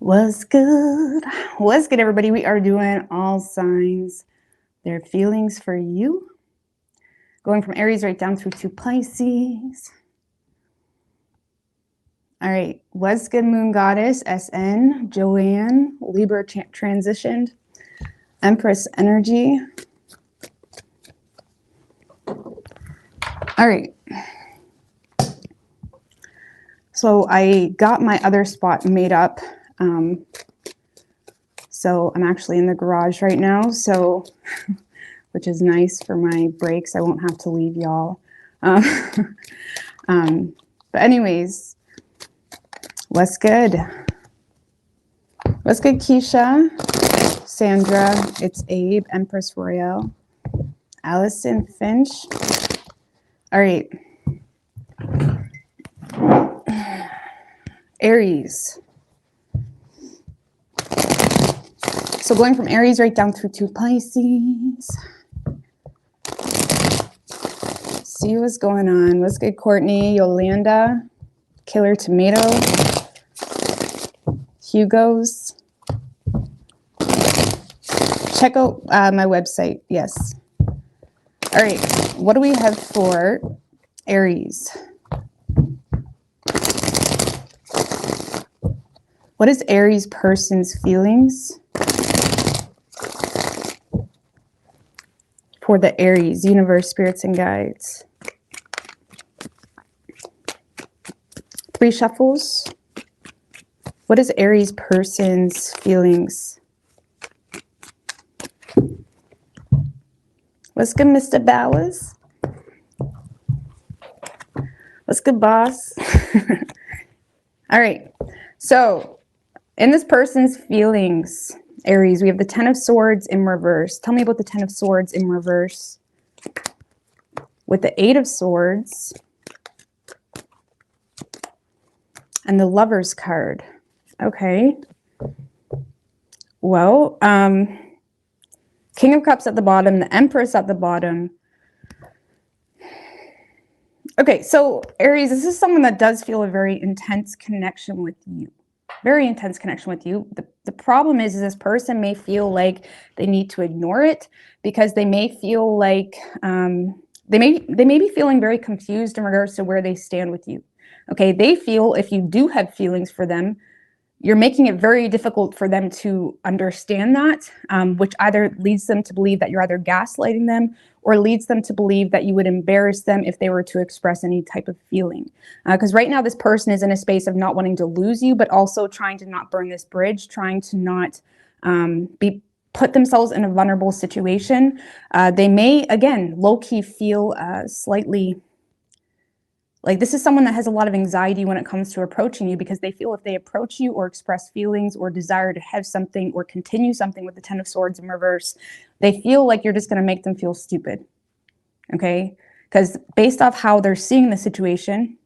What's good? What's good, everybody? We are doing all signs, their feelings for you. Going from Aries right down through to Pisces. All right. What's good, Moon Goddess? SN, Joanne, Libra transitioned, Empress energy. All right. So I got my other spot made up. So I'm actually in the garage right now. So, which is nice for my breaks. I won't have to leave y'all. But anyways, what's good? What's good, Keisha? Sandra, it's Abe, Empress Royale, Allison Finch. All right. Aries. So going from Aries right down through to Pisces. See what's going on. What's good, Courtney, Yolanda, Killer Tomato, Hugo's. Check out my website. Yes. All right. What do we have for Aries? What is Aries person's feelings for the Aries, universe, spirits, and guides? 3 shuffles. What is Aries person's feelings? What's good, Mr. Bowers? What's good, boss? All right. So in this person's feelings, Aries, we have the 10 of Swords in reverse. Tell me about the 10 of Swords in reverse. With the 8 of Swords and the Lover's card. Okay. Well, King of Cups at the bottom, the Empress at the bottom. Okay, so Aries, this is someone that does feel a very intense connection with you. Very intense connection with you. The problem is this person may feel like they need to ignore it because they may feel like they may be feeling very confused in regards to where they stand with you. Okay, they feel if you do have feelings for them, you're making it very difficult for them to understand that, which either leads them to believe that you're either gaslighting them or leads them to believe that you would embarrass them if they were to express any type of feeling. Because right now this person is in a space of not wanting to lose you, but also trying to not burn this bridge, trying to not put themselves in a vulnerable situation. They may, again, low-key feel slightly like this is someone that has a lot of anxiety when it comes to approaching you because they feel if they approach you or express feelings or desire to have something or continue something with the 10 of Swords in reverse, they feel like you're just going to make them feel stupid. Okay? Because based off how they're seeing the situation,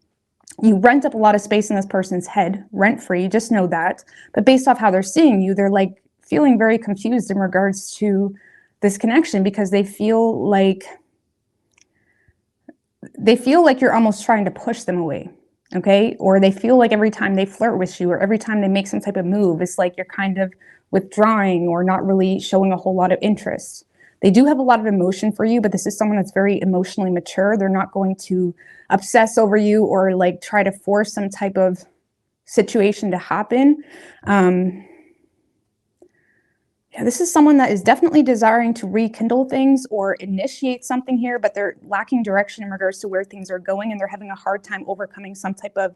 you rent up a lot of space in this person's head, rent-free, just know that. But based off how they're seeing you, they're like feeling very confused in regards to this connection because they feel like you're almost trying to push them away, okay? Or they feel like every time they flirt with you or every time they make some type of move, it's like you're kind of withdrawing or not really showing a whole lot of interest. They do have a lot of emotion for you, but this is someone that's very emotionally mature. They're not going to obsess over you or like try to force some type of situation to happen. Yeah, this is someone that is definitely desiring to rekindle things or initiate something here, but they're lacking direction in regards to where things are going, and they're having a hard time overcoming some type of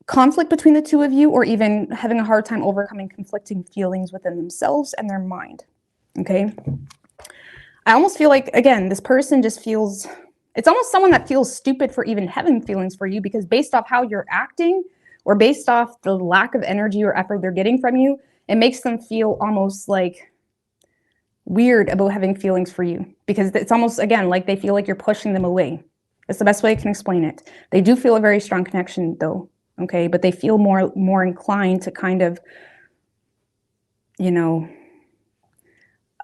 conflict between the two of you, or even having a hard time overcoming conflicting feelings within themselves and their mind. Okay? I almost feel like, again, this person just feels, it's almost someone that feels stupid for even having feelings for you because based off how you're acting or based off the lack of energy or effort they're getting from you, it makes them feel almost like weird about having feelings for you because it's almost, again, like they feel like you're pushing them away. That's the best way I can explain it. They do feel a very strong connection though, okay? But they feel more inclined to kind of, you know,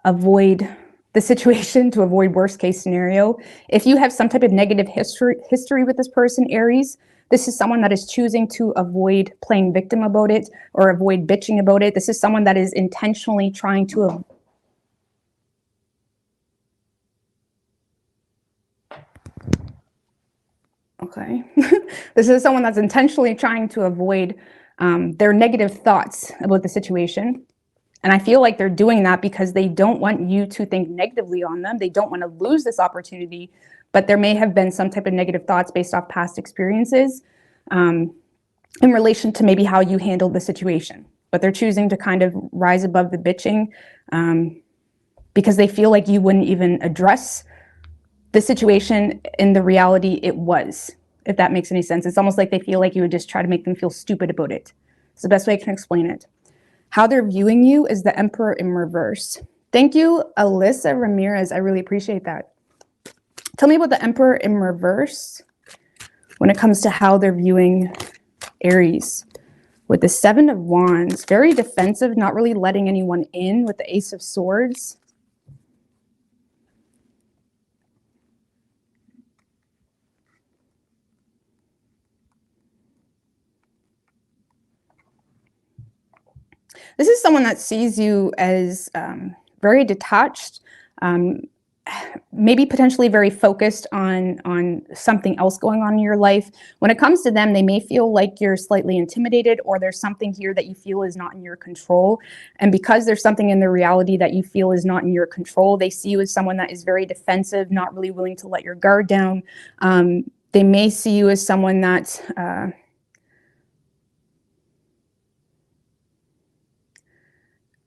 avoid the situation, to avoid worst case scenario. If you have some type of negative history with this person, Aries, This is someone that is choosing to avoid playing victim about it or avoid bitching about it. This is someone that is intentionally trying to okay. This is someone that's intentionally trying to avoid their negative thoughts about the situation. And I feel like they're doing that because they don't want you to think negatively on them. They don't want to lose this opportunity, but there may have been some type of negative thoughts based off past experiences in relation to maybe how you handled the situation. But they're choosing to kind of rise above the bitching because they feel like you wouldn't even address the situation in the reality it was, if that makes any sense. It's almost like they feel like you would just try to make them feel stupid about it. It's the best way I can explain it. How they're viewing you is the Emperor in reverse. Thank you, Alyssa Ramirez. I really appreciate that. Tell me about the Emperor in reverse when it comes to how they're viewing Aries. With the Seven of Wands, very defensive, not really letting anyone in with the Ace of Swords. This is someone that sees you as very detached, maybe potentially very focused on something else going on in your life. When it comes to them, they may feel like you're slightly intimidated, or there's something here that you feel is not in your control. And because there's something in the reality that you feel is not in your control, they see you as someone that is very defensive, not really willing to let your guard down. They may see you as someone that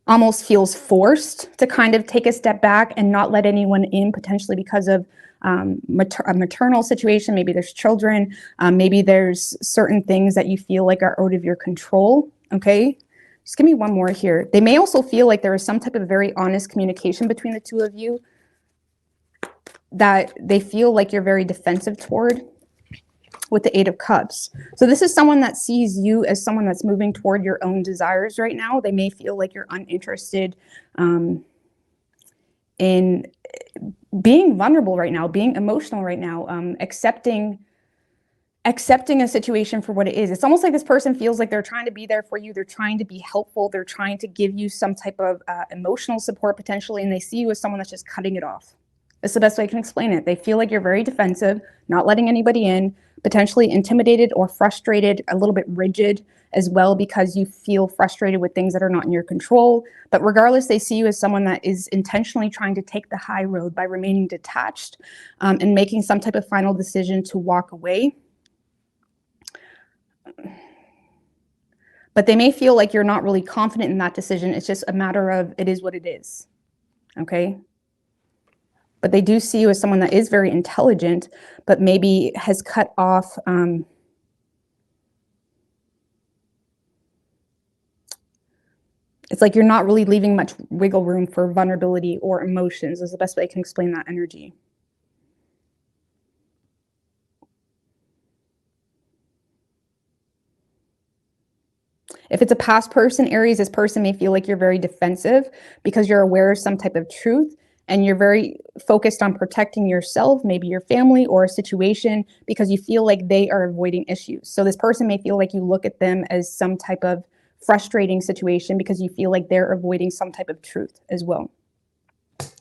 almost feels forced to kind of take a step back and not let anyone in, potentially because of a maternal situation. Maybe there's children, maybe there's certain things that you feel like are out of your control. Okay, just give me one more here. They may also feel like there is some type of very honest communication between the two of you that they feel like you're very defensive toward, with the Eight of Cups. So this is someone that sees you as someone that's moving toward your own desires right now. They may feel like you're uninterested in being vulnerable right now, being emotional right now, accepting a situation for what it is. It's almost like this person feels like they're trying to be there for you. They're trying to be helpful. They're trying to give you some type of emotional support potentially, and they see you as someone that's just cutting it off. It's the best way I can explain it. They feel like you're very defensive, not letting anybody in, potentially intimidated or frustrated, a little bit rigid as well, because you feel frustrated with things that are not in your control. But regardless, they see you as someone that is intentionally trying to take the high road by remaining detached and making some type of final decision to walk away. But they may feel like you're not really confident in that decision. It's just a matter of it is what it is. Okay? But they do see you as someone that is very intelligent, but maybe has cut off it's like you're not really leaving much wiggle room for vulnerability or emotions is the best way I can explain that energy. If it's a past person, Aries, this person may feel like you're very defensive because you're aware of some type of truth. And you're very focused on protecting yourself, maybe your family or a situation, because you feel like they are avoiding issues. So this person may feel like you look at them as some type of frustrating situation because you feel like they're avoiding some type of truth as well.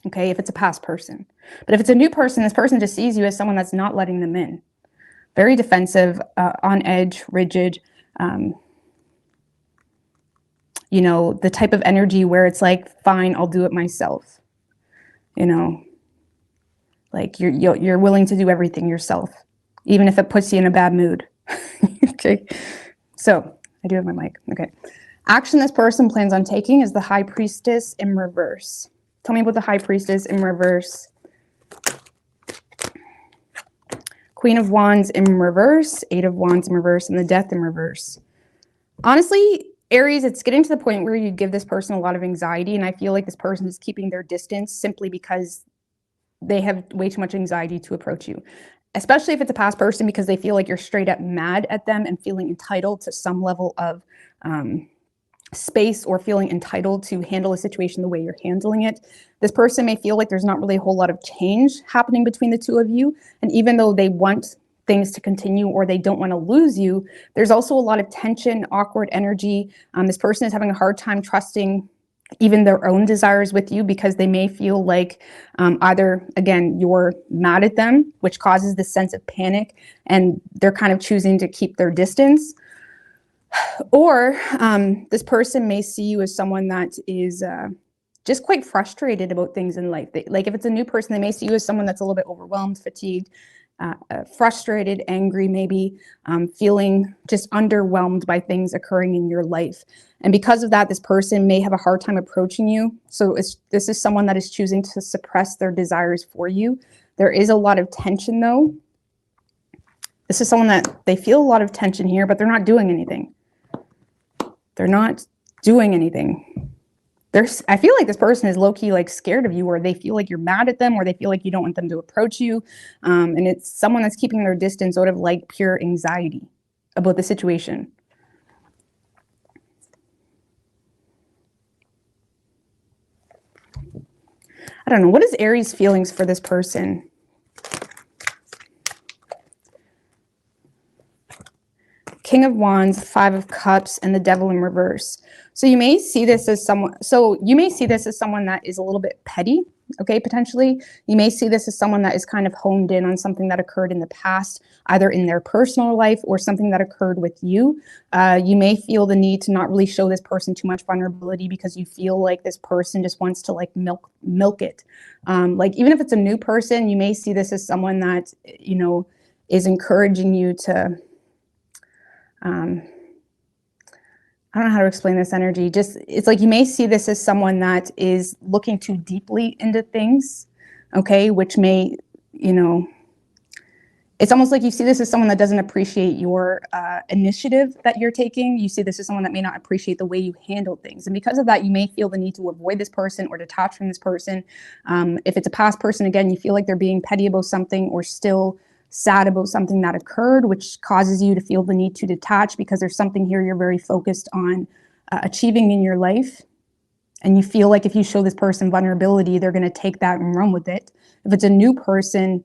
Okay, if it's a past person. But if it's a new person, this person just sees you as someone that's not letting them in. Very defensive, on edge, rigid. You know, the type of energy where it's like, fine, I'll do it myself. You know, like you're willing to do everything yourself, even if it puts you in a bad mood. Okay, so I do have my mic. Okay, action this person plans on taking is the High Priestess in reverse. Tell me about the High Priestess in reverse. Queen of Wands in reverse, Eight of Wands in reverse, and the Death in reverse. Honestly, Aries, it's getting to the point where you give this person a lot of anxiety, and I feel like this person is keeping their distance simply because they have way too much anxiety to approach you, especially if it's a past person, because they feel like you're straight up mad at them and feeling entitled to some level of space, or feeling entitled to handle a situation the way you're handling it. This person may feel like there's not really a whole lot of change happening between the two of you, and even though they want things to continue, or they don't want to lose you. There's also a lot of tension, awkward energy. This person is having a hard time trusting even their own desires with you, because they may feel like either, again, you're mad at them, which causes this sense of panic, and they're kind of choosing to keep their distance. Or this person may see you as someone that is just quite frustrated about things in life. Like if it's a new person, they may see you as someone that's a little bit overwhelmed, fatigued, frustrated, angry, maybe feeling just underwhelmed by things occurring in your life. And because of that, this person may have a hard time approaching you. So this is someone that is choosing to suppress their desires for you. There is a lot of tension though. This is someone that they feel a lot of tension here, but they're not doing anything. They're not doing anything. I feel like this person is low-key like scared of you, or they feel like you're mad at them, or they feel like you don't want them to approach you. And it's someone that's keeping their distance out of like pure anxiety about the situation. I don't know. What is Aries' feelings for this person? King of Wands, Five of Cups, and the Devil in reverse. So you may see this as someone, that is a little bit petty, okay, potentially. You may see this as someone that is kind of honed in on something that occurred in the past, either in their personal life or something that occurred with you. You may feel the need to not really show this person too much vulnerability, because you feel like this person just wants to like milk it. Like even if it's a new person, you may see this as someone that, you know, is encouraging you to, I don't know how to explain this energy. Just, it's like you may see this as someone that is looking too deeply into things, okay, which may, you know, it's almost like you see this as someone that doesn't appreciate your initiative that you're taking. You see this as someone that may not appreciate the way you handle things. And because of that, you may feel the need to avoid this person or detach from this person. If it's a past person, again, you feel like they're being petty about something, or still sad about something that occurred, which causes you to feel the need to detach, because there's something here you're very focused on achieving in your life. And you feel like if you show this person vulnerability, they're going to take that and run with it. If it's a new person,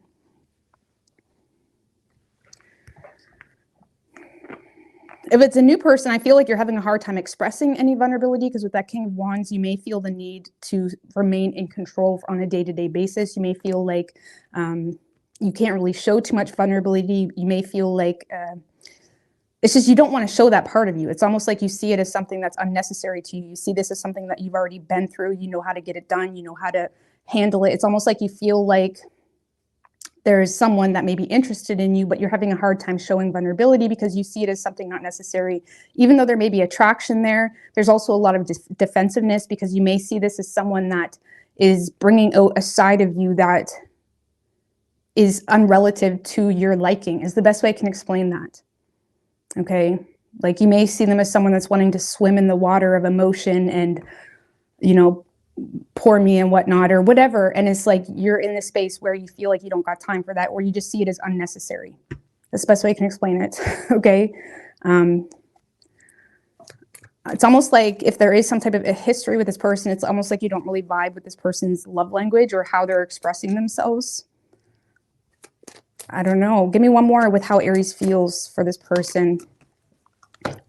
I feel like you're having a hard time expressing any vulnerability, because with that King of Wands, you may feel the need to remain in control on a day-to-day basis. You may feel like you can't really show too much vulnerability. You may feel like it's just you don't want to show that part of you. It's almost like you see it as something that's unnecessary to you. You see this as something that you've already been through. You know how to get it done. You know how to handle it. It's almost like you feel like there is someone that may be interested in you, but you're having a hard time showing vulnerability because you see it as something not necessary. Even though there may be attraction there, there's also a lot of defensiveness, because you may see this as someone that is bringing out a side of you that is unrelative to your liking, is the best way I can explain that. Okay. Like you may see them as someone that's wanting to swim in the water of emotion and, you know, pour me and whatnot or whatever. And it's like, you're in this space where you feel like you don't got time for that, or you just see it as unnecessary. That's the best way I can explain it. Okay. It's almost like if there is some type of a history with this person, it's almost like you don't really vibe with this person's love language or how they're expressing themselves. I don't know. Give me one more with how Aries feels for this person.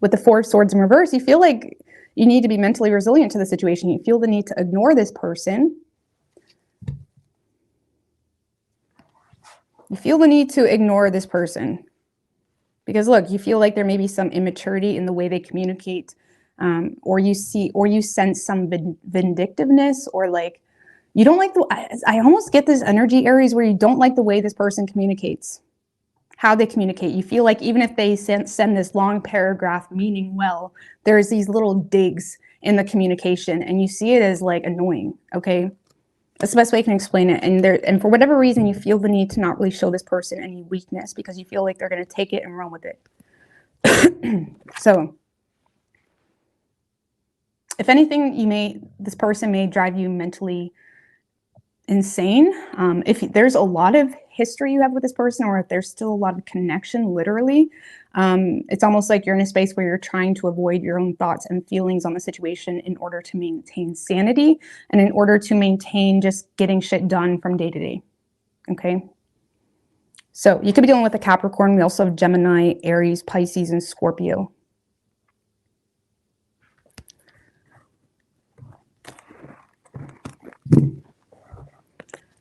With the Four of Swords in reverse, you feel like you need to be mentally resilient to the situation. You feel the need to ignore this person. You feel the need to ignore this person. Because look, you feel like there may be some immaturity in the way they communicate, or you sense some vindictiveness, or like you don't like I almost get this energy, Aries, where you don't like the way this person communicates, how they communicate. You feel like even if they send this long paragraph meaning well, there's these little digs in the communication, and you see it as like annoying. Okay, that's the best way I can explain it. And for whatever reason, you feel the need to not really show this person any weakness, because you feel like they're going to take it and run with it. So if anything, this person may drive you mentally insane. If there's a lot of history you have with this person, or if there's still a lot of connection, literally, it's almost like you're in a space where you're trying to avoid your own thoughts and feelings on the situation in order to maintain sanity, and in order to maintain just getting shit done from day to day. Okay. So you could be dealing with a Capricorn. We also have Gemini, Aries, Pisces, and Scorpio.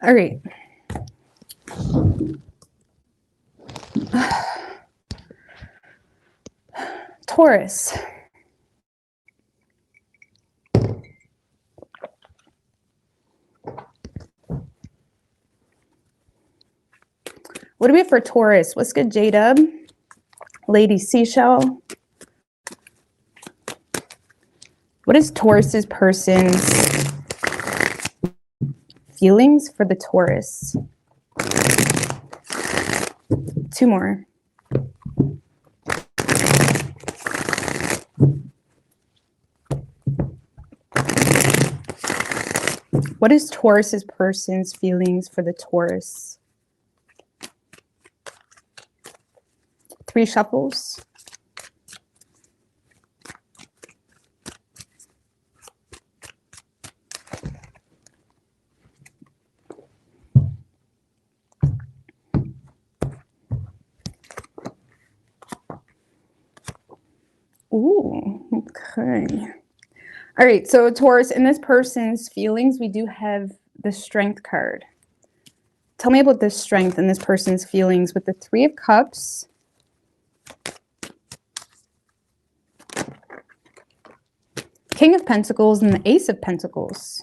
All right. Taurus. What do we have for Taurus? What's good, J-Dub? Lady Seashell. What is Taurus's person's feelings for the Taurus? 2 more. What is Taurus's person's feelings for the Taurus? 3 shuffles. Ooh, okay. All right, so Taurus, in this person's feelings, we do have the Strength card. Tell me about the strength in this person's feelings with the 3 of Cups. King of Pentacles and the Ace of Pentacles.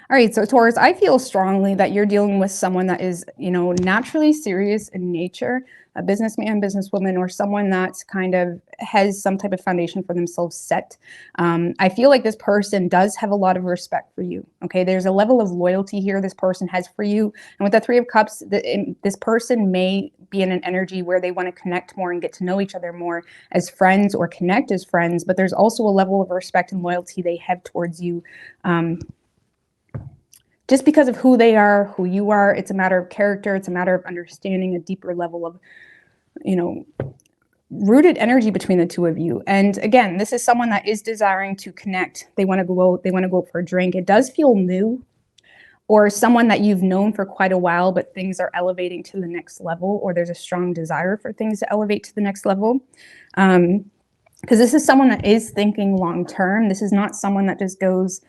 All right, so Taurus, I feel strongly that you're dealing with someone that is, you know, naturally serious in nature, a businessman, businesswoman, or someone that kind of has some type of foundation for themselves set. I feel like this person does have a lot of respect for you, okay? There's a level of loyalty here this person has for you. And with the 3 of Cups, this person may be in an energy where they want to connect more and get to know each other more as friends or connect as friends, but there's also a level of respect and loyalty they have towards you. Just because of who they are, who you are, it's a matter of character. It's a matter of understanding a deeper level of, you know, rooted energy between the 2 of you. And again, this is someone that is desiring to connect. They want to go out. They want to go out for a drink. It does feel new, or someone that you've known for quite a while, but things are elevating to the next level, or there's a strong desire for things to elevate to the next level. Because this is someone that is thinking long term. This is not someone that just goes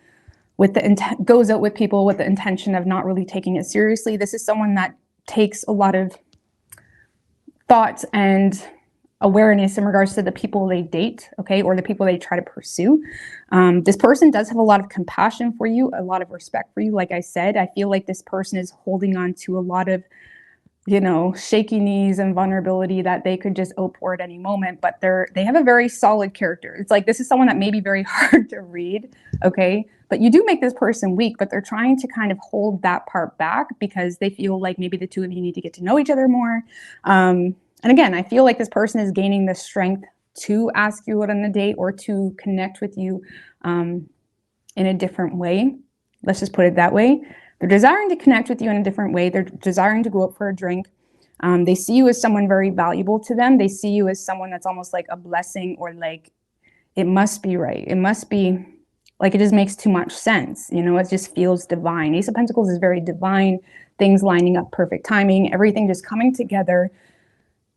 out with people with the intention of not really taking it seriously. This is someone that takes a lot of thought and awareness in regards to the people they date, okay, or the people they try to pursue. This person does have a lot of compassion for you, a lot of respect for you. Like I said, I feel like this person is holding on to a lot of, you know, shaky knees and vulnerability that they could just pour at any moment, but they have a very solid character. It's like, this is someone that may be very hard to read, okay? But you do make this person weak, but they're trying to kind of hold that part back because they feel like maybe the 2 of you need to get to know each other more. And again, I feel like this person is gaining the strength to ask you out on a date or to connect with you in a different way. Let's just put it that way. They're desiring to connect with you in a different way. They're desiring to go out for a drink. They see you as someone very valuable to them. They see you as someone that's almost like a blessing, or like, it must be right. It must be like, it just makes too much sense. You know, it just feels divine. Ace of Pentacles is very divine. Things lining up, perfect timing, everything just coming together.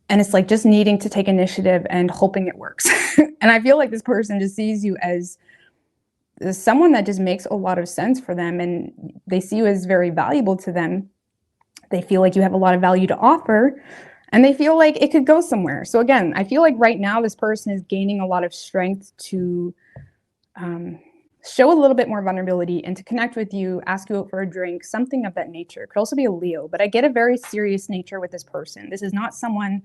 And it's like just needing to take initiative and hoping it works. And I feel like this person just sees you as someone that just makes a lot of sense for them, and they see you as very valuable to them. They feel like you have a lot of value to offer, and they feel like it could go somewhere. So again, I feel like right now this person is gaining a lot of strength to show a little bit more vulnerability and to connect with you, ask you out for a drink, something of that nature. It could also be a Leo, but I get a very serious nature with this person. This is not someone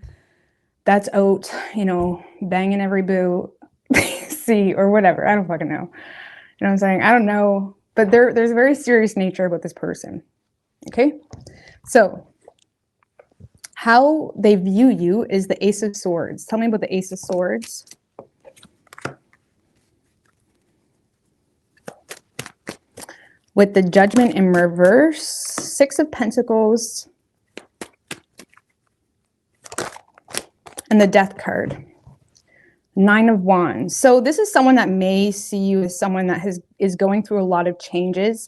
that's out, you know, banging every boo, see, or whatever. I don't fucking know. You know what I'm saying? I don't know, but there's a very serious nature about this person. Okay, so how they view you is the Ace of Swords. Tell me about the Ace of Swords. With the Judgment in reverse, 6 of Pentacles, and the Death card. 9 of Wands. So this is someone that may see you as someone that is going through a lot of changes.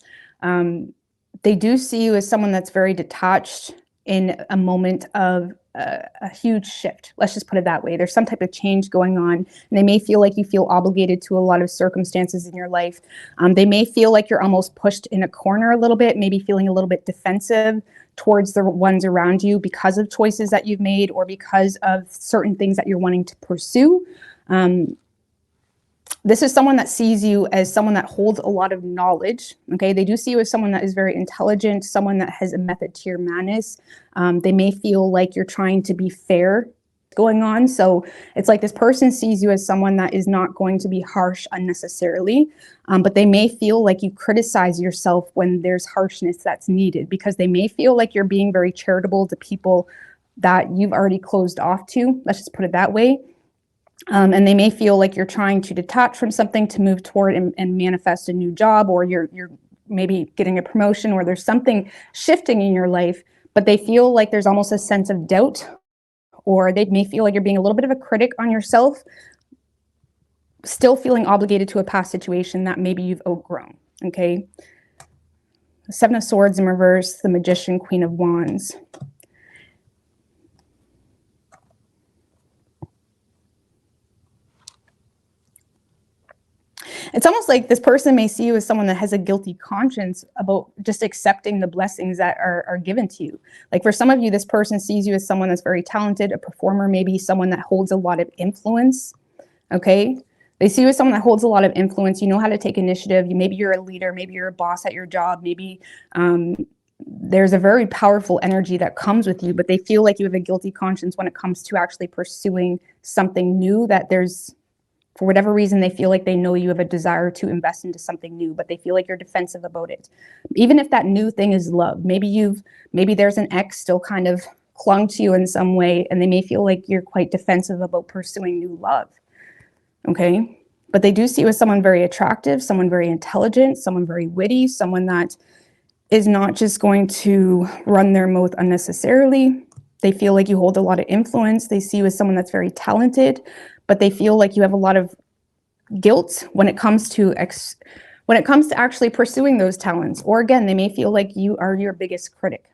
They do see you as someone that's very detached in a moment of a huge shift. Let's just put it that way. There's some type of change going on, and they may feel like you feel obligated to a lot of circumstances in your life. They may feel like you're almost pushed in a corner a little bit, maybe feeling a little bit defensive towards the ones around you because of choices that you've made or because of certain things that you're wanting to pursue. This is someone that sees you as someone that holds a lot of knowledge, okay? They do see you as someone that is very intelligent, someone that has a method to your madness. They may feel like you're trying to be fair going on. So it's like this person sees you as someone that is not going to be harsh unnecessarily, but they may feel like you criticize yourself when there's harshness that's needed, because they may feel like you're being very charitable to people that you've already closed off to. Let's just put it that way. And they may feel like you're trying to detach from something to move toward and manifest a new job, or you're maybe getting a promotion, or there's something shifting in your life, but they feel like there's almost a sense of doubt, or they may feel like you're being a little bit of a critic on yourself, still feeling obligated to a past situation that maybe you've outgrown, okay? The Seven of Swords in reverse, the Magician, Queen of Wands. It's almost like this person may see you as someone that has a guilty conscience about just accepting the blessings that are given to you. Like for some of you, this person sees you as someone that's very talented, a performer, maybe someone that holds a lot of influence, okay? They see you as someone that holds a lot of influence. You know how to take initiative. Maybe you're a leader. Maybe you're a boss at your job. Maybe there's a very powerful energy that comes with you, but they feel like you have a guilty conscience when it comes to actually pursuing something new, that there's, for whatever reason, they feel like they know you have a desire to invest into something new, but they feel like you're defensive about it. Even if that new thing is love, maybe there's an ex still kind of clung to you in some way, and they may feel like you're quite defensive about pursuing new love, okay? But they do see you as someone very attractive, someone very intelligent, someone very witty, someone that is not just going to run their mouth unnecessarily. They feel like you hold a lot of influence. They see you as someone that's very talented, but they feel like you have a lot of guilt when it comes to actually pursuing those talents. Or again, they may feel like you are your biggest critic.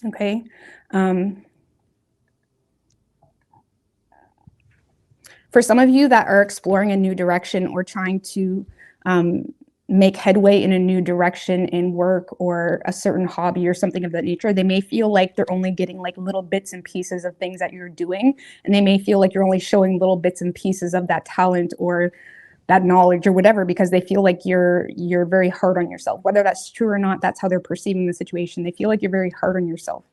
Okay. For some of you that are exploring a new direction or trying to make headway in a new direction in work or a certain hobby or something of that nature, they may feel like they're only getting like little bits and pieces of things that you're doing, and they may feel like you're only showing little bits and pieces of that talent or that knowledge or whatever, because they feel like you're very hard on yourself. Whether that's true or not, that's how they're perceiving the situation. They feel like you're very hard on yourself,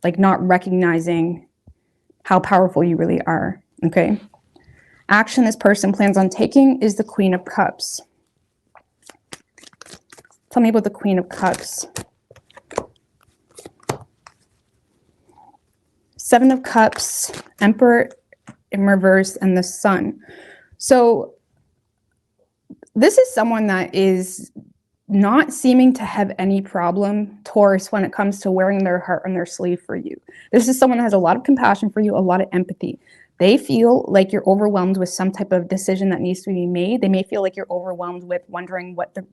like not recognizing how powerful you really are. Okay. Action this person plans on taking is the Queen of Cups. Tell me about the Queen of Cups. Seven of Cups, Emperor in reverse, and the Sun. So this is someone that is not seeming to have any problem, Taurus, when it comes to wearing their heart on their sleeve for you. This is someone that has a lot of compassion for you, a lot of empathy. They feel like you're overwhelmed with some type of decision that needs to be made. They may feel like you're overwhelmed with wondering what the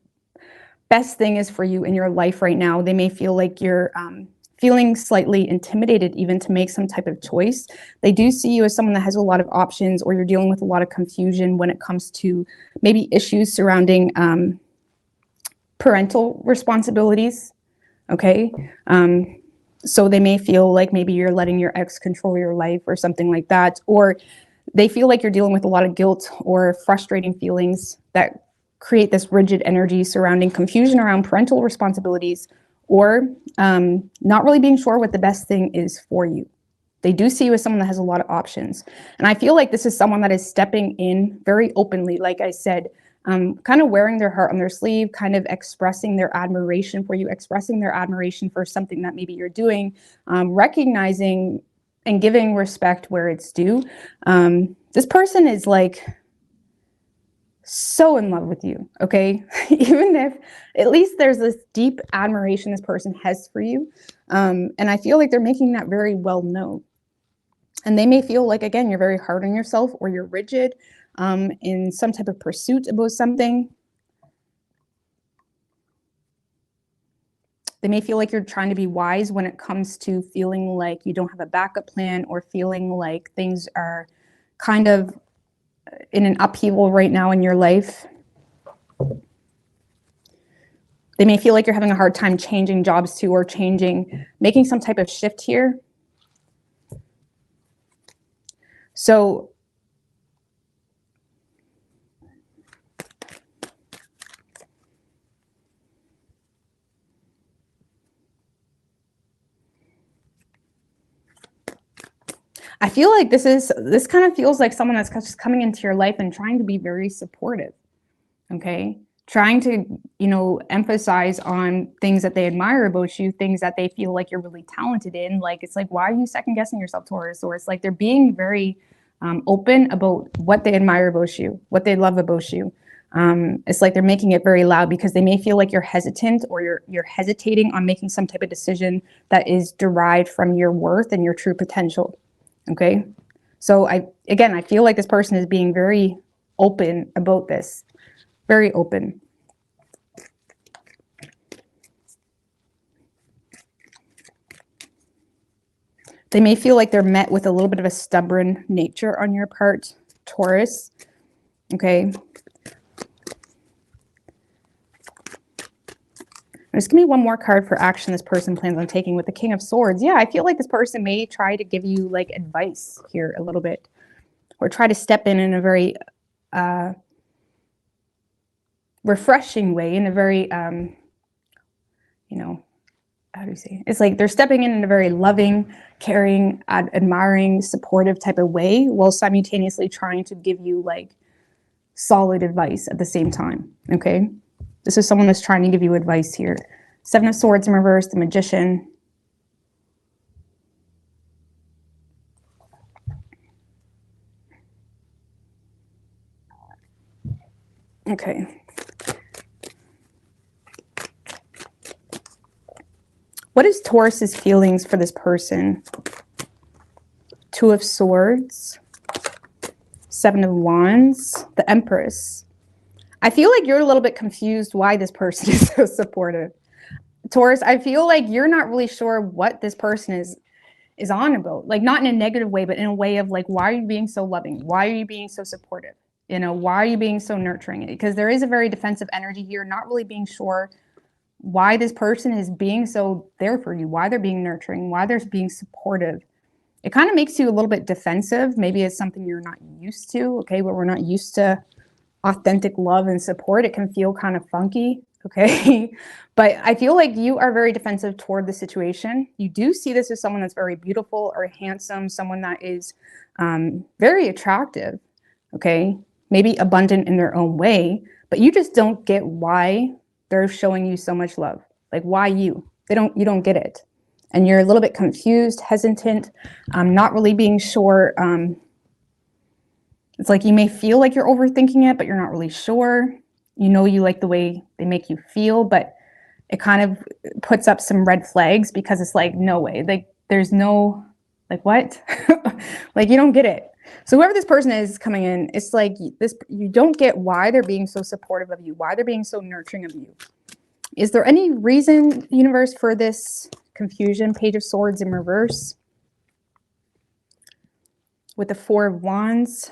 best thing is for you in your life right now. They may feel like you're feeling slightly intimidated even to make some type of choice. They do see you as someone that has a lot of options, or you're dealing with a lot of confusion when it comes to maybe issues surrounding parental responsibilities, okay? So they may feel like maybe you're letting your ex control your life or something like that, or they feel like you're dealing with a lot of guilt or frustrating feelings that create this rigid energy surrounding confusion around parental responsibilities, or not really being sure what the best thing is for you. They do see you as someone that has a lot of options. And I feel like this is someone that is stepping in very openly, like I said, kind of wearing their heart on their sleeve, kind of expressing their admiration for you, expressing their admiration for something that maybe you're doing, recognizing and giving respect where it's due. This person is like so in love with you, okay? Even if at least there's this deep admiration this person has for you. And I feel like they're making that very well known. And they may feel like, again, you're very hard on yourself, or you're rigid in some type of pursuit about something. They may feel like you're trying to be wise when it comes to feeling like you don't have a backup plan, or feeling like things are kind of in an upheaval right now in your life. They may feel like you're having a hard time changing jobs too, or making some type of shift here. So I feel like this kind of feels like someone that's just coming into your life and trying to be very supportive. Okay. Trying to, emphasize on things that they admire about you, things that they feel like you're really talented in. Like, it's like, why are you second guessing yourself, Taurus? Or it's like they're being very open about what they admire about you, what they love about you. It's like they're making it very loud because they may feel like you're hesitant, or you're hesitating on making some type of decision that is derived from your worth and your true potential. Okay. So I feel like this person is being very open about this. Very open. They may feel like they're met with a little bit of a stubborn nature on your part, Taurus. Okay. Just give me one more card for action this person plans on taking with the King of Swords. Yeah, I feel like this person may try to give you like advice here a little bit, or try to step in a very refreshing way, in a very, how do you say? It's like they're stepping in a very loving, caring, admiring, supportive type of way, while simultaneously trying to give you like solid advice at the same time. Okay. This is someone that's trying to give you advice here. Seven of Swords in reverse, the Magician. Okay. What is Taurus's feelings for this person? Two of Swords, Seven of Wands, the Empress. I feel like you're a little bit confused why this person is so supportive. Taurus, I feel like you're not really sure what this person is on about. Like, not in a negative way, but in a way of like, why are you being so loving? Why are you being so supportive? Why are you being so nurturing? Because there is a very defensive energy here, not really being sure why this person is being so there for you, why they're being nurturing, why they're being supportive. It kind of makes you a little bit defensive. Maybe it's something you're not used to, okay, where we're not used to authentic love and support. It can feel kind of funky, okay? But I feel like you are very defensive toward the situation. You do see this as someone that's very beautiful or handsome, someone that is very attractive, okay? Maybe abundant in their own way, but you just don't get why they're showing you so much love. Like, why you? You don't get it. And you're a little bit confused, hesitant, not really being sure. It's like you may feel like you're overthinking it, but you're not really sure. You like the way they make you feel, but it kind of puts up some red flags, because it's like, no way. Like, there's no, like, what? Like, you don't get it. So whoever this person is coming in, it's like you don't get why they're being so supportive of you, why they're being so nurturing of you. Is there any reason, universe, for this confusion? Page of Swords in reverse with the Four of Wands.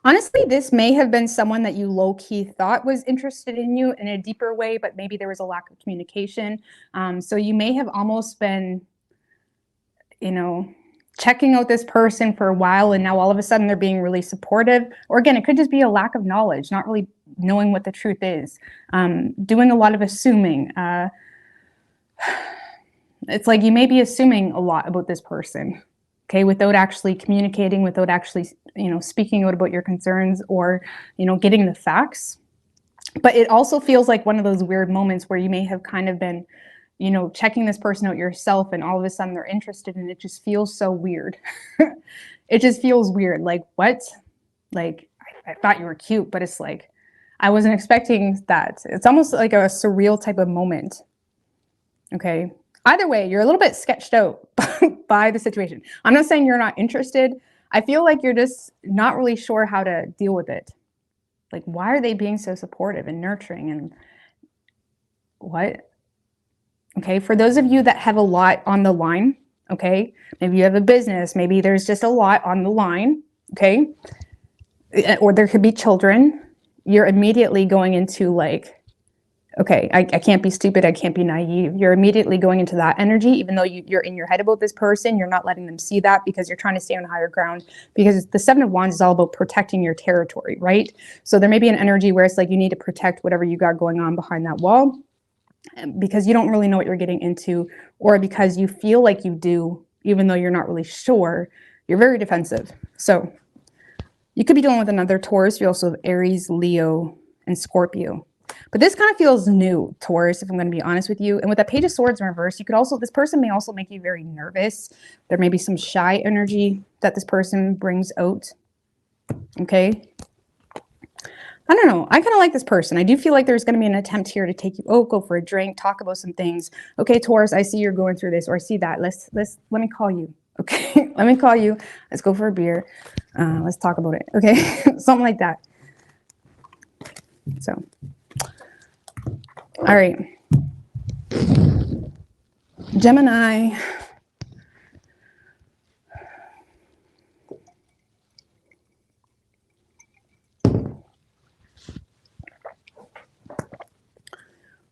Honestly, this may have been someone that you low-key thought was interested in you in a deeper way, but maybe there was a lack of communication. So you may have almost been, checking out this person for a while, and now all of a sudden they're being really supportive. Or again, it could just be a lack of knowledge, not really knowing what the truth is, doing a lot of assuming. It's like you may be assuming a lot about this person, okay, without actually communicating, without actually, speaking out about your concerns, or, getting the facts. But it also feels like one of those weird moments where you may have kind of been, checking this person out yourself, and all of a sudden they're interested, and it just feels so weird. It just feels weird. Like, what? Like, I thought you were cute, but it's like, I wasn't expecting that. It's almost like a surreal type of moment. Okay. Either way, you're a little bit sketched out by the situation. I'm not saying you're not interested. I feel like you're just not really sure how to deal with it. Like, why are they being so supportive and nurturing and what? Okay, for those of you that have a lot on the line, okay, maybe you have a business, maybe there's just a lot on the line, okay, or there could be children, you're immediately going into like, okay, I can't be stupid, I can't be naive. You're immediately going into that energy, even though you're in your head about this person, you're not letting them see that because you're trying to stay on higher ground, because the Seven of Wands is all about protecting your territory, right? So there may be an energy where it's like you need to protect whatever you got going on behind that wall, because you don't really know what you're getting into, or because you feel like you do, even though you're not really sure. You're very defensive. So you could be dealing with another Taurus. You also have Aries, Leo, and Scorpio. But this kind of feels new, Taurus, if I'm going to be honest with you. And with that Page of Swords in reverse, you could also, this person may also make you very nervous. There may be some shy energy that this person brings out. Okay. I don't know. I kind of like this person. I do feel like there's going to be an attempt here to take you, go for a drink, talk about some things. Okay, Taurus, I see you're going through this, or I see that. Let me call you. Okay, let me call you. Let's go for a beer. Let's talk about it. Okay, something like that. So, all right. Gemini.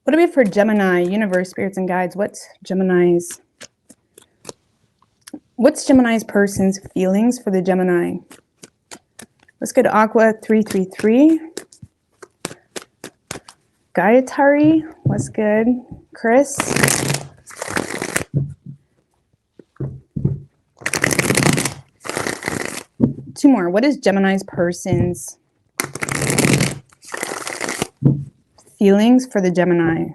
What do we have for Gemini? Universe, spirits, and guides. What's Gemini's person's feelings for the Gemini? Let's go to Aqua 333. Gayatari, what's good? Chris. Two more. What is Gemini's person's feelings for the Gemini?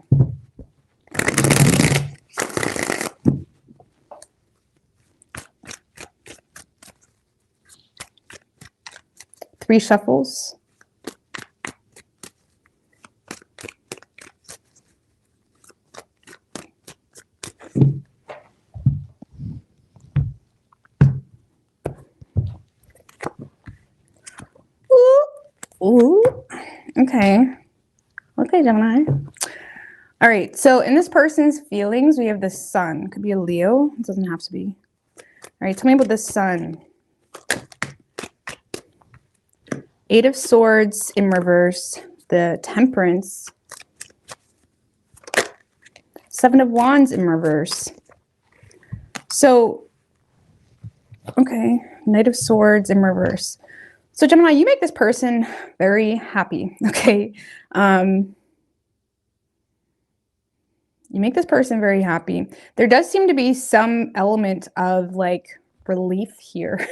Three shuffles. Ooh. Okay. Okay, Gemini. All right. So in this person's feelings, we have the Sun. Could be a Leo. It doesn't have to be. All right. Tell me about the Sun. Eight of Swords in reverse. The Temperance. Seven of Wands in reverse. So, okay. Knight of Swords in reverse. So Gemini, you make this person very happy, okay? You make this person very happy. There does seem to be some element of like relief here,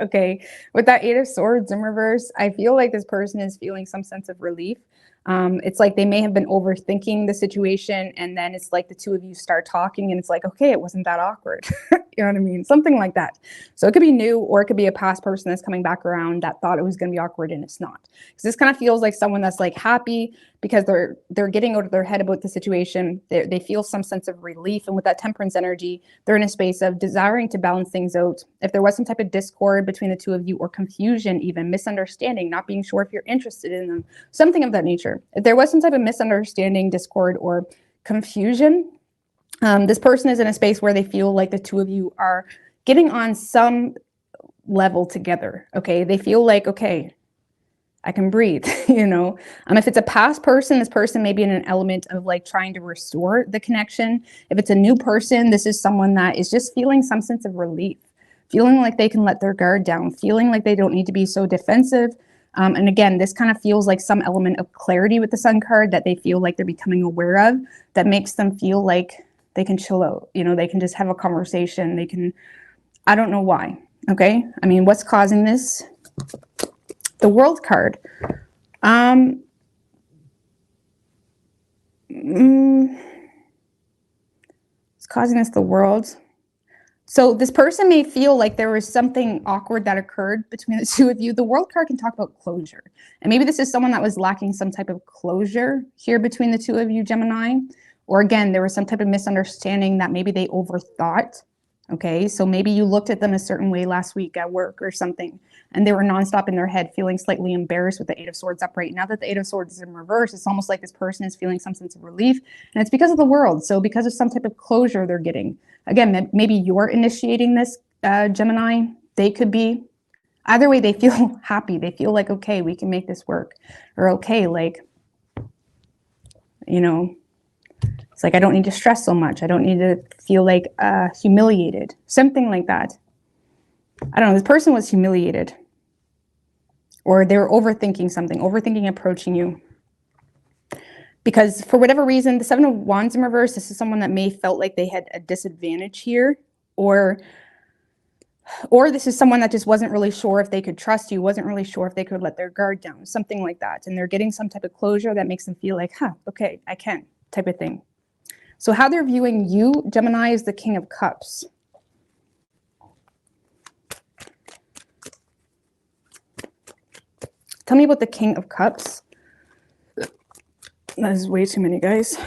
okay? With that Eight of Swords in reverse, I feel like this person is feeling some sense of relief. It's like they may have been overthinking the situation, and then it's like the two of you start talking and it's like, okay, it wasn't that awkward. You know what I mean? Something like that. So it could be new, or it could be a past person that's coming back around that thought it was going to be awkward and it's not. Because this kind of feels like someone that's like happy because they're getting out of their head about the situation. They feel some sense of relief. And with that Temperance energy, they're in a space of desiring to balance things out. If there was some type of discord between the two of you, or confusion, even misunderstanding, not being sure if you're interested in them, something of that nature. If there was some type of misunderstanding, discord, or confusion, this person is in a space where they feel like the two of you are getting on some level together. Okay. They feel like, okay, I can breathe, you know. If it's a past person, this person may be in an element of like trying to restore the connection. If it's a new person, this is someone that is just feeling some sense of relief, feeling like they can let their guard down, feeling like they don't need to be so defensive. And again, this kind of feels like some element of clarity with the Sun card that they feel like they're becoming aware of, that makes them feel like they can chill out. You know, they can just have a conversation. They can, I don't know why. Okay. I mean, what's causing this? The World card. It's causing us the World. So this person may feel like there was something awkward that occurred between the two of you. The World card can talk about closure. And maybe this is someone that was lacking some type of closure here between the two of you, Gemini. Or again, there was some type of misunderstanding that maybe they overthought. Okay, so maybe you looked at them a certain way last week at work or something, and they were nonstop in their head, feeling slightly embarrassed with the Eight of Swords upright. Now that the Eight of Swords is in reverse, it's almost like this person is feeling some sense of relief, and it's because of the world. So because of some type of closure they're getting. Again, maybe you're initiating this, Gemini. They could be. Either way, they feel happy. They feel like, okay, we can make this work. Or okay, like, you know, it's like, I don't need to stress so much. I don't need to feel like humiliated. Something like that. I don't know. This person was humiliated. Or they were overthinking something. Overthinking approaching you. Because for whatever reason, the Seven of Wands in reverse, this is someone that may felt like they had a disadvantage here. Or this is someone that just wasn't really sure if they could trust you, wasn't really sure if they could let their guard down. Something like that. And they're getting some type of closure that makes them feel like, huh, okay, I can, type of thing. So how they're viewing you, Gemini, is the King of Cups. Tell me about the King of Cups. That is way too many, guys.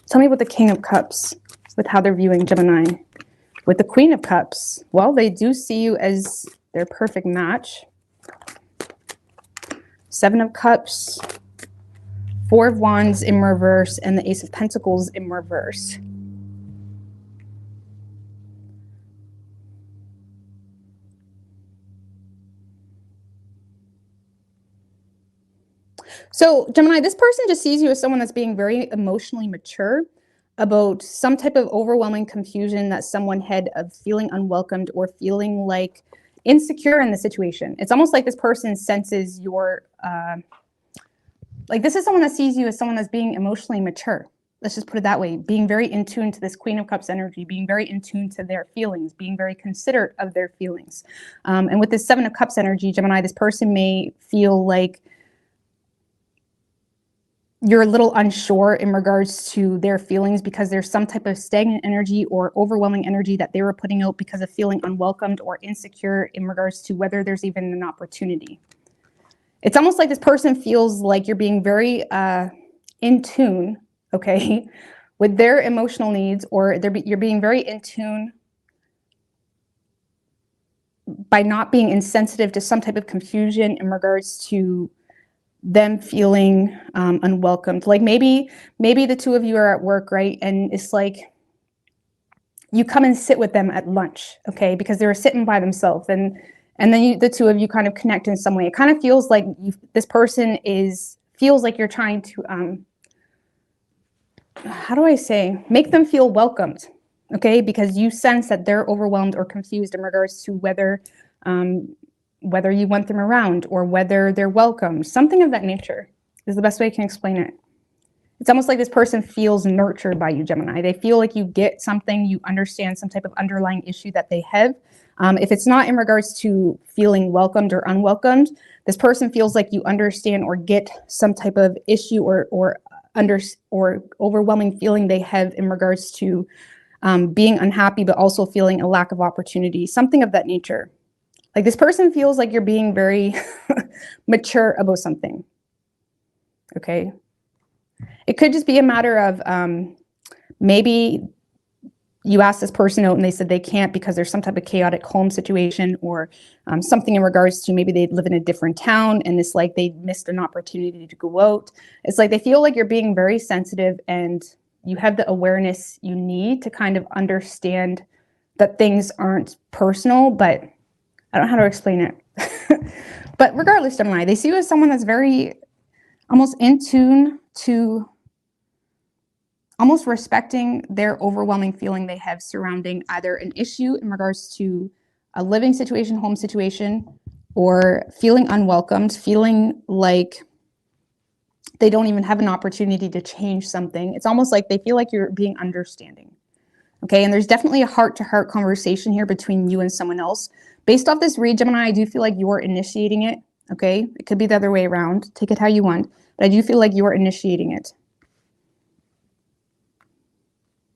Tell me about the King of Cups with how they're viewing Gemini. With the Queen of Cups, well, they do see you as their perfect match. Seven of Cups, Four of Wands in reverse, and the Ace of Pentacles in reverse. So, Gemini, this person just sees you as someone that's being very emotionally mature about some type of overwhelming confusion that someone had of feeling unwelcomed or feeling like insecure in the situation. It's almost like this person senses your, like this is someone that sees you as someone that's being emotionally mature. Let's just put it that way. Being very in tune to this Queen of Cups energy, being very in tune to their feelings, being very considerate of their feelings. And with this Seven of Cups energy, Gemini, this person may feel like you're a little unsure in regards to their feelings because there's some type of stagnant energy or overwhelming energy that they were putting out because of feeling unwelcomed or insecure in regards to whether there's even an opportunity. It's almost like this person feels like you're being very in tune, okay, with their emotional needs, or you're being very in tune by not being insensitive to some type of confusion in regards to them feeling unwelcomed. Like maybe the two of you are at work, right? And it's like you come and sit with them at lunch, okay? Because they were sitting by themselves, and then the two of you kind of connect in some way. It kind of feels like this person feels like you're trying to, how do I say, make them feel welcomed, okay? Because you sense that they're overwhelmed or confused in regards to whether you want them around or whether they're welcome. Something of that nature is the best way I can explain it. It's almost like this person feels nurtured by you, Gemini. They feel like you get something, you understand some type of underlying issue that they have. If it's not in regards to feeling welcomed or unwelcomed, this person feels like you understand or get some type of issue or overwhelming feeling they have in regards to being unhappy, but also feeling a lack of opportunity, something of that nature. Like this person feels like you're being very mature about something, okay? It could just be a matter of maybe you asked this person out and they said they can't because there's some type of chaotic home situation, or something in regards to maybe they live in a different town and it's like they missed an opportunity to go out. It's like they feel like you're being very sensitive and you have the awareness you need to kind of understand that things aren't personal, but I don't know how to explain it. But regardless, Gemini, they see you as someone that's very almost in tune to almost respecting their overwhelming feeling they have surrounding either an issue in regards to a living situation, home situation, or feeling unwelcomed, feeling like they don't even have an opportunity to change something. It's almost like they feel like you're being understanding. Okay, and there's definitely a heart-to-heart conversation here between you and someone else. Based off this read, Gemini, I do feel like you're initiating it, okay? It could be the other way around. Take it how you want. But I do feel like you're initiating it.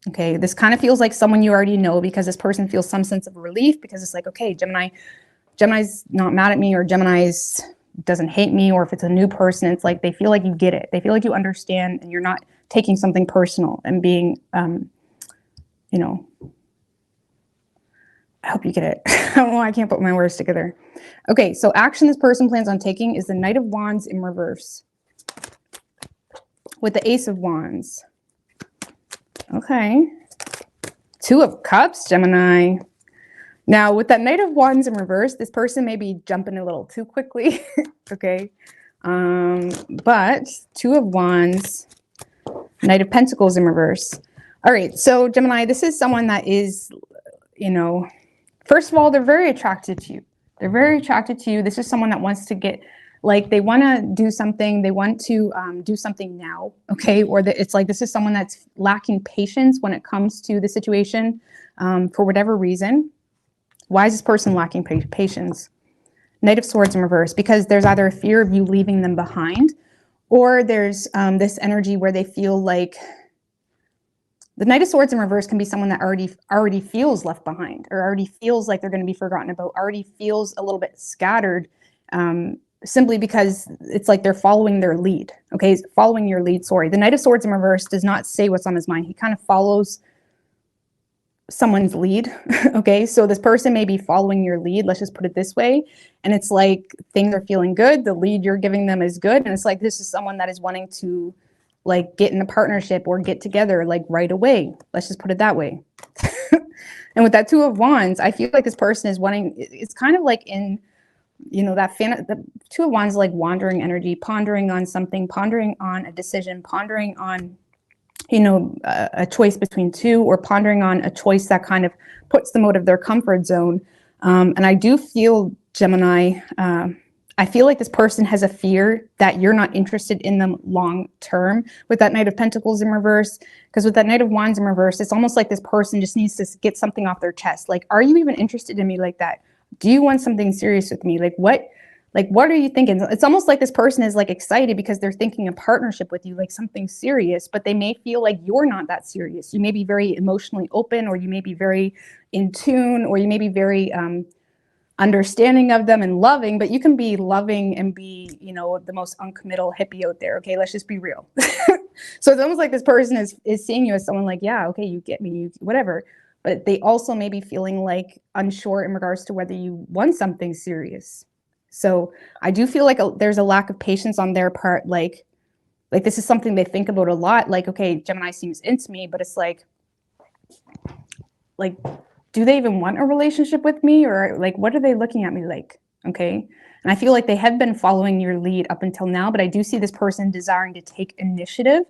Okay, this kind of feels like someone you already know because this person feels some sense of relief because it's like, okay, Gemini's not mad at me, or Gemini's doesn't hate me, or if it's a new person, it's like they feel like you get it. They feel like you understand and you're not taking something personal and being, you know, I hope you get it. I don't know why I can't put my words together. Okay, so action this person plans on taking is the Knight of Wands in reverse with the Ace of Wands. Okay. Two of Cups, Gemini. Now, with that Knight of Wands in reverse, this person may be jumping a little too quickly. Okay. But Two of Wands, Knight of Pentacles in reverse. All right. So, Gemini, this is someone that is, you know, first of all, they're very attracted to you. They're very attracted to you. This is someone that wants to get, like, they want to do something. They want to do something now, okay? Or it's like this is someone that's lacking patience when it comes to the situation for whatever reason. Why is this person lacking patience? Knight of Swords in reverse, because there's either a fear of you leaving them behind, or there's this energy where they feel like the Knight of Swords in reverse can be someone that already feels left behind, or already feels like they're going to be forgotten about, already feels a little bit scattered, simply because it's like they're following their lead. Okay, following your lead. Sorry, the Knight of Swords in reverse does not say what's on his mind. He kind of follows someone's lead. Okay, so this person may be following your lead. Let's just put it this way. And it's like things are feeling good. The lead you're giving them is good, and it's like this is someone that is wanting to, like, get in a partnership or get together, like, right away. Let's just put it that way. And with that Two of Wands, I feel like this person is wanting, it's kind of like in, you know, the Two of Wands, like wandering energy, pondering on something, pondering on a decision, pondering on, you know, a choice between two, or pondering on a choice that kind of puts them out of their comfort zone. And I do feel, Gemini, I feel like this person has a fear that you're not interested in them long term with that Knight of Pentacles in reverse. Because with that Knight of Wands in reverse, it's almost like this person just needs to get something off their chest. Like, are you even interested in me like that? Do you want something serious with me? Like, what are you thinking? It's almost like this person is, like, excited because they're thinking a partnership with you, like something serious, but they may feel like you're not that serious. You may be very emotionally open, or you may be very in tune, or you may be very, understanding of them and loving, but you can be loving and be, you know, the most uncommittal hippie out there. Okay, let's just be real. So it's almost like this person is seeing you as someone like, yeah, okay, you get me, you whatever. But they also may be feeling like unsure in regards to whether you want something serious. So I do feel like there's a lack of patience on their part. Like this is something they think about a lot. Like, okay, Gemini seems into me, but it's like, do they even want a relationship with me? Or like, what are they looking at me like? Okay. And I feel like they have been following your lead up until now, but I do see this person desiring to take initiative.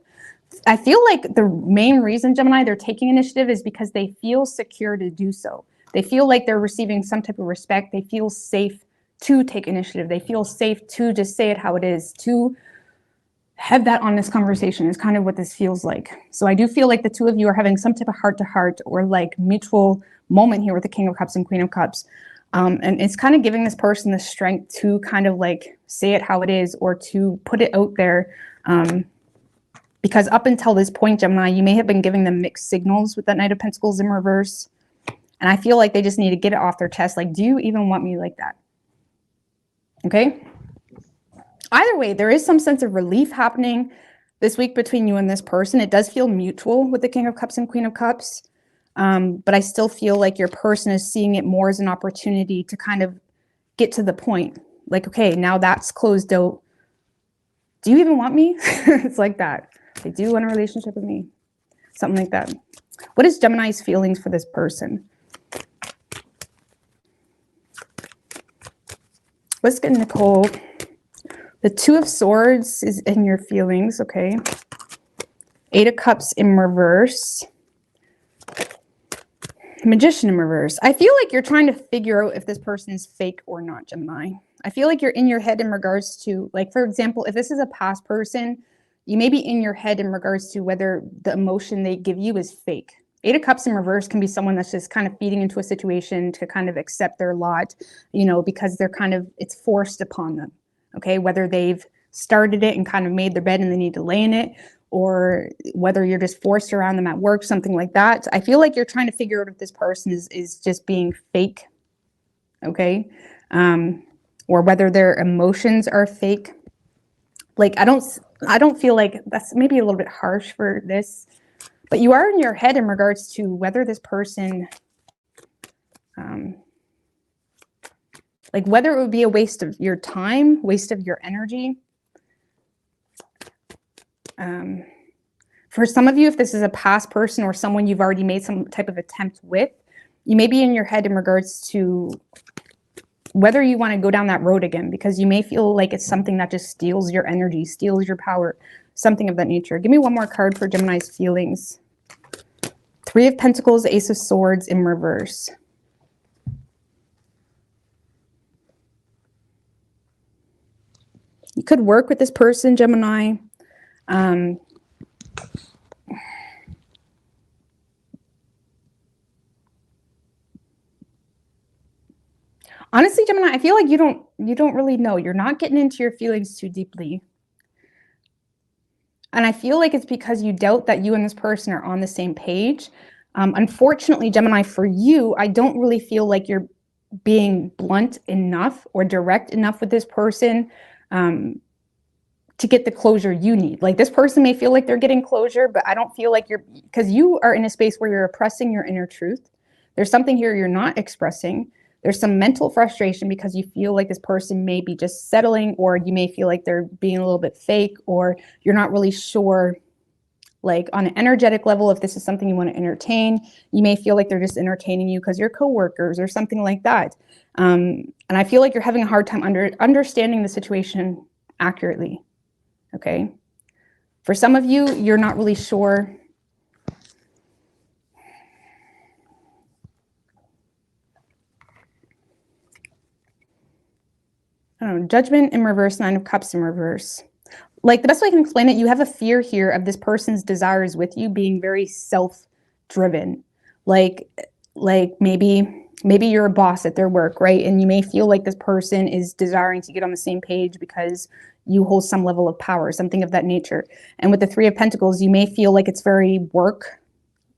I feel like the main reason, Gemini, they're taking initiative is because they feel secure to do so. They feel like they're receiving some type of respect. They feel safe to take initiative. They feel safe to just say it how it is, to have that honest conversation is kind of what this feels like. So I do feel like the two of you are having some type of heart-to-heart or like mutual moment here with the King of Cups and Queen of Cups. And it's kind of giving this person the strength to kind of like say it how it is, or to put it out there. Because up until this point, Gemini, you may have been giving them mixed signals with that Knight of Pentacles in reverse. And I feel like they just need to get it off their chest. Like, do you even want me like that? Okay. Either way, there is some sense of relief happening this week between you and this person. It does feel mutual with the King of Cups and Queen of Cups. But I still feel like your person is seeing it more as an opportunity to kind of get to the point. Like, okay, now that's closed out. Do you even want me? It's like that. They do want a relationship with me. Something like that. What is Gemini's feelings for this person? Let's get Nicole. The Two of Swords is in your feelings, okay. Eight of Cups in reverse. Magician in reverse. I feel like you're trying to figure out if this person is fake or not, Gemini. I feel like you're in your head in regards to, like, for example, if this is a past person, you may be in your head in regards to whether the emotion they give you is fake. Eight of Cups in reverse can be someone that's just kind of feeding into a situation to kind of accept their lot, you know, because they're kind of, it's forced upon them. Okay, whether they've started it and kind of made their bed and they need to lay in it, or whether you're just forced around them at work, something like that. I feel like you're trying to figure out if this person is just being fake, okay? Or whether their emotions are fake. Like, I don't feel like, that's maybe a little bit harsh for this, but you are in your head in regards to whether this person Like whether it would be a waste of your time, waste of your energy. For some of you, if this is a past person or someone you've already made some type of attempt with, you may be in your head in regards to whether you want to go down that road again, because you may feel like it's something that just steals your energy, steals your power, something of that nature. Give me one more card for Gemini's feelings. Three of Pentacles, Ace of Swords in reverse. You could work with this person, Gemini. Honestly, Gemini, I feel like you don't really know. You're not getting into your feelings too deeply. And I feel like it's because you doubt that you and this person are on the same page. Unfortunately, Gemini, for you, I don't really feel like you're being blunt enough or direct enough with this person to get the closure you need. Like this person may feel like they're getting closure, but I don't feel like because you are in a space where you're oppressing your inner truth. There's something here you're not expressing. There's some mental frustration because you feel like this person may be just settling, or you may feel like they're being a little bit fake, or you're not really sure, like on an energetic level, if this is something you want to entertain. You may feel like they're just entertaining you because you're coworkers or something like that. And I feel like you're having a hard time understanding the situation accurately. Okay. For some of you, you're not really sure. I don't know, Judgment in reverse, Nine of Cups in reverse. Like the best way I can explain it, you have a fear here of this person's desires with you being very self-driven. Like maybe you're a boss at their work, right? And you may feel like this person is desiring to get on the same page because you hold some level of power, something of that nature. And with the Three of Pentacles, you may feel like it's very work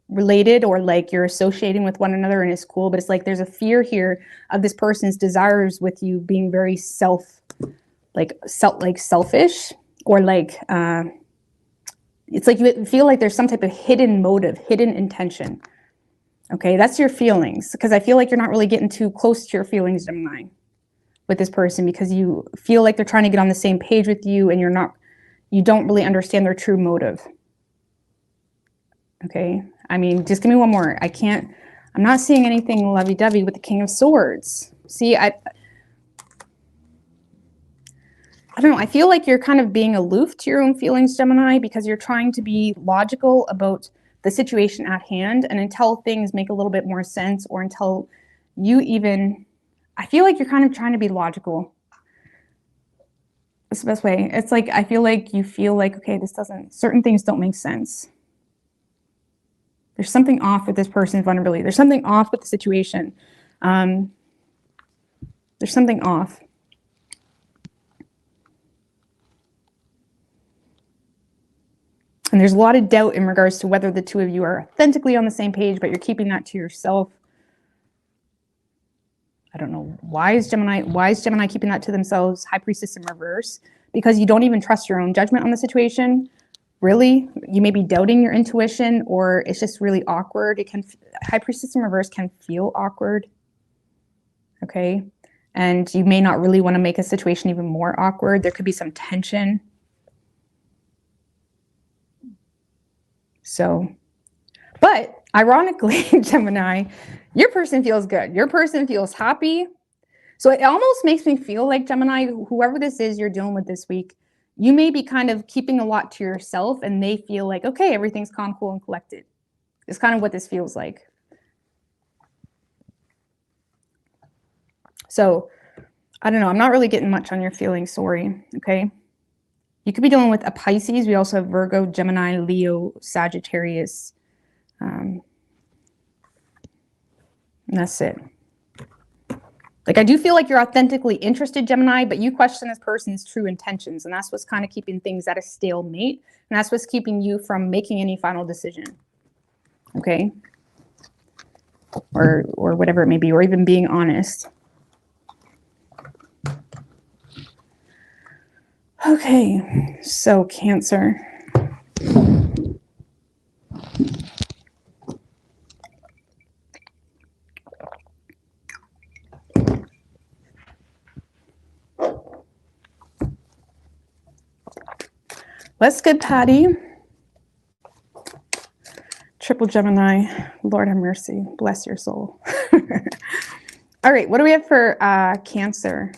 related, or like you're associating with one another and it's cool, but it's like there's a fear here of this person's desires with you being very selfish, or like it's like you feel like there's some type of hidden motive, hidden intention. Okay, that's your feelings, because I feel like you're not really getting too close to your feelings, Gemini, with this person, because you feel like they're trying to get on the same page with you and you don't really understand their true motive. Okay, I mean, just give me one more. I'm not seeing anything lovey-dovey with the King of Swords. See, I don't know. I feel like you're kind of being aloof to your own feelings, Gemini, because you're trying to be logical about the situation at hand. And until things make a little bit more sense, or until I feel like you're kind of trying to be logical. That's the best way. It's like, I feel like you feel like, okay, certain things don't make sense. There's something off with this person's vulnerability. There's something off with the situation. There's something off. And there's a lot of doubt in regards to whether the two of you are authentically on the same page, but you're keeping that to yourself. I don't know. Why is Gemini keeping that to themselves? High Priestess in reverse. Because you don't even trust your own judgment on the situation. Really, you may be doubting your intuition, or it's just really awkward. High Priestess in reverse can feel awkward. Okay. And you may not really want to make a situation even more awkward. There could be some tension. So, but ironically, Gemini, your person feels good. Your person feels happy. So it almost makes me feel like, Gemini, whoever this is you're dealing with this week, you may be kind of keeping a lot to yourself, and they feel like, okay, everything's calm, cool, and collected. It's kind of what this feels like. So I don't know. I'm not really getting much on your feelings. Sorry. Okay. You could be dealing with a Pisces. We also have Virgo, Gemini, Leo, Sagittarius. And that's it. Like, I do feel like you're authentically interested, Gemini, but you question this person's true intentions. And that's what's kind of keeping things at a stalemate. And that's what's keeping you from making any final decision. Okay. Or whatever it may be, or even being honest. Okay. So Cancer. What's good, Patty? Triple Gemini. Lord have mercy. Bless your soul. All right, what do we have for Cancer?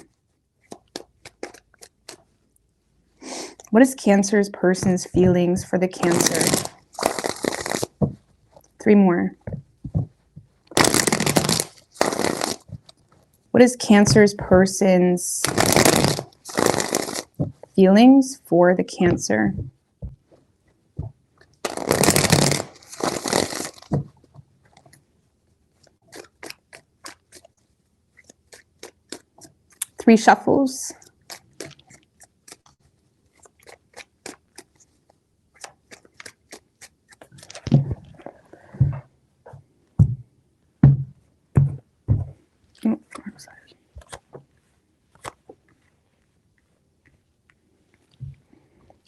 What is Cancer's person's feelings for the Cancer? 3 more. What is Cancer's person's feelings for the Cancer? Three shuffles.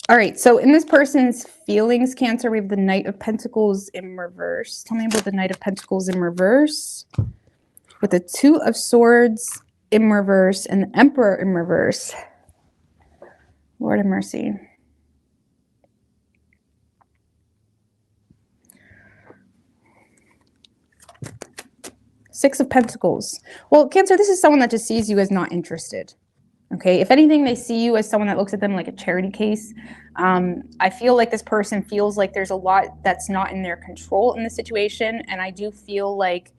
All right, so in this person's feelings, Cancer, we have the Knight of Pentacles in reverse. Tell me about the Knight of Pentacles in reverse. With the Two of Swords in reverse and the Emperor in reverse. Lord have mercy. Six of Pentacles. Well, Cancer, this is someone that just sees you as not interested. Okay, if anything, they see you as someone that looks at them like a charity case. I feel like this person feels like there's a lot that's not in their control in the situation. And I do feel like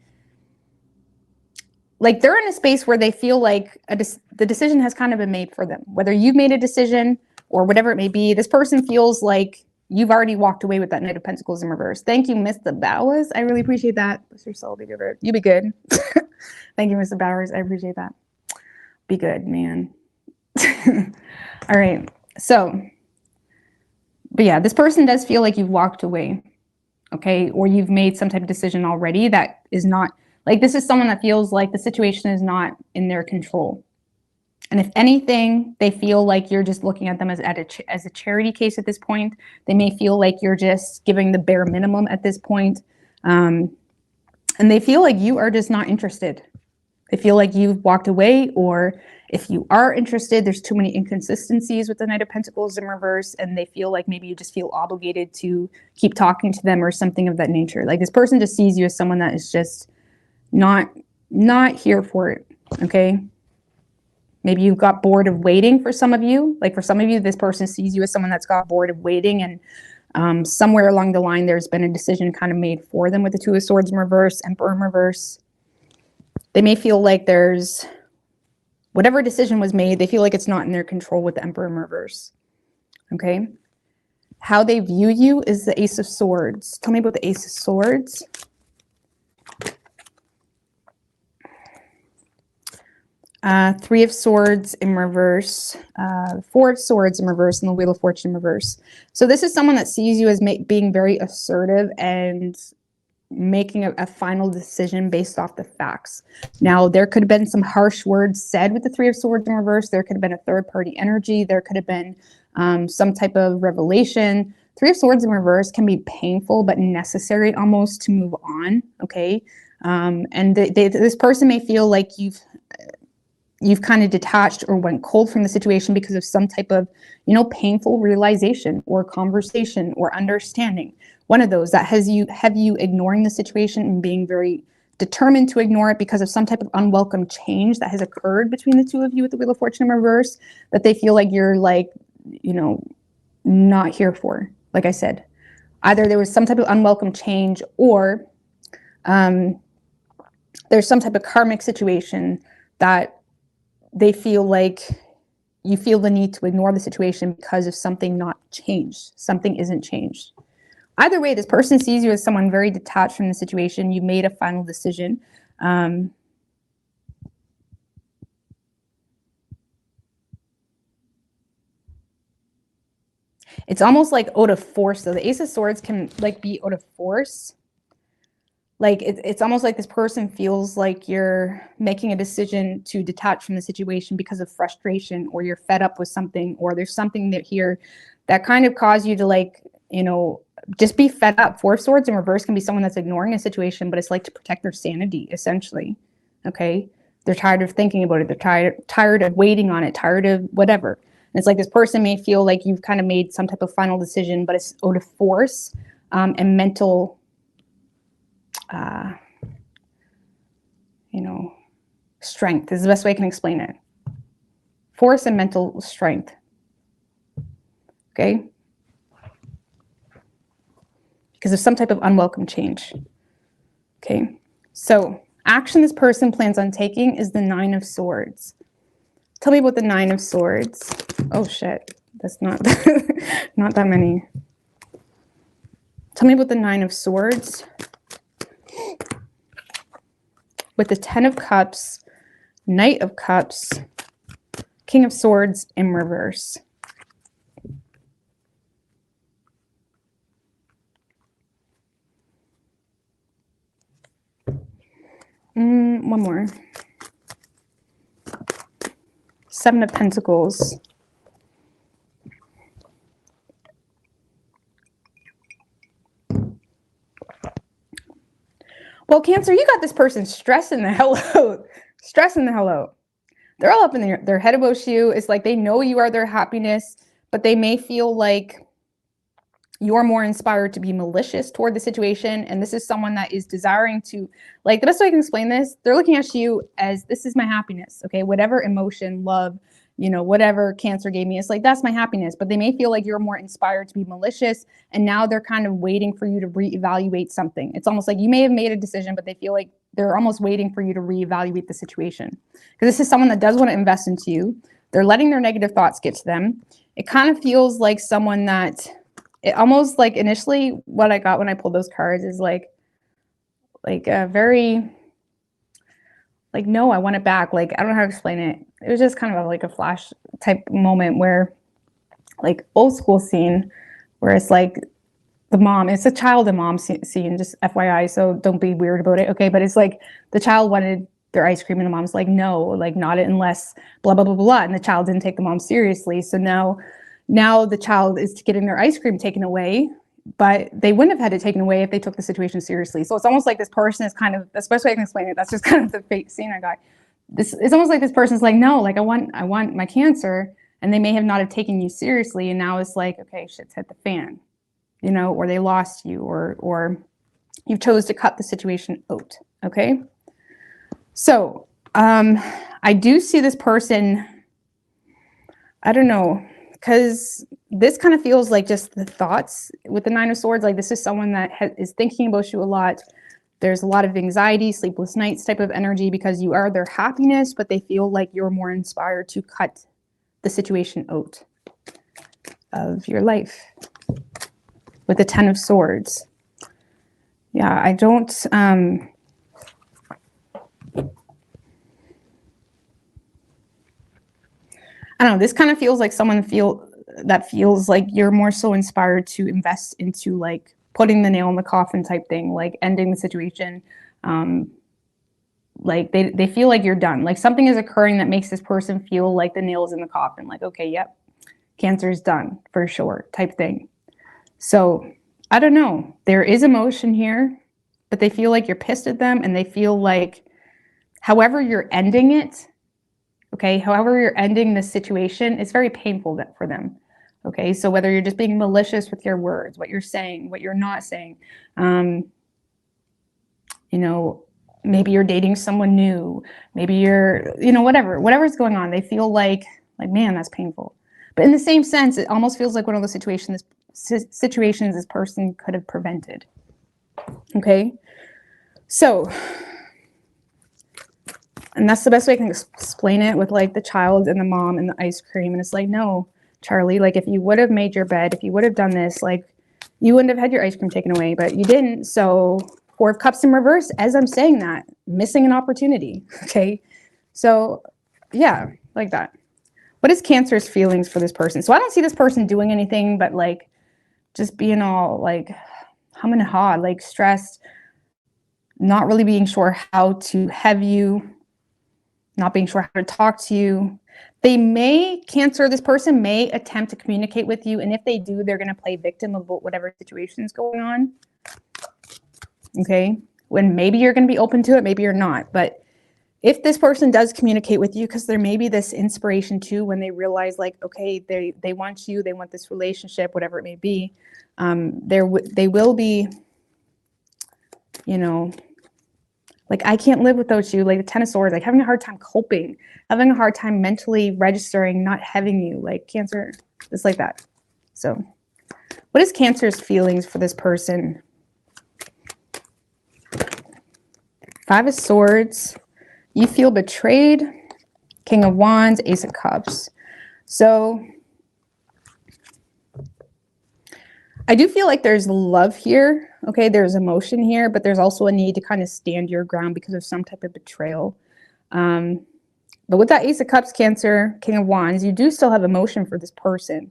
they're in a space where they feel like the decision has kind of been made for them. Whether you've made a decision or whatever it may be, this person feels like you've already walked away with that Knight of Pentacles in reverse. Thank you, Mr. Bowers. I really appreciate that. Bless your soul, be good. You be good. Thank you, Mr. Bowers. I appreciate that. Be good, man. All right. So, but yeah, this person does feel like you've walked away. Okay. Or you've made some type of decision already that is not, like, this is someone that feels like the situation is not in their control. And if anything, they feel like you're just looking at them as a charity case at this point. They may feel like you're just giving the bare minimum at this point. And they feel like you are just not interested. They feel like you've walked away, or if you are interested, there's too many inconsistencies with the Knight of Pentacles in reverse, and they feel like maybe you just feel obligated to keep talking to them or something of that nature. Like, this person just sees you as someone that is just not here for it, okay? Maybe you got bored of waiting for some of you. Like, for some of you, this person sees you as someone that's got bored of waiting, and somewhere along the line, there's been a decision kind of made for them with the Two of Swords in reverse, Emperor in reverse. They may feel like there's whatever decision was made, they feel like it's not in their control with the Emperor in reverse. Okay. How they view you is the Ace of Swords. Tell me about the Ace of Swords. Three of Swords in reverse, Four of Swords in reverse, and the Wheel of Fortune in reverse. So this is someone that sees you as being very assertive and making a final decision based off the facts. Now, there could have been some harsh words said with the Three of Swords in reverse. There could have been a third-party energy. There could have been some type of revelation. Three of Swords in reverse can be painful but necessary almost to move on, okay? And this person may feel like you've kind of detached or went cold from the situation because of some type of, painful realization or conversation or understanding. One of those that have you ignoring the situation and being very determined to ignore it because of some type of unwelcome change that has occurred between the two of you with the Wheel of Fortune in reverse, that they feel like you're not here for. Like I said, either there was some type of unwelcome change, or there's some type of karmic situation that they feel like you feel the need to ignore the situation because of something not changed. Something isn't changed. Either way, this person sees you as someone very detached from the situation. You made a final decision. It's almost like out of force, though. The Ace of Swords can be out of force. Like, it's almost like this person feels like you're making a decision to detach from the situation because of frustration, or you're fed up with something, or there's something here that kind of caused you to just be fed up. Four of Swords in reverse can be someone that's ignoring a situation, but it's like to protect their sanity, essentially. Okay. They're tired of thinking about it. They're tired of waiting on it, tired of whatever. And it's like this person may feel like you've kind of made some type of final decision, but it's out of force and mental, you know, strength is the best way I can explain it. Force and mental strength. Okay? Because of some type of unwelcome change. Okay? So, action this person plans on taking is the 9 of Swords. Tell me about the 9 of Swords. Oh, shit. That's not, not that many. Tell me about the 9 of Swords. With the 10 of Cups, Knight of Cups, King of Swords in reverse. One more. 7 of Pentacles. Well, Cancer, you got this person stressing the hell out. Stressing the hell out. They're all up in their head about you. It's like they know you are their happiness, but they may feel like you're more inspired to be malicious toward the situation. And this is someone that is desiring to, like, the best way I can explain this, they're looking at you as, this is my happiness, okay? Whatever emotion, love, you know, whatever Cancer gave me, it's like, that's my happiness. But they may feel like you're more inspired to be malicious. And now they're kind of waiting for you to reevaluate something. It's almost like you may have made a decision, but they feel like they're almost waiting for you to reevaluate the situation. Because this is someone that does want to invest into you. They're letting their negative thoughts get to them. It kind of feels like someone that, it almost like initially what I got when I pulled those cards is like a very, like, no, I want it back. Like, I don't know how to explain it. It was just kind of like a flash type moment where, like, old school scene where it's like the mom, it's a child and mom scene, just FYI, so don't be weird about it, okay? But it's like the child wanted their ice cream and the mom's like, no, like, not unless blah, blah, blah, blah. And the child didn't take the mom seriously. So now the child is getting their ice cream taken away, but they wouldn't have had it taken away if they took the situation seriously. So it's almost like this person is kind of, that's the best way I can explain it. That's just kind of the fake scene I got. It's almost like this person's like, no, like I want my Cancer, and they may have not have taken you seriously. And now it's like, okay, shit's hit the fan, you know, or they lost you, or you chose to cut the situation out. Okay. So, I do see this person, I don't know, because this kind of feels like just the thoughts with the 9 of Swords. Like, this is someone that is thinking about you a lot. There's a lot of anxiety, sleepless nights type of energy because you are their happiness, but they feel like you're more inspired to cut the situation out of your life with the 10 of Swords. Yeah, I don't, I don't know, this kind of feels like someone feels like you're more so inspired to invest into, like, putting the nail in the coffin type thing, like ending the situation. Like they feel like you're done. Like something is occurring that makes this person feel like the nail is in the coffin. Like, okay, yep, Cancer is done for sure type thing. So I don't know. There is emotion here, but they feel like you're pissed at them, and they feel like however you're ending it, okay, however you're ending this situation, it's very painful for them. Okay, so whether you're just being malicious with your words, what you're saying, what you're not saying, you know, maybe you're dating someone new, maybe you're, you know, whatever's going on, they feel like, man, that's painful. But in the same sense, it almost feels like one of those situations this person could have prevented. Okay, so, and that's the best way I can explain it, with like the child and the mom and the ice cream. And it's like, no, Charlie, like if you would have made your bed, if you would have done this, like you wouldn't have had your ice cream taken away, but you didn't. So 4 of Cups in reverse, as I'm saying that, missing an opportunity. Okay. So yeah, like that. What is Cancer's feelings for this person? So I don't see this person doing anything, but like just being all like hum and haw, like stressed, not really being sure how to have you, not being sure how to talk to you. They may, Cancer, this person may attempt to communicate with you. And if they do, they're going to play victim of whatever situation is going on. Okay. When maybe you're going to be open to it, maybe you're not. But if this person does communicate with you, because there may be this inspiration too when they realize like, okay, they want you, they want this relationship, whatever it may be, they will be, you know, like, I can't live without you, like the Ten of Swords, like having a hard time coping, having a hard time mentally registering not having you, like Cancer, just like that. So what is Cancer's feelings for this person? Five of Swords. You feel betrayed. King of Wands, Ace of Cups. So I do feel like there's love here. Okay, there's emotion here, but there's also a need to kind of stand your ground because of some type of betrayal. But with that Ace of Cups, Cancer, King of Wands, you do still have emotion for this person.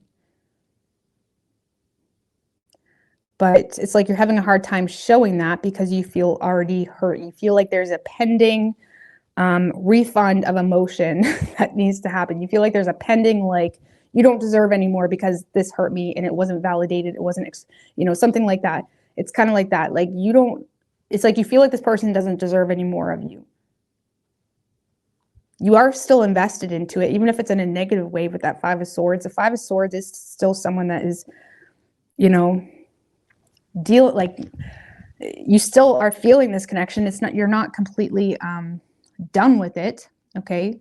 But it's like you're having a hard time showing that because you feel already hurt. You feel like there's a pending refund of emotion that needs to happen. You feel like there's a pending, like, you don't deserve anymore because this hurt me and it wasn't validated. It wasn't, you know, something like that. It's kind of like that. Like, you don't, it's like you feel like this person doesn't deserve any more of you. You are still invested into it, even if it's in a negative way with that Five of Swords. The Five of Swords is still someone that is, you know, you still are feeling this connection. It's not, you're not completely done with it. Okay.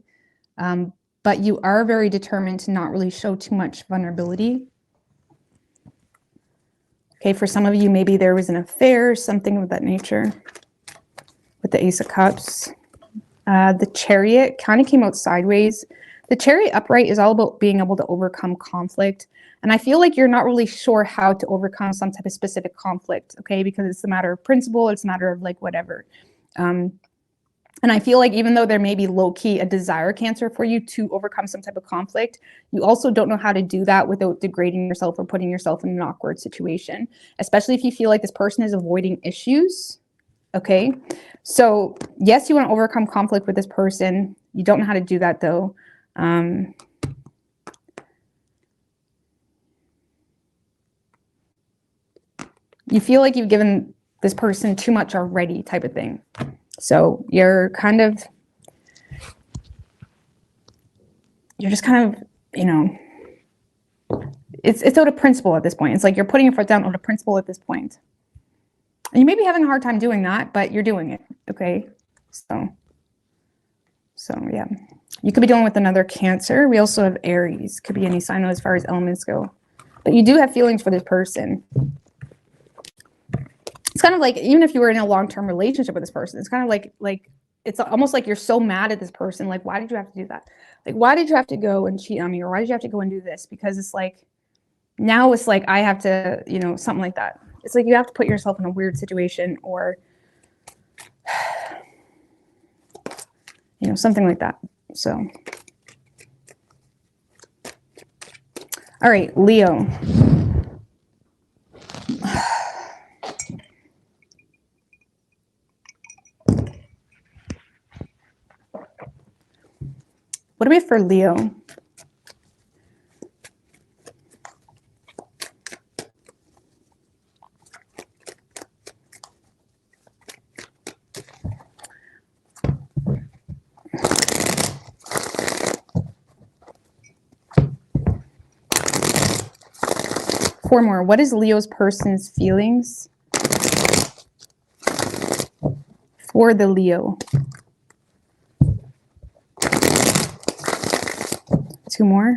But you are very determined to not really show too much vulnerability. Okay, for some of you, maybe there was an affair, something of that nature with the Ace of Cups. The Chariot kind of came out sideways. The Chariot upright is all about being able to overcome conflict. And I feel like you're not really sure how to overcome some type of specific conflict, okay? Because it's a matter of principle, it's a matter of like whatever. And I feel like even though there may be low-key a desire, Cancer, for you to overcome some type of conflict, you also don't know how to do that without degrading yourself or putting yourself in an awkward situation, especially if you feel like this person is avoiding issues, okay? So yes, you want to overcome conflict with this person. You don't know how to do that, though. You feel like you've given this person too much already, type of thing. So you're kind of, you're just kind of, you know, it's out of principle at this point. It's like you're putting your foot down out of principle at this point. And you may be having a hard time doing that, but you're doing it, okay? So yeah. You could be dealing with another Cancer. We also have Aries. Could be any sign as far as elements go. But you do have feelings for this person. It's kind of like, even if you were in a long-term relationship with this person, it's kind of like it's almost like you're so mad at this person. Like, why did you have to do that? Like, why did you have to go and cheat on me? Or why did you have to go and do this? Because it's like, now it's like, I have to, you know, something like that. It's like you have to put yourself in a weird situation or, you know, something like that. So, all right, Leo. What do we have for Leo? Four more. What is Leo's person's feelings for the Leo? Two more.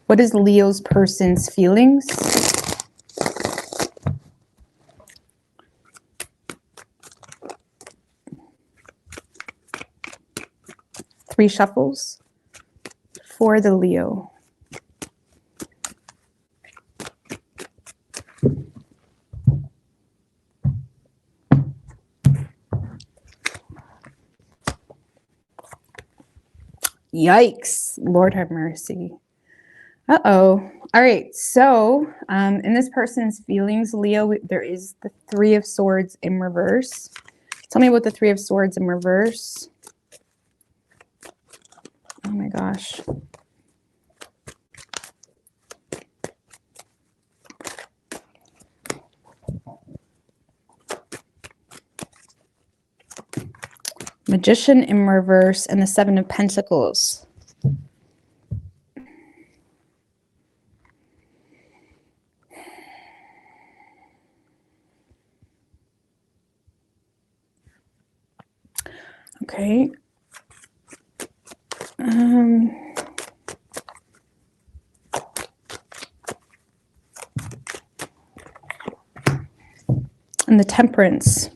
What is Leo's person's feelings? Three shuffles for the Leo. Yikes. Lord have mercy. Uh-oh. All right. So in this person's feelings, Leo, there is the Three of Swords in reverse. Tell me about the Three of Swords in reverse. Oh my gosh. Magician in reverse, and the Seven of Pentacles. Okay. And the Temperance.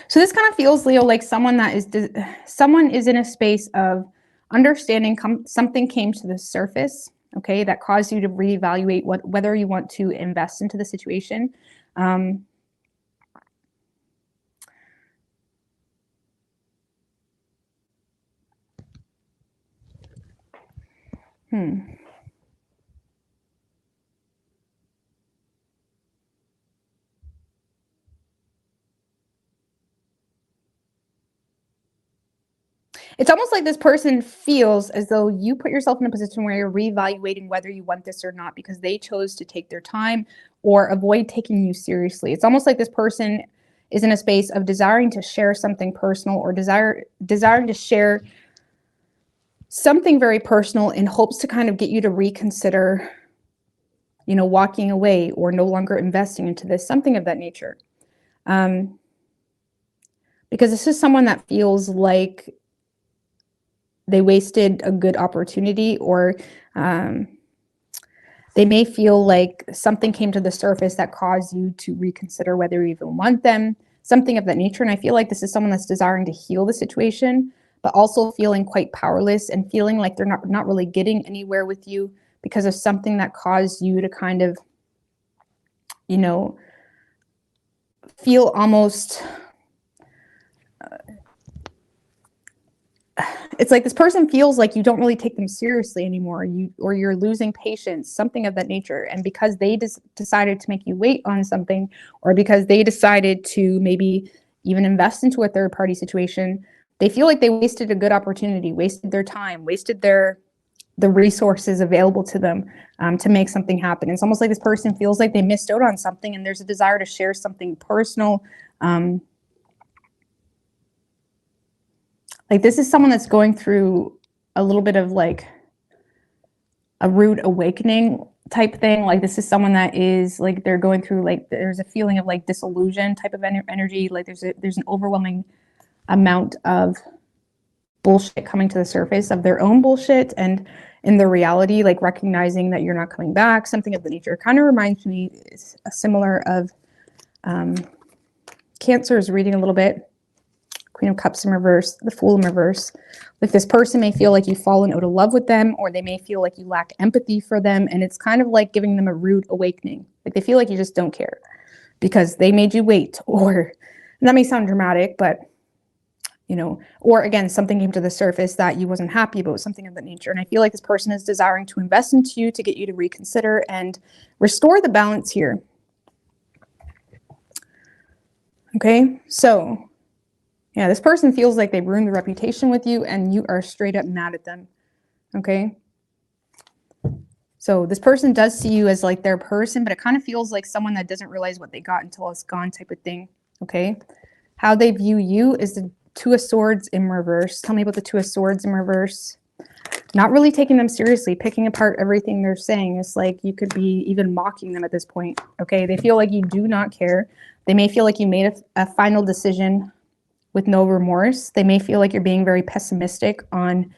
So this kind of feels, Leo, like someone is in a space of understanding something came to the surface, okay, that caused you to reevaluate whether you want to invest into the situation. It's almost like this person feels as though you put yourself in a position where you're reevaluating whether you want this or not because they chose to take their time or avoid taking you seriously. It's almost like this person is in a space of desiring to share something personal or desiring to share something very personal in hopes to kind of get you to reconsider, you know, walking away or no longer investing into this, something of that nature. Because this is someone that feels like they wasted a good opportunity, or they may feel like something came to the surface that caused you to reconsider whether you even want them, something of that nature. And I feel like this is someone that's desiring to heal the situation, but also feeling quite powerless and feeling like they're not really getting anywhere with you because of something that caused you to kind of, you know, feel almost... it's like this person feels like you don't really take them seriously anymore, or you're losing patience, something of that nature. And because they decided to make you wait on something, or because they decided to maybe even invest into a third party situation, they feel like they wasted a good opportunity, wasted their time, wasted the resources available to them to make something happen. It's almost like this person feels like they missed out on something, and there's a desire to share something personal. Like this is someone that's going through a little bit of like a rude awakening type thing. Like this is someone that is like, they're going through like, there's a feeling of like disillusion type of energy. Like there's an overwhelming amount of bullshit coming to the surface, of their own bullshit, and in the reality, like recognizing that you're not coming back, something of the nature. It kind of reminds me similar of Cancer's reading a little bit. Queen of Cups in reverse, the Fool in reverse. Like this person may feel like you've fallen out of love with them, or they may feel like you lack empathy for them. And it's kind of like giving them a rude awakening. Like they feel like you just don't care because they made you wait, or, and that may sound dramatic, but you know, or again, something came to the surface that you wasn't happy about, something of that nature. And I feel like this person is desiring to invest into you to get you to reconsider and restore the balance here. Okay, so yeah, this person feels like they ruined the reputation with you and you are straight up mad at them, okay? So this person does see you as like their person, but it kind of feels like someone that doesn't realize what they got until it's gone type of thing, okay? How they view you is the Two of Swords in reverse. Tell me about the Two of Swords in reverse. Not really taking them seriously, picking apart everything they're saying. It's like you could be even mocking them at this point, okay? They feel like you do not care. They may feel like you made a final decision with no remorse. They may feel like you're being very pessimistic on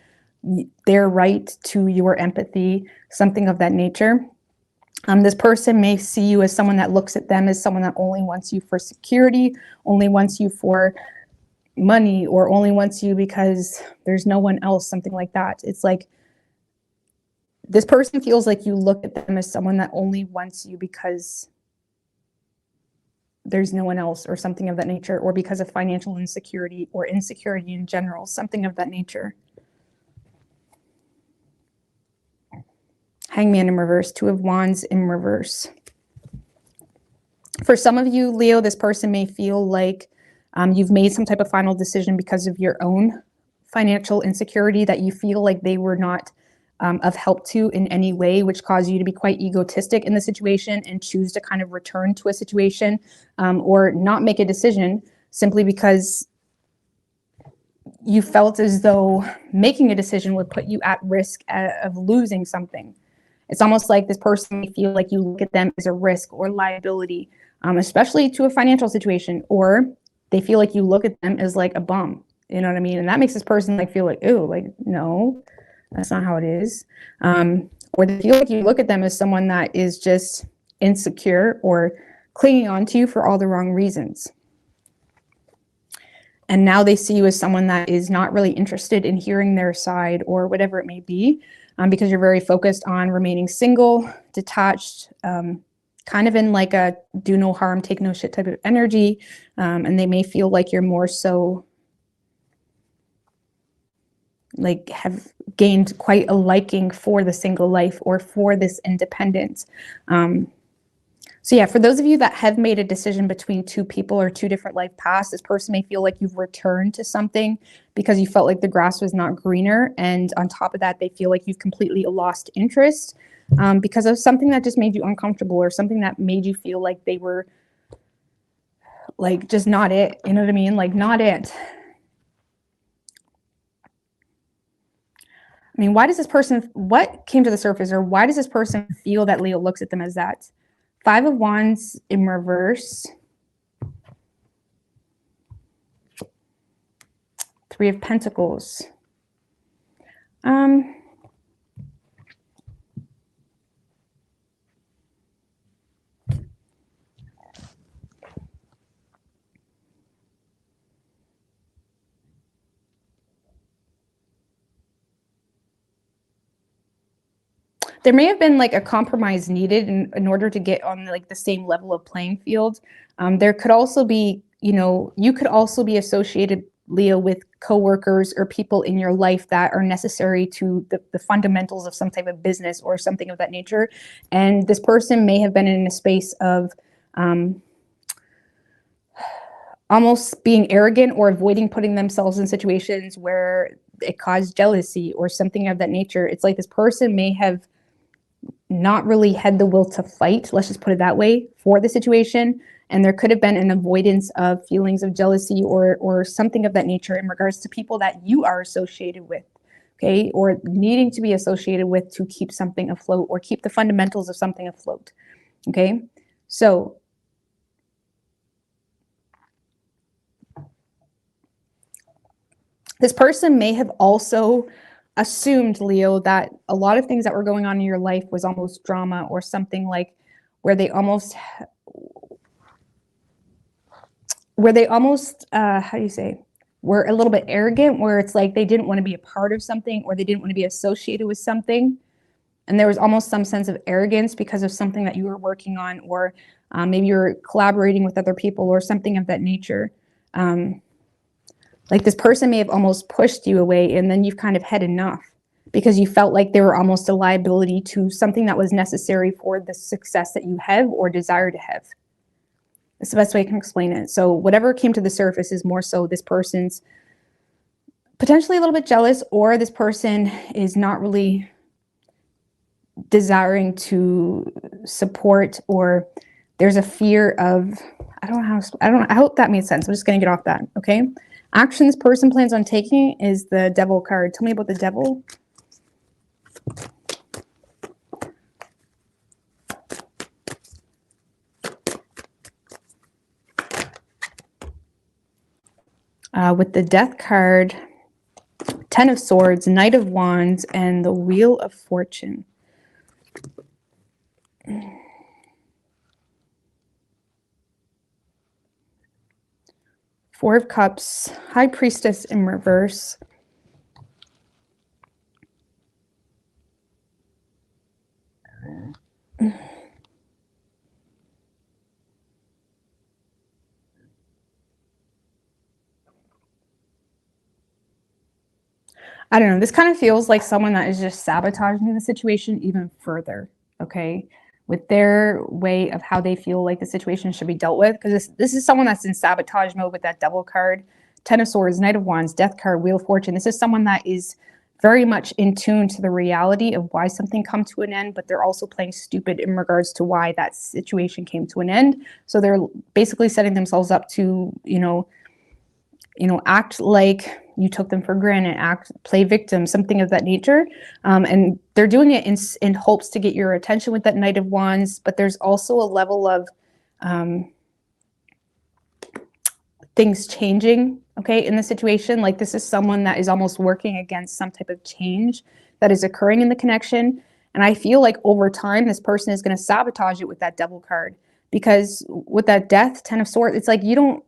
their right to your empathy, something of that nature. This person may see you as someone that looks at them as someone that only wants you for security, only wants you for money, or only wants you because there's no one else, something like that. It's like this person feels like you look at them as someone that only wants you because there's no one else, or something of that nature, or because of financial insecurity or insecurity in general, something of that nature. Hangman in reverse, Two of Wands in reverse. For some of you, Leo, this person may feel like You've made some type of final decision because of your own financial insecurity that you feel like they were not of help to in any way, which caused you to be quite egotistic in the situation and choose to kind of return to a situation or not make a decision simply because you felt as though making a decision would put you at risk of losing something. It's almost like this person may feel like you look at them as a risk or liability, especially to a financial situation, or they feel like you look at them as like a bum. You know what I mean? And that makes this person like feel like, oh, like, no, that's not how it is. Or they feel like you look at them as someone that is just insecure or clinging on to you for all the wrong reasons. And now they see you as someone that is not really interested in hearing their side or whatever it may be, because you're very focused on remaining single, detached, kind of in like a do no harm, take no shit type of energy. And they may feel like you're more so like have gained quite a liking for the single life or for this independence. So yeah, for those of you that have made a decision between two people or two different life paths, this person may feel like you've returned to something because you felt like the grass was not greener. And on top of that, they feel like you've completely lost interest because of something that just made you uncomfortable or something that made you feel like they were like just not it. You know what I mean? Like not it. I mean, why does this person, what came to the surface, or why does this person feel that Leo looks at them as that? 5 of Wands in reverse. 3 of Pentacles. There may have been like a compromise needed in order to get on like the same level of playing field. There could also be, you know, you could also be associated, Leo, with coworkers or people in your life that are necessary to the fundamentals of some type of business or something of that nature. And this person may have been in a space of almost being arrogant or avoiding putting themselves in situations where it caused jealousy or something of that nature. It's like this person may have not really had the will to fight, let's just put it that way, for the situation. And there could have been an avoidance of feelings of jealousy or something of that nature in regards to people that you are associated with, okay, or needing to be associated with to keep something afloat or keep the fundamentals of something afloat, okay? So this person may have also assumed, Leo, that a lot of things that were going on in your life was almost drama or something like where they almost how do you say, were a little bit arrogant, where it's like they didn't want to be a part of something or they didn't want to be associated with something. And there was almost some sense of arrogance because of something that you were working on, or maybe you're collaborating with other people or something of that nature. Like this person may have almost pushed you away and then you've kind of had enough because you felt like they were almost a liability to something that was necessary for the success that you have or desire to have. That's the best way I can explain it. So whatever came to the surface is more so this person's potentially a little bit jealous, or this person is not really desiring to support, or there's a fear of, I hope that made sense. I'm just going to get off that. Okay. Action this person plans on taking is the Devil card. Tell me about the Devil. With the Death card, 10 of Swords, Knight of Wands, and the Wheel of Fortune. Four of Cups, High Priestess in reverse. I don't know. This kind of feels like someone that is just sabotaging the situation even further. Okay. with their way of how they feel like the situation should be dealt with. Because this is someone that's in sabotage mode with that Devil card, Ten of Swords, Knight of Wands, Death card, Wheel of Fortune. This is someone that is very much in tune to the reality of why something come to an end, but they're also playing stupid in regards to why that situation came to an end. So they're basically setting themselves up to, act like you took them for granted, play victim, something of that nature. And they're doing it in hopes to get your attention with that Knight of Wands, but there's also a level of things changing, okay, in the situation. Like this is someone that is almost working against some type of change that is occurring in the connection. And I feel like over time, this person is going to sabotage it with that Devil card, because with that Death, Ten of Swords, it's like you don't,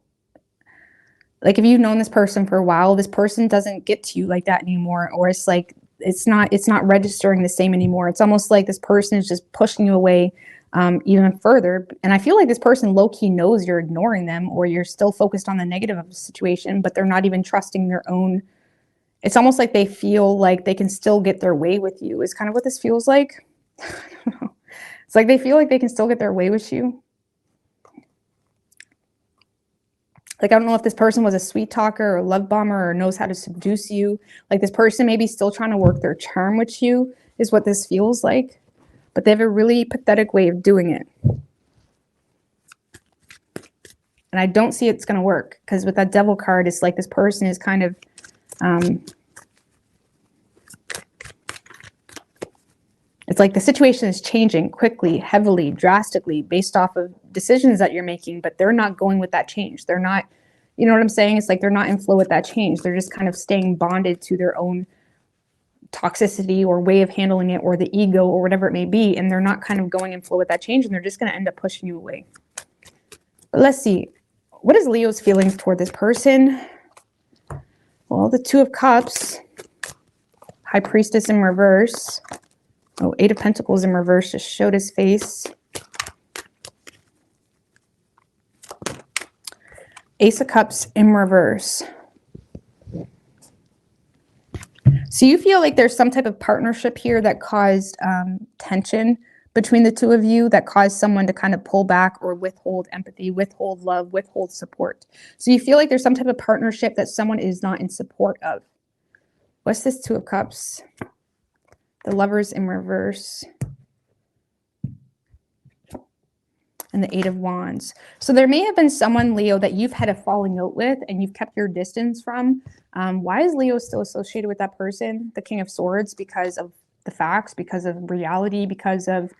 like if you've known this person for a while, this person doesn't get to you like that anymore. Or it's like, it's not registering the same anymore. It's almost like this person is just pushing you away even further. And I feel like this person low-key knows you're ignoring them, or you're still focused on the negative of the situation, but they're not even trusting their own. It's almost like they feel like they can still get their way with you is kind of what this feels like. It's like they feel like they can still get their way with you. Like, I don't know if this person was a sweet talker or a love bomber or knows how to seduce you. Like this person may be still trying to work their charm with you is what this feels like. But they have a really pathetic way of doing it. And I don't see it's going to work, because with that Devil card, it's like this person is kind of, it's like the situation is changing quickly, heavily, drastically based off of decisions that you're making, but they're not going with that change. They're not, you know what I'm saying? It's like they're not in flow with that change. They're just kind of staying bonded to their own toxicity or way of handling it, or the ego, or whatever it may be, and they're not kind of going in flow with that change, and they're just going to end up pushing you away. But let's see, what is Leo's feelings toward this person? Well, the Two of Cups, High Priestess in reverse, Eight of Pentacles in reverse just showed his face, Ace of Cups in reverse. So you feel like there's some type of partnership here that caused tension between the two of you, that caused someone to kind of pull back or withhold empathy, withhold love, withhold support. So you feel like there's some type of partnership that someone is not in support of. What's this Two of Cups? The Lovers in reverse. And the Eight of Wands. So there may have been someone, Leo, that you've had a falling out with and you've kept your distance from. Why is Leo still associated with that person? The King of Swords, because of the facts, because of reality, because of,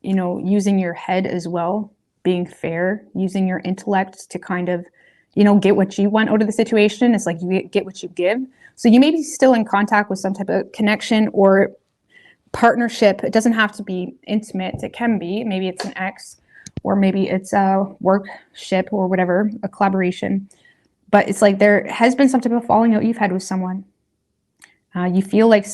using your head as well, being fair, using your intellect to kind of, get what you want out of the situation. It's like you get what you give. So you may be still in contact with some type of connection or partnership. It doesn't have to be intimate. It can be. Maybe it's an ex, or maybe it's a workship or whatever, a collaboration. But it's like there has been some type of falling out you've had with someone. You feel like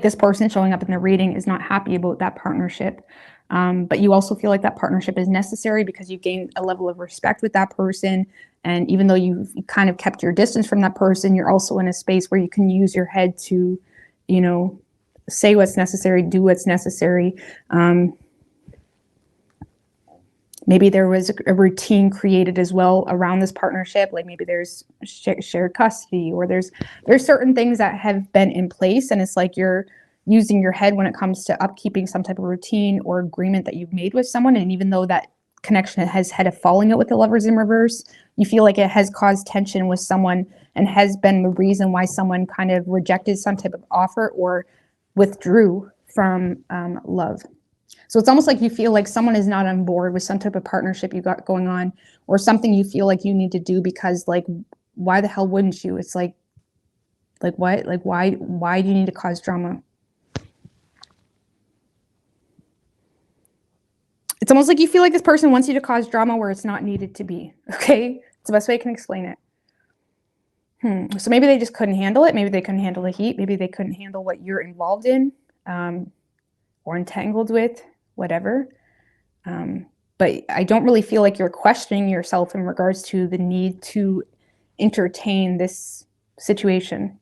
this person showing up in the reading is not happy about that partnership. But you also feel like that partnership is necessary because you've gained a level of respect with that person. And even though you've kind of kept your distance from that person, you're also in a space where you can use your head to, say what's necessary, do what's necessary. Maybe there was a routine created as well around this partnership. Like maybe there's shared custody, or there's certain things that have been in place. And it's like you're using your head when it comes to upkeeping some type of routine or agreement that you've made with someone. And even though that connection has had a falling out with the Lovers in reverse, you feel like it has caused tension with someone and has been the reason why someone kind of rejected some type of offer or withdrew from love. So it's almost like you feel like someone is not on board with some type of partnership you got going on, or something you feel like you need to do, because like, why the hell wouldn't you? It's like what? Like why do you need to cause drama? It's almost like you feel like this person wants you to cause drama where it's not needed to be. Okay? It's the best way I can explain it. So maybe they just couldn't handle it. Maybe they couldn't handle the heat. Maybe they couldn't handle what you're involved in or entangled with, whatever. But I don't really feel like you're questioning yourself in regards to the need to entertain this situation.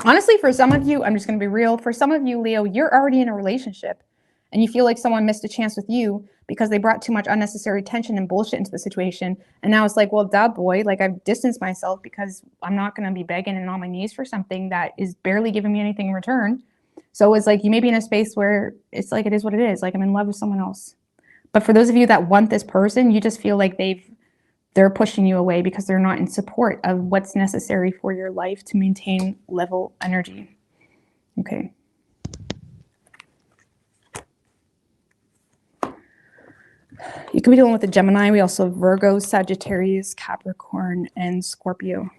Honestly, for some of you, I'm just going to be real. For some of you, Leo, you're already in a relationship and you feel like someone missed a chance with you because they brought too much unnecessary tension and bullshit into the situation. And now it's like, well, duh, boy, like I've distanced myself because I'm not going to be begging and on my knees for something that is barely giving me anything in return. So it's like you may be in a space where it's like it is what it is. Like I'm in love with someone else. But for those of you that want this person, you just feel like they're pushing you away because they're not in support of what's necessary for your life to maintain level energy. Okay. You could be dealing with a Gemini. We also have Virgo, Sagittarius, Capricorn, and Scorpio.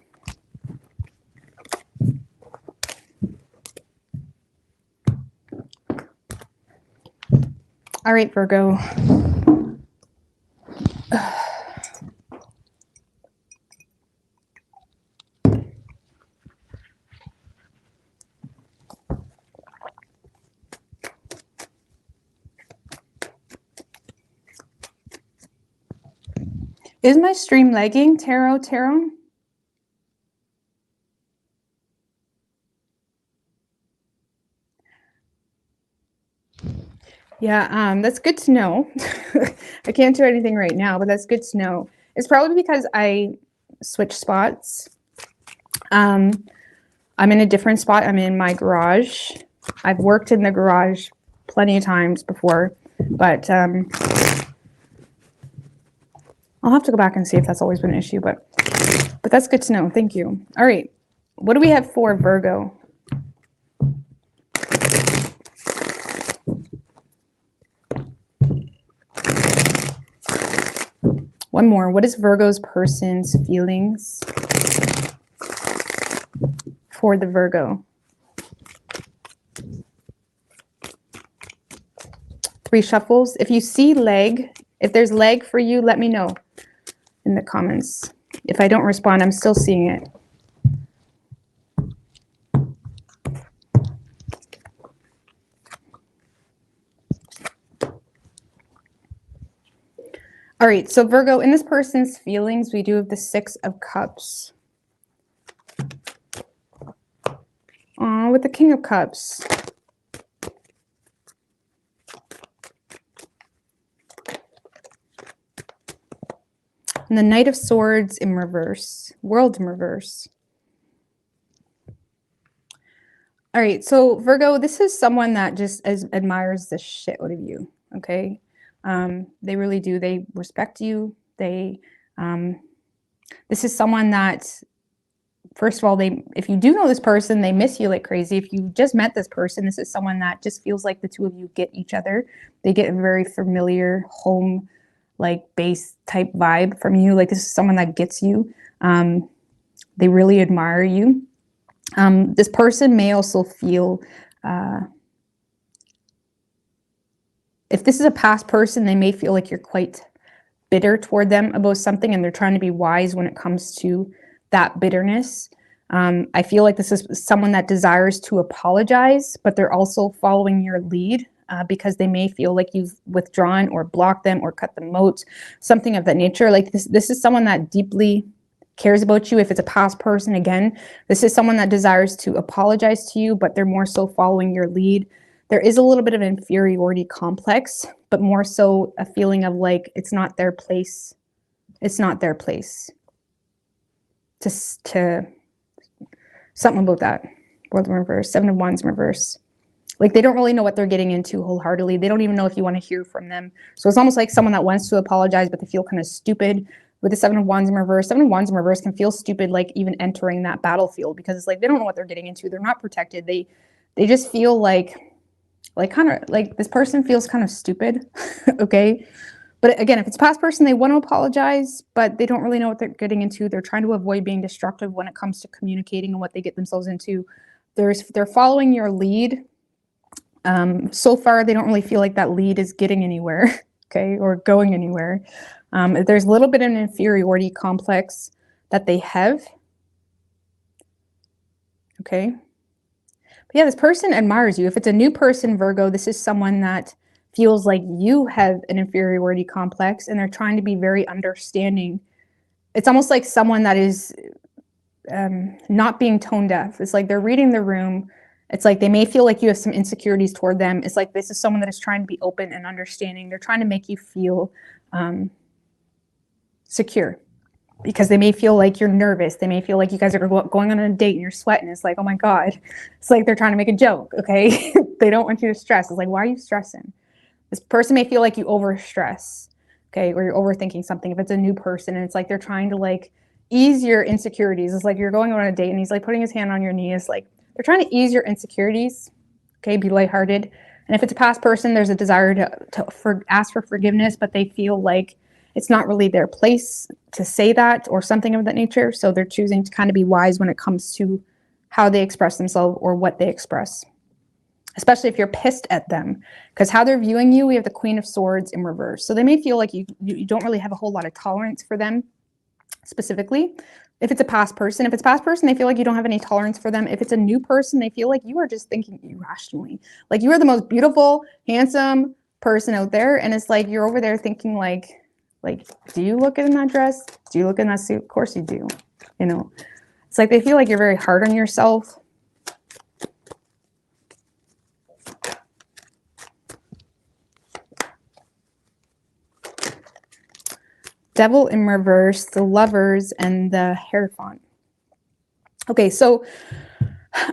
All right, Virgo. Is my stream lagging, Tarot? Yeah, that's good to know. I can't do anything right now, but that's good to know. It's probably because I switched spots. I'm in a different spot. I'm in my garage. I've worked in the garage plenty of times before, but I'll have to go back and see if that's always been an issue, but that's good to know. Thank you. All right. What do we have for Virgo? One more. What is Virgo's person's feelings for the Virgo? 3 shuffles. If you see leg, if there's leg for you, let me know in the comments. If I don't respond, I'm still seeing it. All right, so Virgo, in this person's feelings, we do have the 6 of Cups. With the King of Cups. And the Knight of Swords in reverse. World in reverse. All right, so Virgo, this is someone that just admires the shit out of you, okay? They really do. They respect you. This is someone that, first of all, if you do know this person, they miss you like crazy. If you just met this person, this is someone that just feels like the two of you get each other. They get a very familiar home, like base type vibe from you. Like this is someone that gets you. They really admire you. This person may also feel, if this is a past person, they may feel like you're quite bitter toward them about something and they're trying to be wise when it comes to that bitterness. I feel like this is someone that desires to apologize, but they're also following your lead because they may feel like you've withdrawn or blocked them or cut them out, something of that nature. Like this is someone that deeply cares about you. If it's a past person, again, this is someone that desires to apologize to you, but they're more so following your lead. There is a little bit of an inferiority complex, but more so a feeling of like it's not their place. It's not their place. To something about that. World in reverse, 7 of Wands in reverse. Like they don't really know what they're getting into wholeheartedly. They don't even know if you want to hear from them. So it's almost like someone that wants to apologize, but they feel kind of stupid. With the 7 of Wands in reverse, 7 of Wands in reverse can feel stupid, like even entering that battlefield, because it's like they don't know what they're getting into. They're not protected. They just feel like kind of like this person feels kind of stupid. Okay. But again, if it's a past person, they want to apologize, but they don't really know what they're getting into. They're trying to avoid being destructive when it comes to communicating and what they get themselves into. They're following your lead. So far, they don't really feel like that lead is getting anywhere, okay, or going anywhere. There's a little bit of an inferiority complex that they have. Okay. But yeah, this person admires you. If it's a new person, Virgo, this is someone that feels like you have an inferiority complex and they're trying to be very understanding. It's almost like someone that is not being tone deaf. It's like they're reading the room. It's like they may feel like you have some insecurities toward them. It's like this is someone that is trying to be open and understanding. They're trying to make you feel secure, because they may feel like you're nervous. They may feel like you guys are going on a date and you're sweating. It's like, oh my God. It's like they're trying to make a joke, okay? They don't want you to stress. It's like, why are you stressing? This person may feel like you overstress, okay? Or you're overthinking something if it's a new person, and it's like they're trying to like ease your insecurities. It's like you're going on a date and he's like putting his hand on your knee. It's like they're trying to ease your insecurities, okay? Be lighthearted. And if it's a past person, there's a desire to ask for forgiveness, but they feel like it's not really their place to say that or something of that nature. So they're choosing to kind of be wise when it comes to how they express themselves or what they express, especially if you're pissed at them, because how they're viewing you, we have the Queen of Swords in reverse. So they may feel like you don't really have a whole lot of tolerance for them specifically. If it's a past person, they feel like you don't have any tolerance for them. If it's a new person, they feel like you are just thinking irrationally. Like you are the most beautiful, handsome person out there. And it's like, you're over there thinking like, do you look good in that dress? Do you look in that suit? Of course you do. You know, it's like they feel like you're very hard on yourself. Devil in reverse, the Lovers, and the Hierophant. Okay, so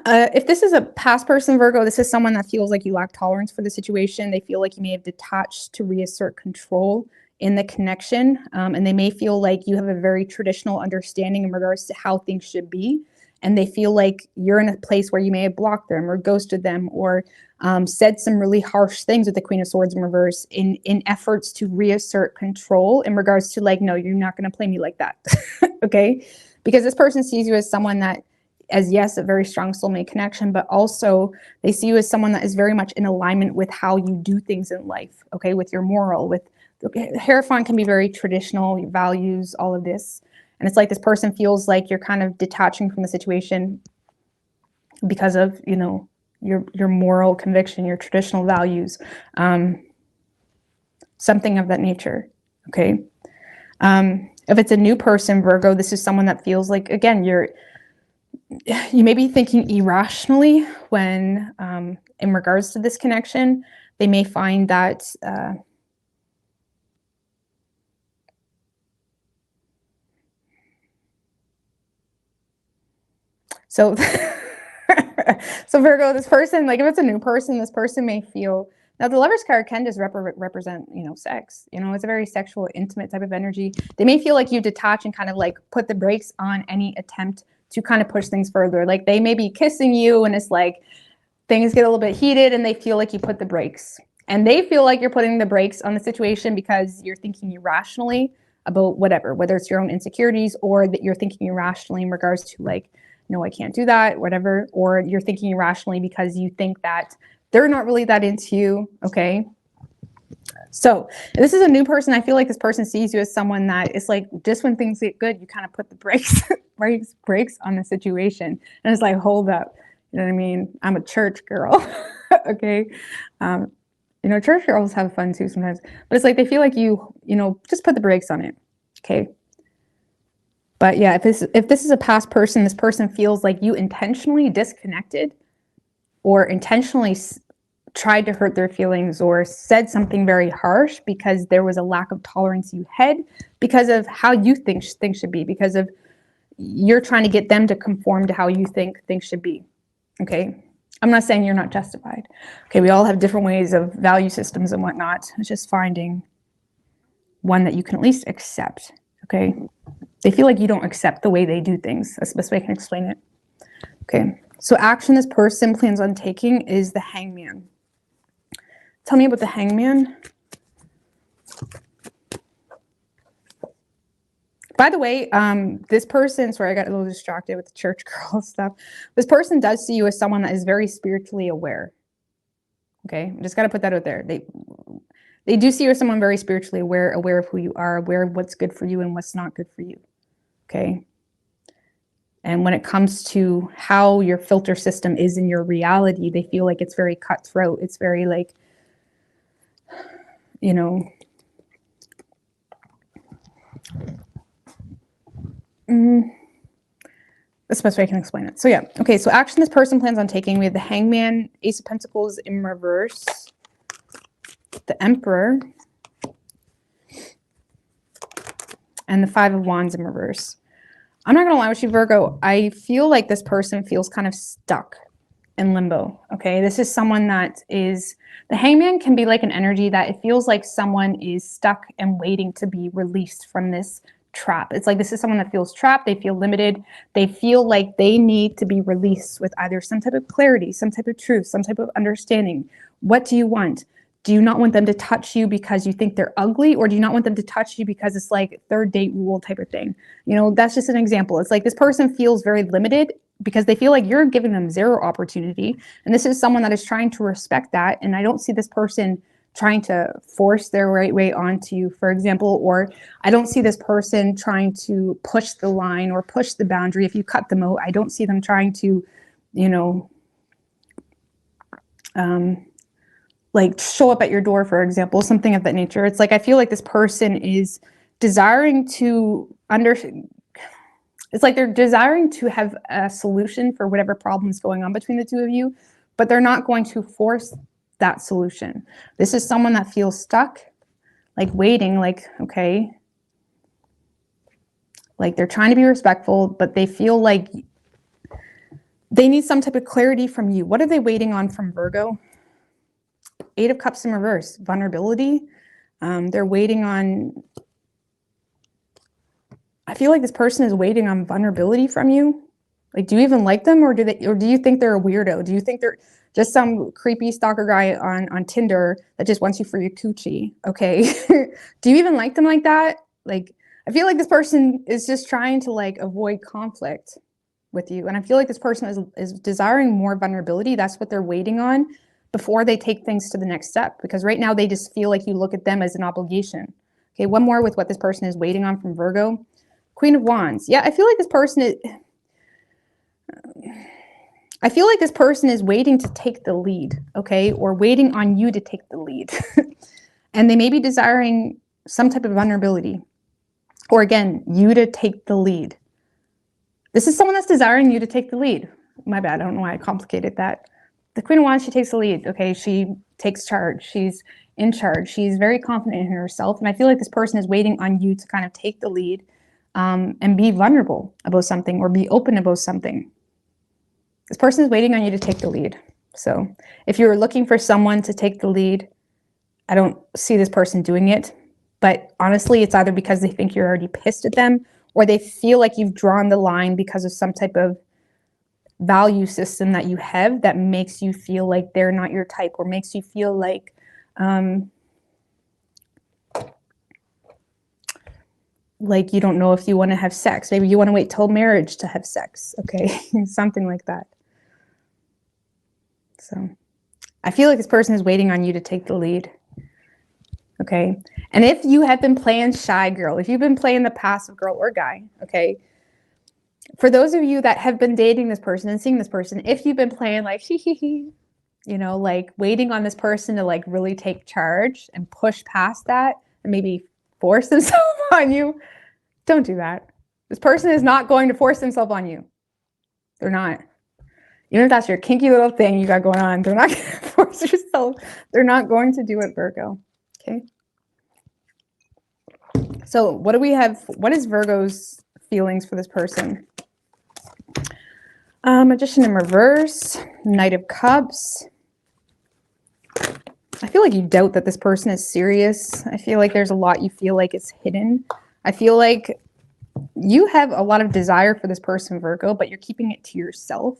if this is a past person, Virgo, this is someone that feels like you lack tolerance for the situation. They feel like you may have detached to reassert control in the connection, and they may feel like you have a very traditional understanding in regards to how things should be, and they feel like you're in a place where you may have blocked them or ghosted them or said some really harsh things with the Queen of Swords in reverse in efforts to reassert control in regards to like, no, you're not going to play me like that. Okay, because this person sees you as someone that, as yes, a very strong soulmate connection, but also they see you as someone that is very much in alignment with how you do things in life, okay, with your moral, with okay, Hierophant can be very traditional, your values, all of this. And it's like this person feels like you're kind of detaching from the situation because of, you know, your moral conviction, your traditional values, something of that nature, okay? If it's a new person, Virgo, this is someone that feels like, again, you may be thinking irrationally when, in regards to this connection, they may find that, so, so Virgo, this person, like if it's a new person, this person may feel, now the Lover's card can just represent, you know, sex, you know, it's a very sexual, intimate type of energy. They may feel like you detach and kind of like put the brakes on any attempt to kind of push things further. Like they may be kissing you and it's like things get a little bit heated and they feel like you put the brakes. And they feel like you're putting the brakes on the situation because you're thinking irrationally about whatever, whether it's your own insecurities or that you're thinking irrationally in regards to like, no, I can't do that, whatever. Or you're thinking irrationally because you think that they're not really that into you, okay? So if this is a new person, I feel like this person sees you as someone that is like, just when things get good, you kind of put the brakes, brakes on the situation. And it's like, hold up, you know what I mean? I'm a church girl, okay? You know, church girls have fun too sometimes, but it's like, they feel like you know, just put the brakes on it, okay? But yeah, if this is a past person, this person feels like you intentionally disconnected or intentionally tried to hurt their feelings or said something very harsh because there was a lack of tolerance you had because of how you think things should be, because of you're trying to get them to conform to how you think things should be, okay? I'm not saying you're not justified. Okay, we all have different ways of value systems and whatnot. It's just finding one that you can at least accept, okay? They feel like you don't accept the way they do things. That's the best way I can explain it. Okay, so action this person plans on taking is the Hangman. Tell me about the Hangman. By the way, this person, sorry, I got a little distracted with the church girl stuff. This person does see you as someone that is very spiritually aware. Okay, I just got to put that out there. They do see you as someone very spiritually aware of who you are, aware of what's good for you and what's not good for you. Okay. And when it comes to how your filter system is in your reality, they feel like it's very cutthroat. It's very like, you know, That's the best way I can explain it. So yeah, okay, so action this person plans on taking. We have the Hangman, Ace of Pentacles in reverse, the Emperor, and the Five of Wands in reverse. I'm not gonna lie with you, Virgo. I feel like this person feels kind of stuck in limbo, okay? This is someone that is, the Hangman can be like an energy that it feels like someone is stuck and waiting to be released from this trap. It's like this is someone that feels trapped, they feel limited, they feel like they need to be released with either some type of clarity, some type of truth, some type of understanding. What do you want? Do you not want them to touch you because you think they're ugly, or do you not want them to touch you because it's like third date rule type of thing? You know, that's just an example. It's like this person feels very limited because they feel like you're giving them zero opportunity. And this is someone that is trying to respect that. And I don't see this person trying to force their right way onto you, for example, or I don't see this person trying to push the line or push the boundary. If you cut them out, I don't see them trying to, you know, like show up at your door, for example, something of that nature. It's like I feel like this person is desiring to it's like they're desiring to have a solution for whatever problem is going on between the two of you, but they're not going to force that solution. This is someone that feels stuck, like waiting, like, okay, like they're trying to be respectful, but they feel like they need some type of clarity from you. What are they waiting on from Virgo? Eight of Cups in reverse, vulnerability. They're waiting on, I feel like this person is waiting on vulnerability from you. Like, do you even like them, or do you think they're a weirdo? Do you think they're just some creepy stalker guy on Tinder that just wants you for your coochie? Okay. Do you even like them like that? Like, I feel like this person is just trying to like avoid conflict with you. And I feel like this person is desiring more vulnerability. That's what they're waiting on before they take things to the next step. Because right now they just feel like you look at them as an obligation. Okay, one more with what this person is waiting on from Virgo. Queen of Wands. Yeah, I feel like this person is waiting to take the lead, okay? Or waiting on you to take the lead. And they may be desiring some type of vulnerability. Or again, you to take the lead. This is someone that's desiring you to take the lead. My bad, I don't know why I complicated that. The Queen of Wands, she takes the lead, okay? She takes charge. She's in charge. She's very confident in herself. And I feel like this person is waiting on you to kind of take the lead and be vulnerable about something or be open about something. This person is waiting on you to take the lead. So if you're looking for someone to take the lead, I don't see this person doing it. But honestly, it's either because they think you're already pissed at them, or they feel like you've drawn the line because of some type of value system that you have that makes you feel like they're not your type, or makes you feel like you don't know if you want to have sex. Maybe you want to wait till marriage to have sex, okay? Something like that. So I feel like this person is waiting on you to take the lead, okay? And if you have been playing shy girl, if you've been playing the passive girl or guy, okay, for those of you that have been dating this person and seeing this person, if you've been playing like, you know, like waiting on this person to like really take charge and push past that and maybe force themselves on you, don't do that. This person is not going to force themselves on you. They're not. Even if that's your kinky little thing you got going on, they're not going to force yourself. They're not going to do it, Virgo. Okay. So what do we have? What is Virgo's feelings for this person? Magician in reverse, Knight of Cups. I feel like you doubt that this person is serious. I feel like there's a lot you feel like is hidden. I feel like you have a lot of desire for this person, Virgo, but you're keeping it to yourself.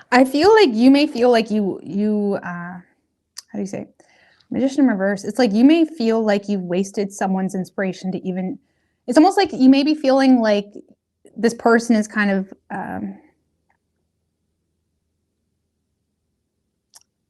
I feel like you may feel like how do you say it? Magician in reverse. It's like you may feel like you've wasted someone's inspiration to even, it's almost like you may be feeling like this person is kind of,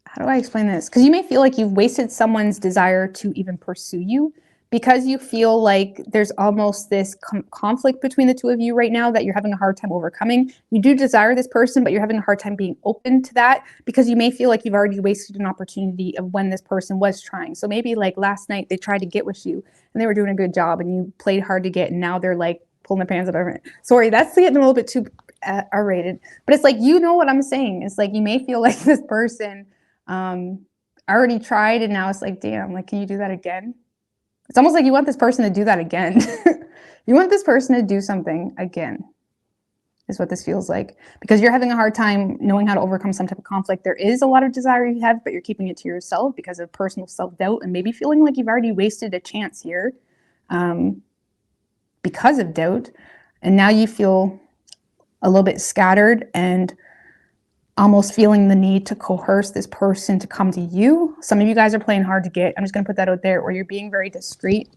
how how do I explain this? Because you may feel like you've wasted someone's desire to even pursue you, because you feel like there's almost this conflict between the two of you right now that you're having a hard time overcoming. You do desire this person, but you're having a hard time being open to that, because you may feel like you've already wasted an opportunity of when this person was trying. So maybe like last night they tried to get with you and they were doing a good job and you played hard to get, and now they're like pulling their pants up. Sorry, that's getting a little bit too R-rated, but it's like, you know what I'm saying? It's like you may feel like this person already tried, and now it's like, damn, like, can you do that again? It's almost like you want this person to do that again. You want this person to do something again, is what this feels like, because you're having a hard time knowing how to overcome some type of conflict. There is a lot of desire you have, but you're keeping it to yourself because of personal self-doubt and maybe feeling like you've already wasted a chance here because of doubt. And now you feel a little bit scattered and almost feeling the need to coerce this person to come to you. Some of you guys are playing hard to get. I'm just going to put that out there, or you're being very discreet,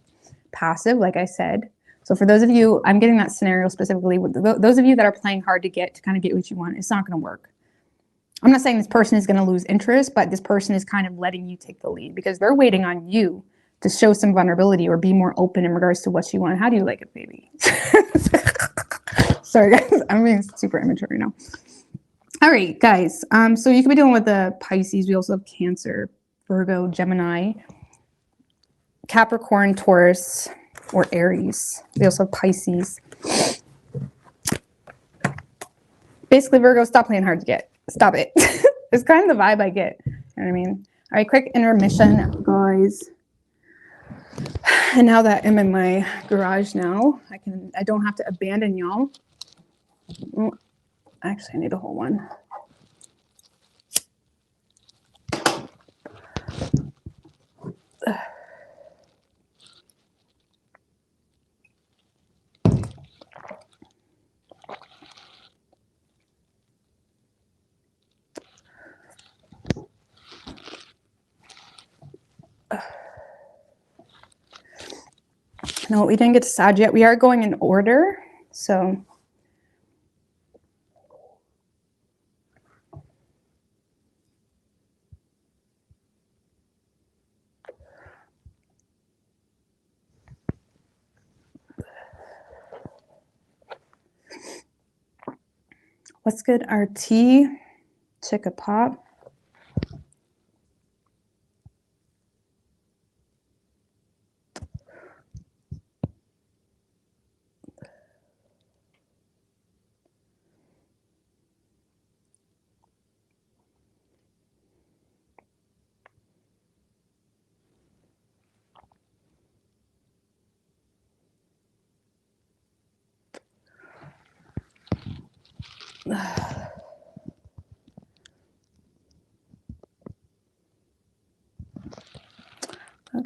passive, like I said. So for those of you, I'm getting that scenario specifically with those of you that are playing hard to get, to kind of get what you want. It's not going to work. I'm not saying this person is going to lose interest, but this person is kind of letting you take the lead because they're waiting on you to show some vulnerability or be more open in regards to what you want. How do you like it, baby? Sorry, guys. I'm being super immature right now. All right, guys. So you could be dealing with the Pisces. We also have Cancer, Virgo, Gemini, Capricorn, Taurus, or Aries. We also have Pisces. Basically, Virgo, stop playing hard to get. Stop it. It's kind of the vibe I get. You know what I mean? All right, quick intermission, guys. And now that I'm in my garage now, I don't have to abandon y'all. Oh, actually, I need a whole one. No, we didn't get to Sag yet. We are going in order. So what's good? RT, Chicka Pop.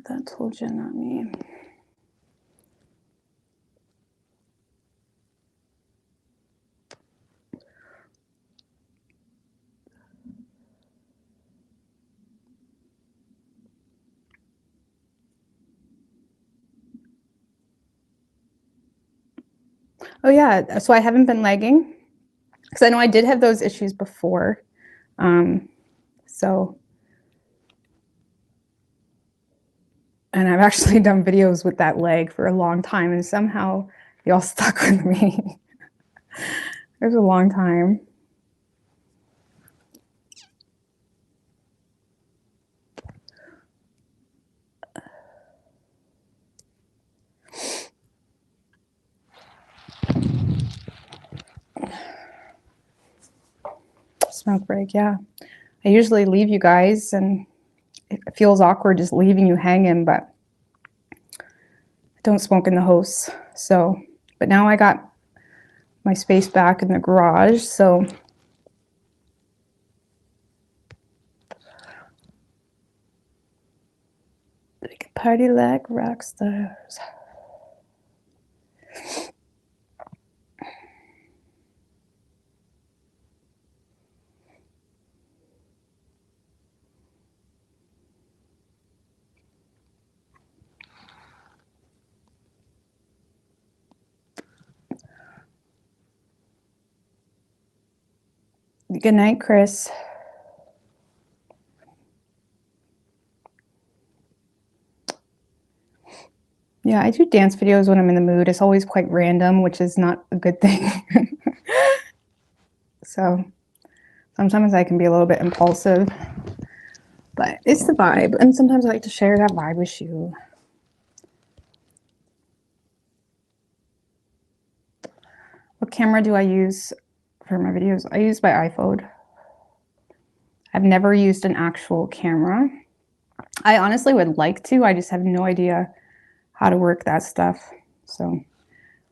That told you, not me. Oh yeah, so I haven't been lagging because I know I did have those issues before. And I've actually done videos with that lag for a long time, and somehow y'all stuck with me. It was a long time. Smoke break, yeah. I usually leave you guys, and it feels awkward just leaving you hanging, but I don't smoke in the house. So, but now I got my space back in the garage, so we can party like rock stars. Good night, Chris. Yeah, I do dance videos when I'm in the mood. It's always quite random, which is not a good thing. So sometimes I can be a little bit impulsive, but it's the vibe. And sometimes I like to share that vibe with you. What camera do I use for my videos? I use my iPhone. I've never used an actual camera. I honestly would like to. I just have no idea how to work that stuff. So,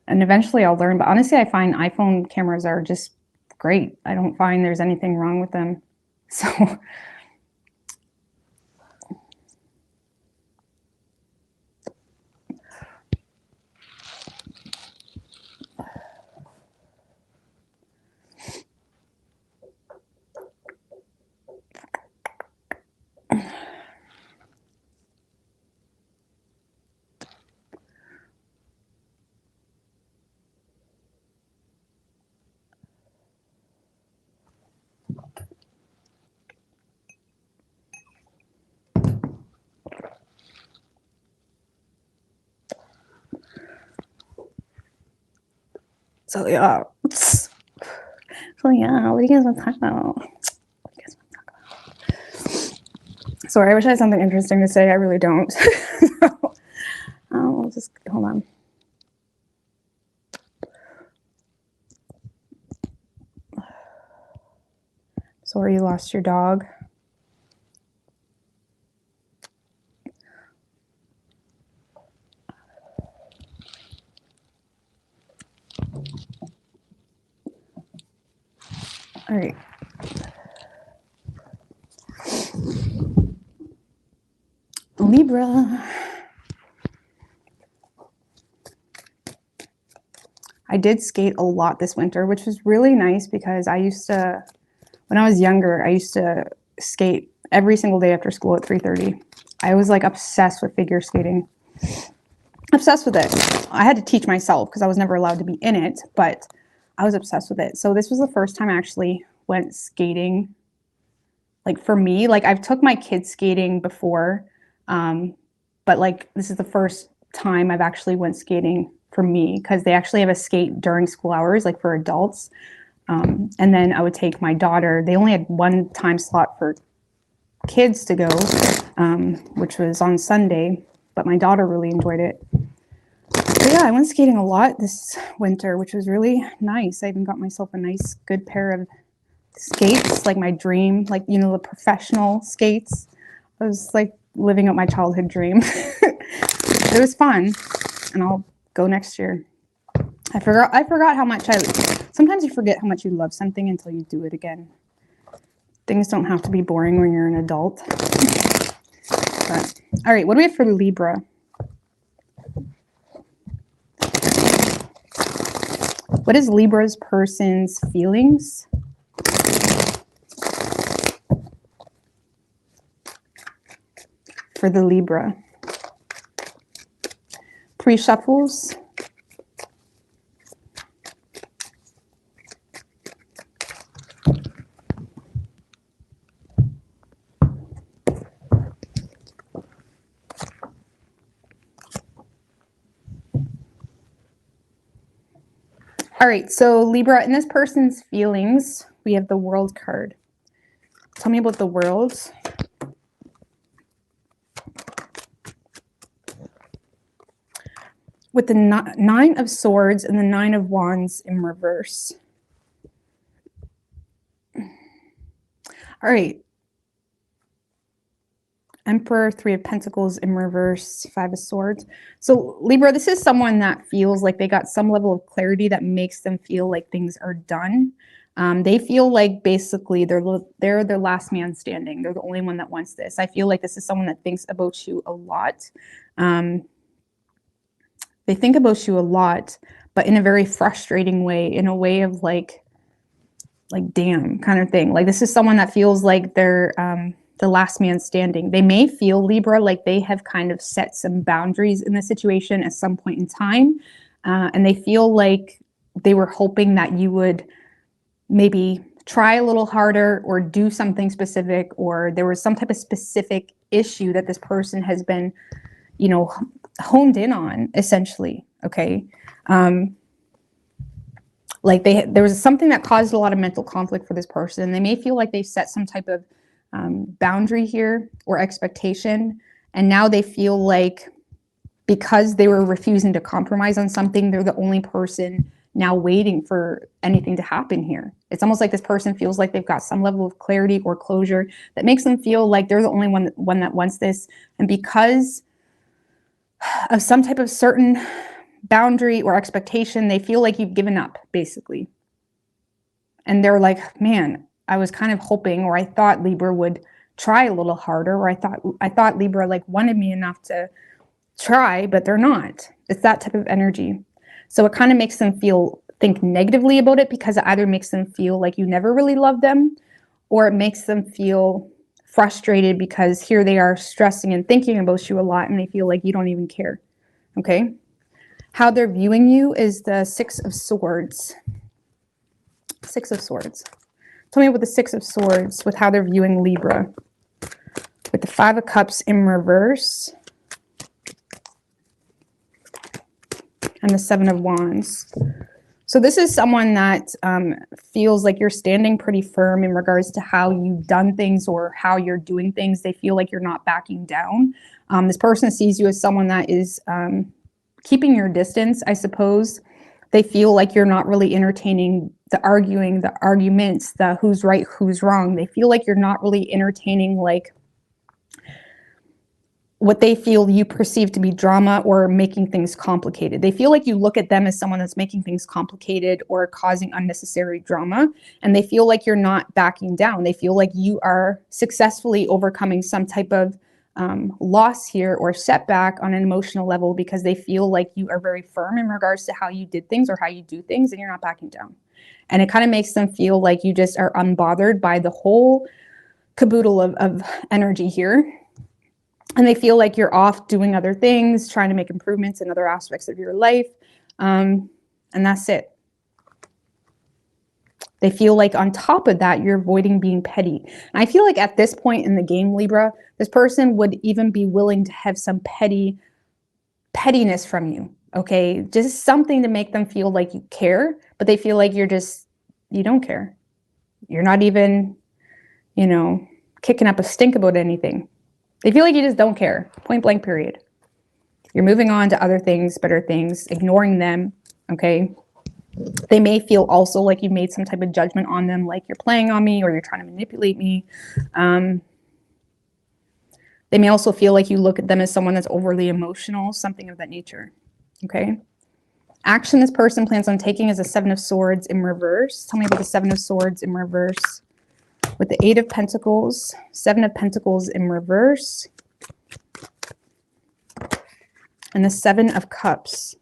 and eventually I'll learn. But honestly, I find iPhone cameras are just great. I don't find there's anything wrong with them. So, yeah. So yeah, what do you guys want to talk about? Sorry, I wish I had something interesting to say. I really don't. So, I'll just hold on. Sorry, you lost your dog. All right. Libra. I did skate a lot this winter, which was really nice because I used to, when I was younger, I used to skate every single day after school at 3:30. I was like obsessed with figure skating. Obsessed with it. I had to teach myself because I was never allowed to be in it, but I was obsessed with it. So this was the first time I actually went skating. Like for me, like I've took my kids skating before, but like this is the first time I've actually went skating for me because they actually have a skate during school hours, like for adults. And then I would take my daughter. They only had one time slot for kids to go, which was on Sunday, but my daughter really enjoyed it. So yeah, I went skating a lot this winter, which was really nice. I even got myself a nice, good pair of skates, like my dream, like, you know, the professional skates. I was like living up my childhood dream. It was fun, and I'll go next year. I forgot how much sometimes you forget how much you love something until you do it again. Things don't have to be boring when you're an adult. But, all right, what do we have for Libra? What is Libra's person's feelings? For the Libra. Pre-shuffles. All right, so Libra, in this person's feelings, we have the World card. Tell me about the World. With the Nine of Swords and the Nine of Wands in reverse. All right. Emperor, Three of Pentacles in reverse, Five of Swords. So Libra, this is someone that feels like they got some level of clarity that makes them feel like things are done. They feel like basically they're their last man standing. They're the only one that wants this. I feel like this is someone that thinks about you a lot. They think about you a lot, but in a very frustrating way, in a way of like damn kind of thing. Like this is someone that feels like they're the last man standing. They may feel, Libra, like they have kind of set some boundaries in the situation at some point in time. And they feel like they were hoping that you would maybe try a little harder or do something specific, or there was some type of specific issue that this person has been, you know, honed in on, essentially. Okay. Like there was something that caused a lot of mental conflict for this person. They may feel like they set some type of boundary here or expectation. And now they feel like because they were refusing to compromise on something, they're the only person now waiting for anything to happen here. It's almost like this person feels like they've got some level of clarity or closure that makes them feel like they're the only one that wants this. And because of some type of certain boundary or expectation, they feel like you've given up, basically. And they're like, man, I was kind of hoping, or I thought Libra would try a little harder, or I thought Libra like wanted me enough to try, but they're not. It's that type of energy. So it kind of makes them think negatively about it, because it either makes them feel like you never really love them, or it makes them feel frustrated because here they are stressing and thinking about you a lot, and they feel like you don't even care. Okay. How they're viewing you is the Six of Swords. Six of Swords. Tell me about the Six of Swords with how they're viewing Libra. With the Five of Cups in reverse. And the Seven of Wands. So this is someone that feels like you're standing pretty firm in regards to how you've done things or how you're doing things. They feel like you're not backing down. This person sees you as someone that is keeping your distance, I suppose. They feel like you're not really entertaining the arguing, the arguments, the who's right, who's wrong. They feel like you're not really entertaining like what they feel you perceive to be drama or making things complicated. They feel like you look at them as someone that's making things complicated or causing unnecessary drama, and they feel like you're not backing down. They feel like you are successfully overcoming some type of loss here or setback on an emotional level, because they feel like you are very firm in regards to how you did things or how you do things, and you're not backing down. And it kind of makes them feel like you just are unbothered by the whole caboodle of energy here. And they feel like you're off doing other things, trying to make improvements in other aspects of your life. And that's it. They feel like on top of that, you're avoiding being petty. And I feel like at this point in the game, Libra, this person would even be willing to have some pettiness from you. Okay. Just something to make them feel like you care, but they feel like you don't care. You're not even, kicking up a stink about anything. They feel like you just don't care, point blank, period. You're moving on to other things, better things, ignoring them, okay? They may feel also like you've made some type of judgment on them, like you're playing on me or you're trying to manipulate me. They may also feel like you look at them as someone that's overly emotional, something of that nature, okay? Action this person plans on taking is a Seven of Swords in reverse. Tell me about the Seven of Swords in reverse. With the Eight of Pentacles, Seven of Pentacles in reverse, and the Seven of Cups.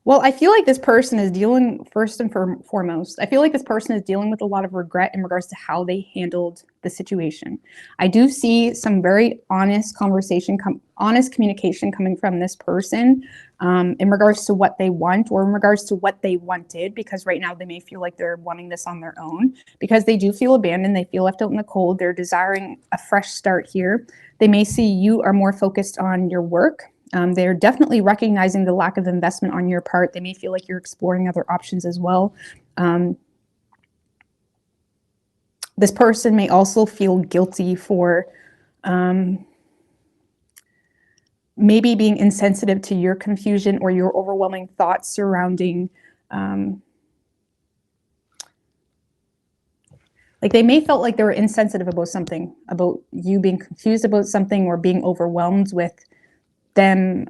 Well, I feel like this person is dealing, first and foremost, I feel like this person is dealing with a lot of regret in regards to how they handled the situation. I do see some very honest conversation, honest communication coming from this person in regards to what they want or in regards to what they wanted, because right now they may feel like they're wanting this on their own, because they do feel abandoned. They feel left out in the cold. They're desiring a fresh start here. They may see you are more focused on your work. They're definitely recognizing the lack of investment on your part. They may feel like you're exploring other options as well. This person may also feel guilty for maybe being insensitive to your confusion or your overwhelming thoughts surrounding like they may felt like they were insensitive about something, about you being confused about something or being overwhelmed with them,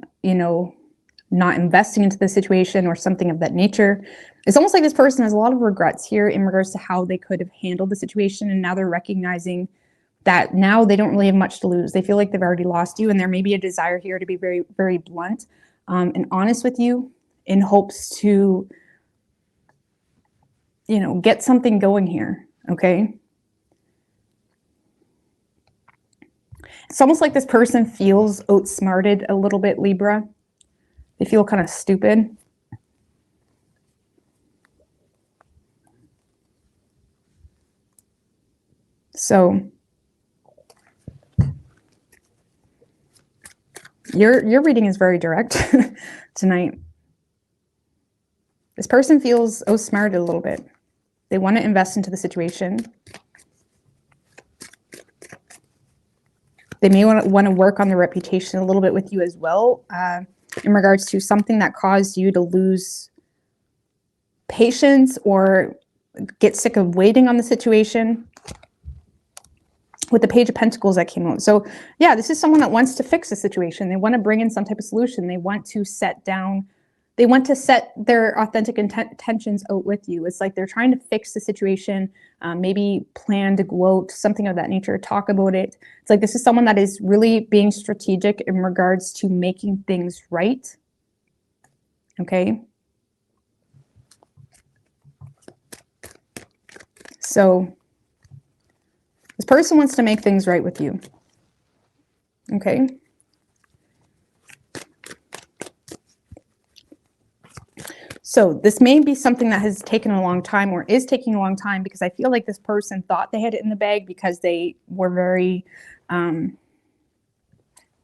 not investing into the situation or something of that nature. It's almost like this person has a lot of regrets here in regards to how they could have handled the situation. And now they're recognizing that now they don't really have much to lose. They feel like they've already lost you. And there may be a desire here to be very, very blunt and honest with you in hopes to, get something going here. Okay. It's almost like this person feels outsmarted a little bit, Libra. They feel kind of stupid. So your reading is very direct tonight. This person feels outsmarted a little bit. They want to invest into the situation. They may want to work on their reputation a little bit with you as well, in regards to something that caused you to lose patience or get sick of waiting on the situation. With the Page of Pentacles that came out. So yeah, this is someone that wants to fix the situation. They want to bring in some type of solution. They want to set their authentic intentions out with you. It's like they're trying to fix the situation, maybe plan to go out, something of that nature, talk about it. It's like this is someone that is really being strategic in regards to making things right. Okay. So this person wants to make things right with you. Okay. So this may be something that has taken a long time or is taking a long time, because I feel like this person thought they had it in the bag because they were very,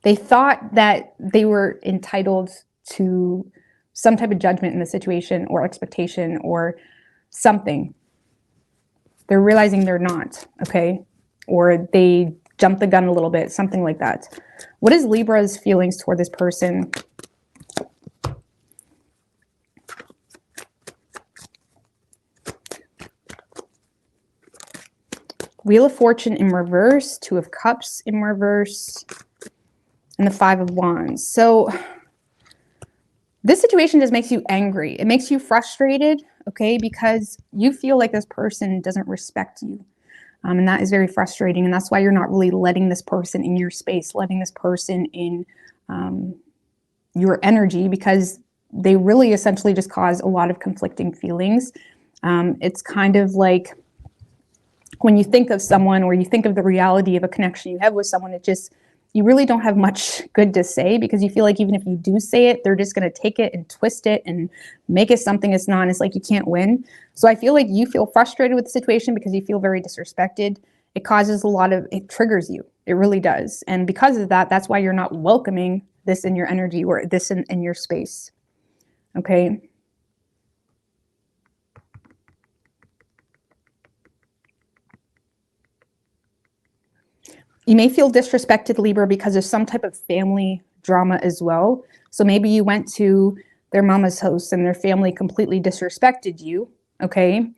they thought that they were entitled to some type of judgment in the situation or expectation or something. They're realizing they're not, okay? Or they jumped the gun a little bit, something like that. What is Libra's feelings toward this person? Wheel of Fortune in reverse, Two of Cups in reverse, and the Five of Wands. So this situation just makes you angry. It makes you frustrated, okay? Because you feel like this person doesn't respect you. And that is very frustrating. And that's why you're not really letting this person in your space, letting this person in your energy, because they really essentially just cause a lot of conflicting feelings. It's kind of like when you think of someone or you think of the reality of a connection you have with someone, it just, you really don't have much good to say, because you feel like even if you do say it, they're just going to take it and twist it and make it something it's not. It's like you can't win. So I feel like you feel frustrated with the situation because you feel very disrespected. It causes it triggers you. It really does. And because of that, that's why you're not welcoming this in your energy or this in your space. Okay. You may feel disrespected, Libra, because of some type of family drama as well. So maybe you went to their mama's house and their family completely disrespected you, okay?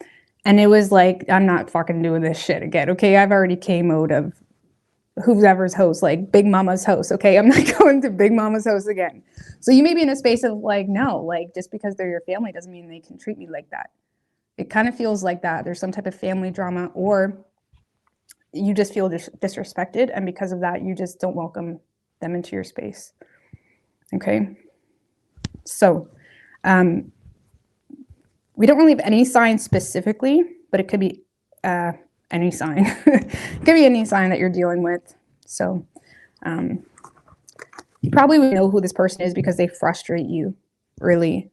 And it was like, I'm not fucking doing this shit again, okay? I've already came out of whoever's house, like Big Mama's house, okay? I'm not going to Big Mama's house again. So you may be in a space of like, no, like just because they're your family doesn't mean they can treat me like that. It kind of feels like that. There's some type of family drama, or you just feel disrespected, and because of that, you just don't welcome them into your space. Okay. So we don't really have any sign specifically, but it could be any sign. It could be any sign that you're dealing with. So you probably would know who this person is because they frustrate you, really.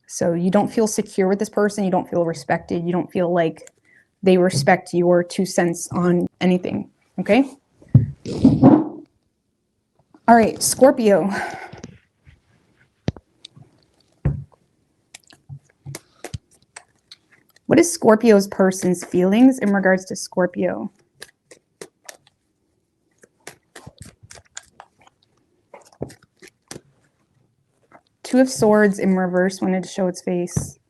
So you don't feel secure with this person. You don't feel respected. You don't feel like they respect your 2 cents on anything, okay? All right, Scorpio. What is Scorpio's person's feelings in regards to Scorpio? Two of Swords in reverse, wanted to show its face.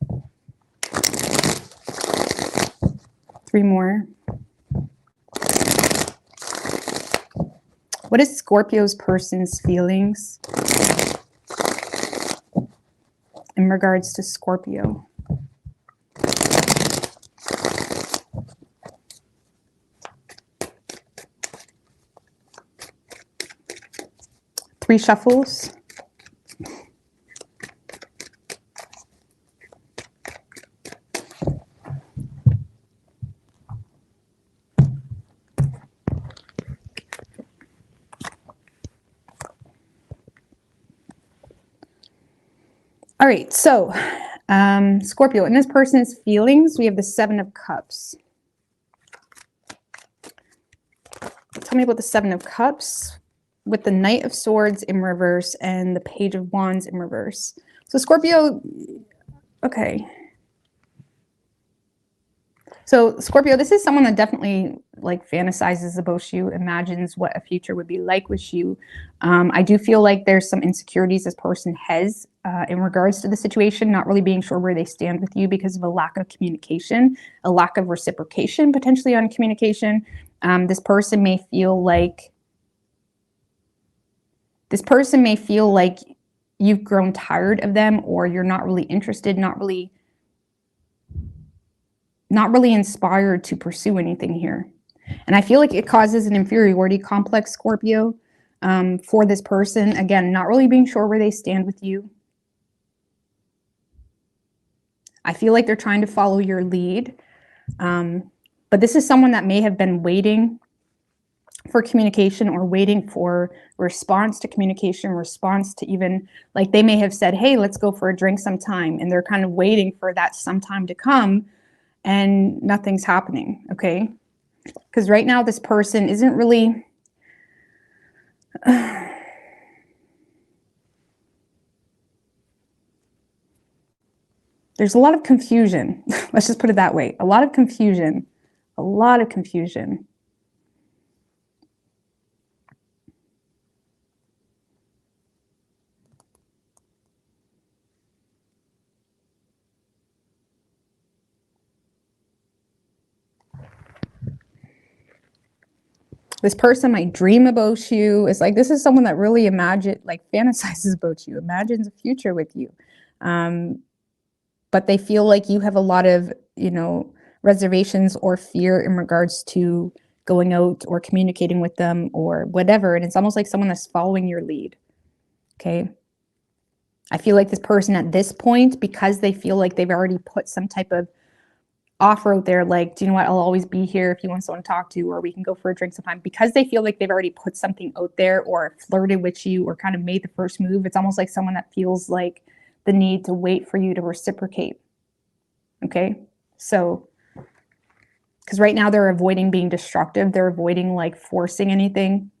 3 more. What is Scorpio's person's feelings in regards to Scorpio? Three shuffles. All right, so Scorpio, in this person's feelings, we have the 7 of Cups. Tell me about the Seven of Cups with the Knight of Swords in reverse and the Page of Wands in reverse. So Scorpio, okay. So Scorpio, this is someone that definitely like fantasizes about you, imagines what a future would be like with you. I do feel like there's some insecurities this person has in regards to the situation, not really being sure where they stand with you because of a lack of communication, a lack of reciprocation, potentially on communication. This person may feel like you've grown tired of them, or you're not really interested, not really inspired to pursue anything here. And I feel like it causes an inferiority complex, Scorpio, for this person. Again, not really being sure where they stand with you. I feel like they're trying to follow your lead. But this is someone that may have been waiting for communication, or waiting for response to communication, response to even, like, they may have said, hey, let's go for a drink sometime. And they're kind of waiting for that sometime to come. And nothing's happening, okay? Because right now this person isn't really... There's a lot of confusion. Let's just put it that way. A lot of confusion. A lot of confusion. This person might dream about you. It's like, this is someone that really fantasizes about you, imagines a future with you. But they feel like you have a lot of, reservations or fear in regards to going out or communicating with them or whatever. And it's almost like someone that's following your lead. Okay. I feel like this person at this point, because they feel like they've already put some type of offer out there, like, do you know what, I'll always be here if you want someone to talk to, or we can go for a drink sometime, because they feel like they've already put something out there or flirted with you or kind of made the first move. It's almost like someone that feels like the need to wait for you to reciprocate. Okay. So, because right now they're avoiding being destructive. They're avoiding like forcing anything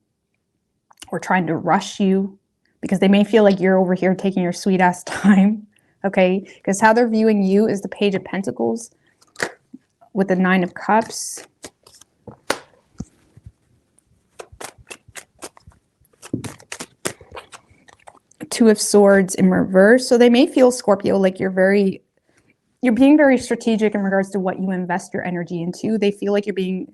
or trying to rush you, because they may feel like you're over here taking your sweet ass time. Okay. Because how they're viewing you is the Page of Pentacles with the Nine of Cups. Two of Swords in reverse. So they may feel, Scorpio, like you're being very strategic in regards to what you invest your energy into. They feel like you're being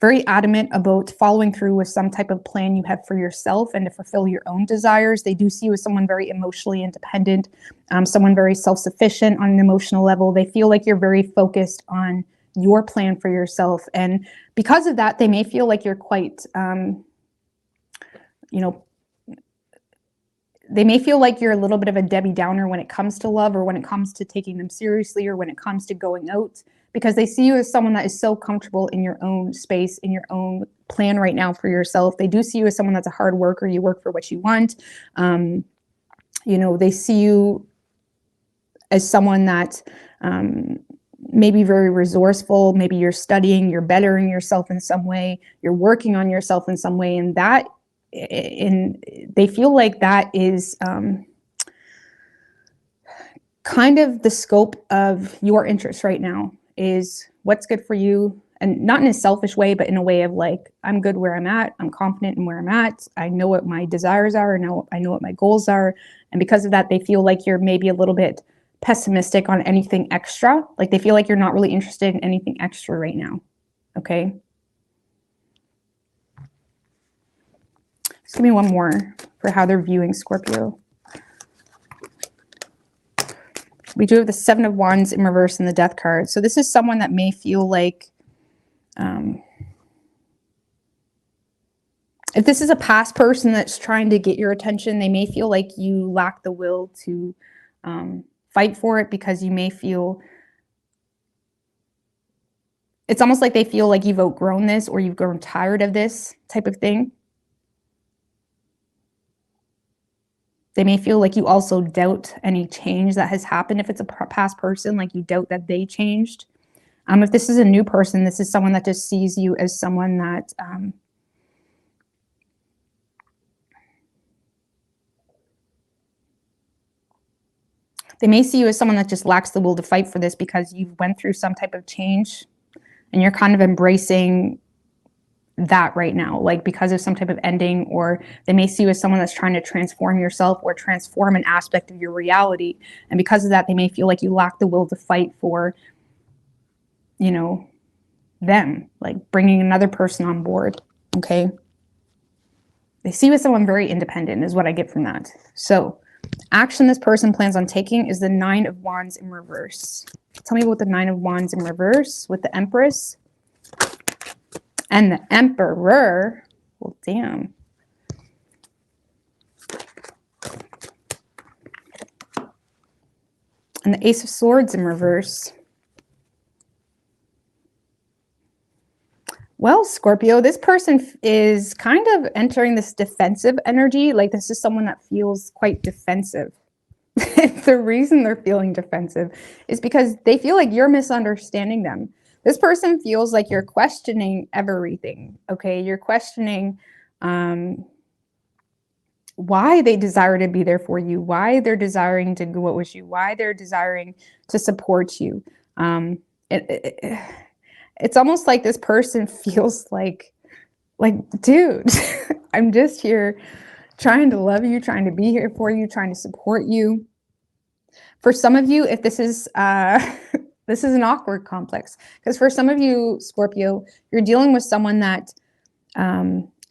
very adamant about following through with some type of plan you have for yourself and to fulfill your own desires. They do see you as someone very emotionally independent, someone very self-sufficient on an emotional level. They feel like you're very focused on your plan for yourself. And because of that, they may feel like you're quite, they may feel like you're a little bit of a Debbie Downer when it comes to love, or when it comes to taking them seriously, or when it comes to going out, because they see you as someone that is so comfortable in your own space, in your own plan right now for yourself. They do see you as someone that's a hard worker. You work for what you want. They see you as someone that maybe very resourceful. Maybe you're studying, you're bettering yourself in some way, you're working on yourself in some way, and they feel like that is kind of the scope of your interest right now, is what's good for you. And not in a selfish way, but in a way of like, I'm good where I'm at. I'm confident in where I'm at. I know what my desires are. I know what my goals are. And because of that, they feel like you're maybe a little bit pessimistic on anything extra. Like they feel like you're not really interested in anything extra right now. Okay. Just give me one more for how they're viewing Scorpio. We do have the Seven of Wands in reverse and the Death card. So this is someone that may feel like, if this is a past person that's trying to get your attention, they may feel like you lack the will to fight for it, because you may feel, it's almost like they feel like you've outgrown this, or you've grown tired of this type of thing. They may feel like you also doubt any change that has happened. If it's a past person, like you doubt that they changed. If this is a new person, this is someone that just sees you as someone that They may see you as someone that just lacks the will to fight for this because you've went through some type of change and you're kind of embracing that right now, like because of some type of ending, or they may see you as someone that's trying to transform yourself or transform an aspect of your reality. And because of that, they may feel like you lack the will to fight for, you know, them, like bringing another person on board. Okay. They see you as someone very independent is what I get from that. So action this person plans on taking is the 9 of Wands in reverse. Tell me about the 9 of Wands in reverse with the Empress and the Emperor. Well, damn. And the Ace of Swords in reverse. Well, Scorpio, this person is kind of entering this defensive energy. Like this is someone that feels quite defensive. The reason they're feeling defensive is because they feel like you're misunderstanding them. This person feels like you're questioning everything, okay? You're questioning why they desire to be there for you, why they're desiring to go out with you, why they're desiring to support you. It's almost like this person feels like, dude, I'm just here trying to love you, trying to be here for you, trying to support you. For some of you, if this is this is an awkward complex, because for some of you, Scorpio, you're dealing with someone that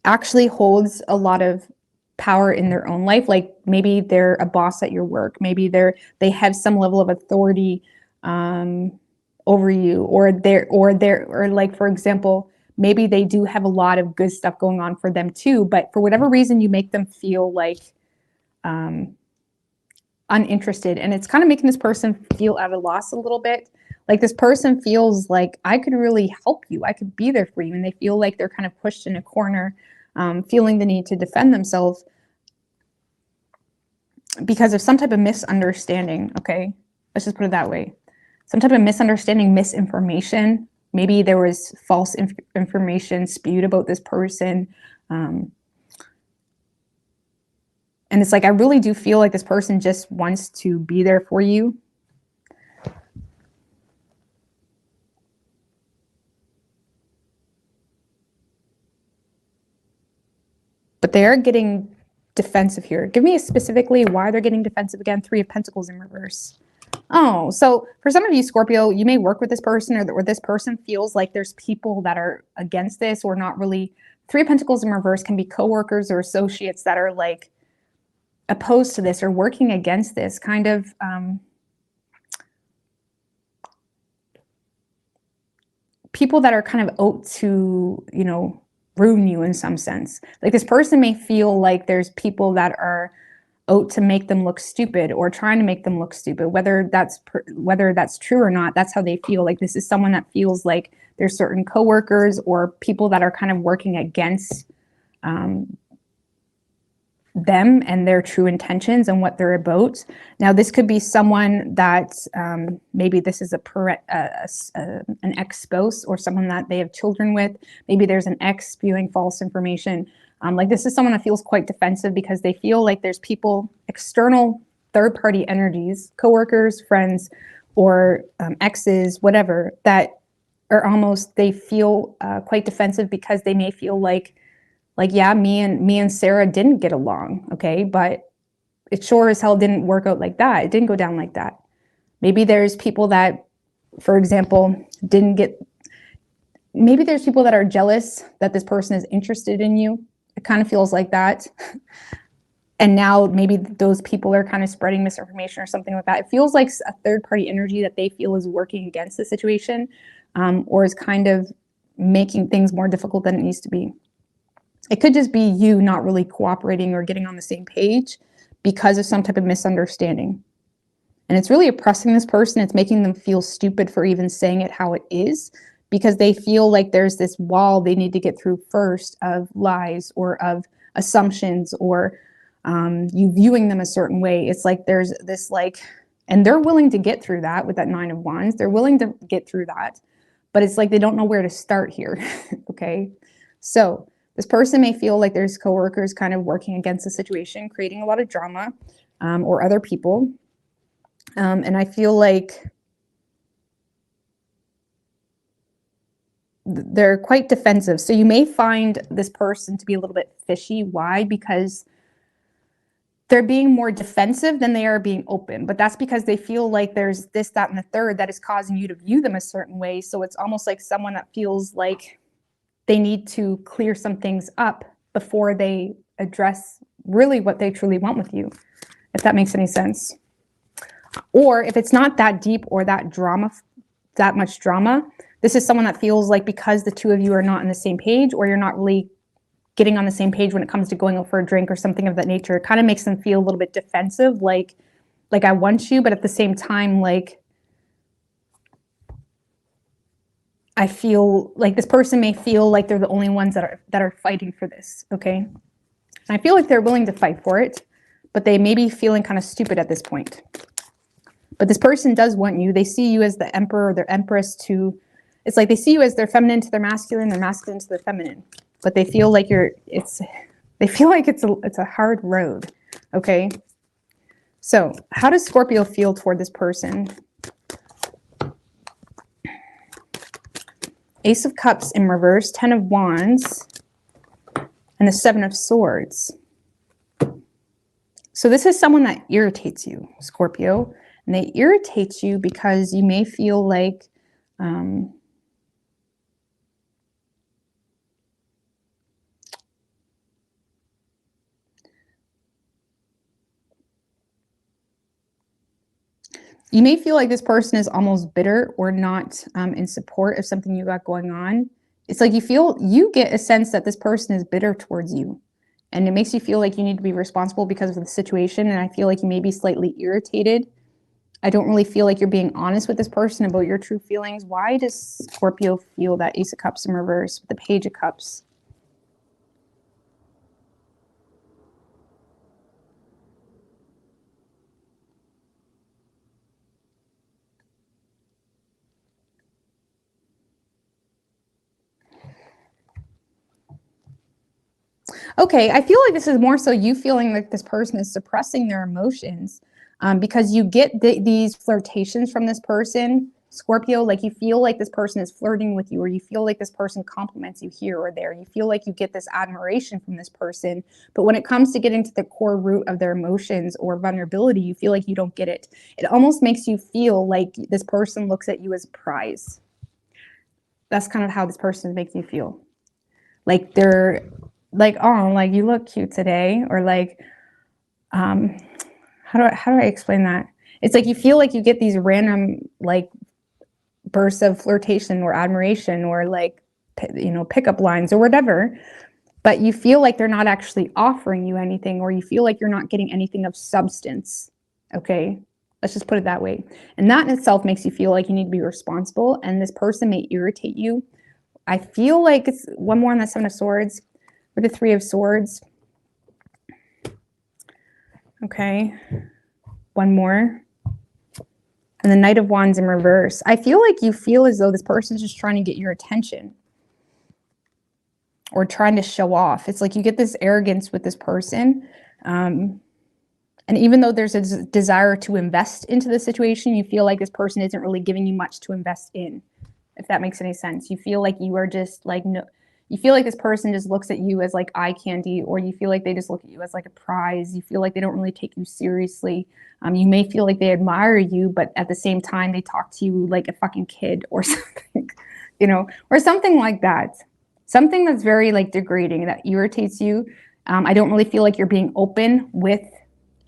actually holds a lot of power in their own life. Like maybe they're a boss at your work, maybe they have some level of authority over you, or like, for example, maybe they do have a lot of good stuff going on for them too, but for whatever reason you make them feel like uninterested, and it's kind of making this person feel at a loss a little bit. Like this person feels like I could really help you, I could be there for you, and they feel like they're kind of pushed in a corner, feeling the need to defend themselves because of some type of misunderstanding. Okay, let's just put it that way. Some type of misunderstanding, misinformation. Maybe there was false information spewed about this person. And it's like, I really do feel like this person just wants to be there for you. But they are getting defensive here. Give me specifically why they're getting defensive again. 3 of Pentacles in reverse. Oh, so for some of you, Scorpio, you may work with this person, or this person feels like there's people that are against this, or not really. 3 of Pentacles in reverse can be coworkers or associates that are like opposed to this or working against this, kind of people that are kind of out to, you know, ruin you in some sense. Like this person may feel like there's people that are out to make them look stupid or trying to make them look stupid, whether that's true or not. That's how they feel. Like this is someone that feels like there's certain coworkers or people that are kind of working against them and their true intentions and what they're about. Now, this could be someone that maybe this is an ex-spouse or someone that they have children with. Maybe there's an ex spewing false information. Like this is someone that feels quite defensive because they feel like there's people, external third-party energies, coworkers, friends, or exes, whatever, that are almost, they feel quite defensive because they may feel like, yeah, me and Sarah didn't get along, okay, but it sure as hell didn't work out like that. It didn't go down like that. Maybe there's people that, for example, maybe there's people that are jealous that this person is interested in you. It kind of feels like that. And now maybe those people are kind of spreading misinformation or something like that. It feels like a third-party energy that they feel is working against the situation, or is kind of making things more difficult than it needs to be. It could just be you not really cooperating or getting on the same page because of some type of misunderstanding. And it's really oppressing this person. It's making them feel stupid for even saying it how it is, because they feel like there's this wall they need to get through first of lies or of assumptions, or you viewing them a certain way. It's like there's this and they're willing to get through that with that 9 of Wands. They're willing to get through that, but it's like they don't know where to start here. Okay. So this person may feel like there's coworkers kind of working against the situation, creating a lot of drama, or other people. And I feel like they're quite defensive. So you may find this person to be a little bit fishy. Why? Because they're being more defensive than they are being open. But that's because they feel like there's this, that, and the third that is causing you to view them a certain way. So it's almost like someone that feels like they need to clear some things up before they address really what they truly want with you, if that makes any sense. Or if it's not that deep or that much drama, this is someone that feels like because the two of you are not on the same page, or you're not really getting on the same page when it comes to going out for a drink or something of that nature, it kind of makes them feel a little bit defensive, like I want you, but at the same time, like I feel like this person may feel like they're the only ones that are fighting for this, okay? And I feel like they're willing to fight for it, but they may be feeling kind of stupid at this point. But this person does want you. They see you as the emperor or their empress to, it's like they see you as their feminine to their masculine to their feminine. But they feel like it's a hard road, okay? So how does Scorpio feel toward this person? Ace of Cups in reverse, 10 of Wands, and the 7 of Swords. So this is someone that irritates you, Scorpio. And they irritate you because you may feel like you may feel like this person is almost bitter or not in support of something you got going on. It's like you get a sense that this person is bitter towards you. And it makes you feel like you need to be responsible because of the situation. And I feel like you may be slightly irritated. I don't really feel like you're being honest with this person about your true feelings. Why does Scorpio feel that Ace of Cups in reverse with the Page of Cups? Okay, I feel like this is more so you feeling like this person is suppressing their emotions because you get these flirtations from this person, Scorpio, like you feel like this person is flirting with you, or you feel like this person compliments you here or there. You feel like you get this admiration from this person, but when it comes to getting to the core root of their emotions or vulnerability, you feel like you don't get it. It almost makes you feel like this person looks at you as a prize. That's kind of how this person makes you feel. Like they're like, oh, like you look cute today, or like, how do I explain that? It's like you feel like you get these random like bursts of flirtation or admiration or like pickup lines or whatever, but you feel like they're not actually offering you anything, or you feel like you're not getting anything of substance. Okay, let's just put it that way. And that in itself makes you feel like you need to be responsible, and this person may irritate you. I feel like it's one more on that 7 of Swords or the 3 of Swords. Okay, one more. And the Knight of Wands in reverse. I feel like you feel as though this person is just trying to get your attention or trying to show off. It's like you get this arrogance with this person. And even though there's a desire to invest into the situation, you feel like this person isn't really giving you much to invest in, if that makes any sense. You feel like you are just like, no, you feel like this person just looks at you as like eye candy, or you feel like they just look at you as like a prize. You feel like they don't really take you seriously. You may feel like they admire you, but at the same time, they talk to you like a fucking kid or something, or something like that. Something that's very like degrading, that irritates you. I don't really feel like you're being open with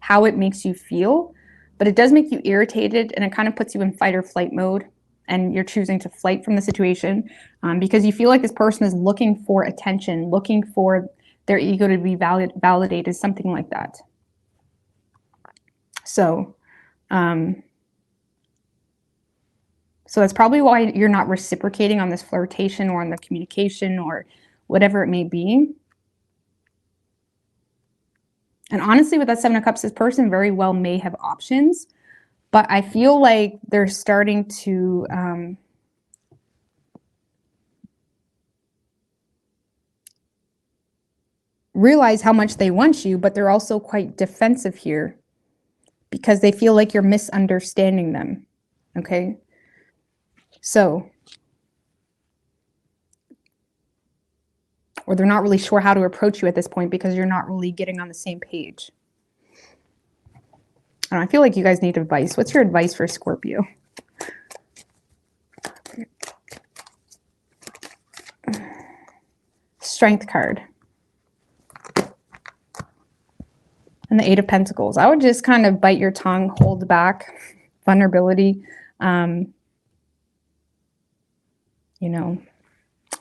how it makes you feel, but it does make you irritated, and it kind of puts you in fight or flight mode, and you're choosing to flight from the situation because you feel like this person is looking for attention, looking for their ego to be validated, something like that. So that's probably why you're not reciprocating on this flirtation or on the communication or whatever it may be. And honestly, with that 7 of Cups, this person very well may have options, but I feel like they're starting to realize how much they want you, but they're also quite defensive here because they feel like you're misunderstanding them. Okay. So, or they're not really sure how to approach you at this point because you're not really getting on the same page. I feel like you guys need advice. What's your advice for Scorpio? Strength card. And the Eight of Pentacles. I would just kind of bite your tongue, hold back, vulnerability. You know,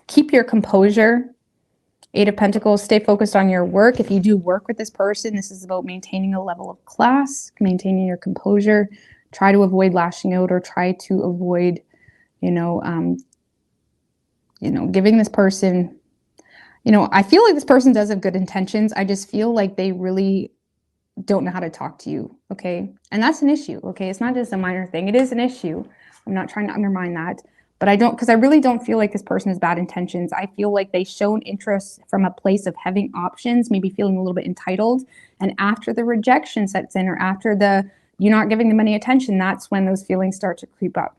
keep your composure. Eight of Pentacles, stay focused on your work. If you do work with this person, this is about maintaining a level of class, maintaining your composure. Try to avoid lashing out, or try to avoid, giving this person, I feel like this person does have good intentions. I just feel like they really don't know how to talk to you. Okay. And that's an issue. Okay. It's not just a minor thing. It is an issue. I'm not trying to undermine that, but because I really don't feel like this person has bad intentions. I feel like they shown interest from a place of having options, maybe feeling a little bit entitled. And after the rejection sets in, or after you're not giving them any attention, that's when those feelings start to creep up,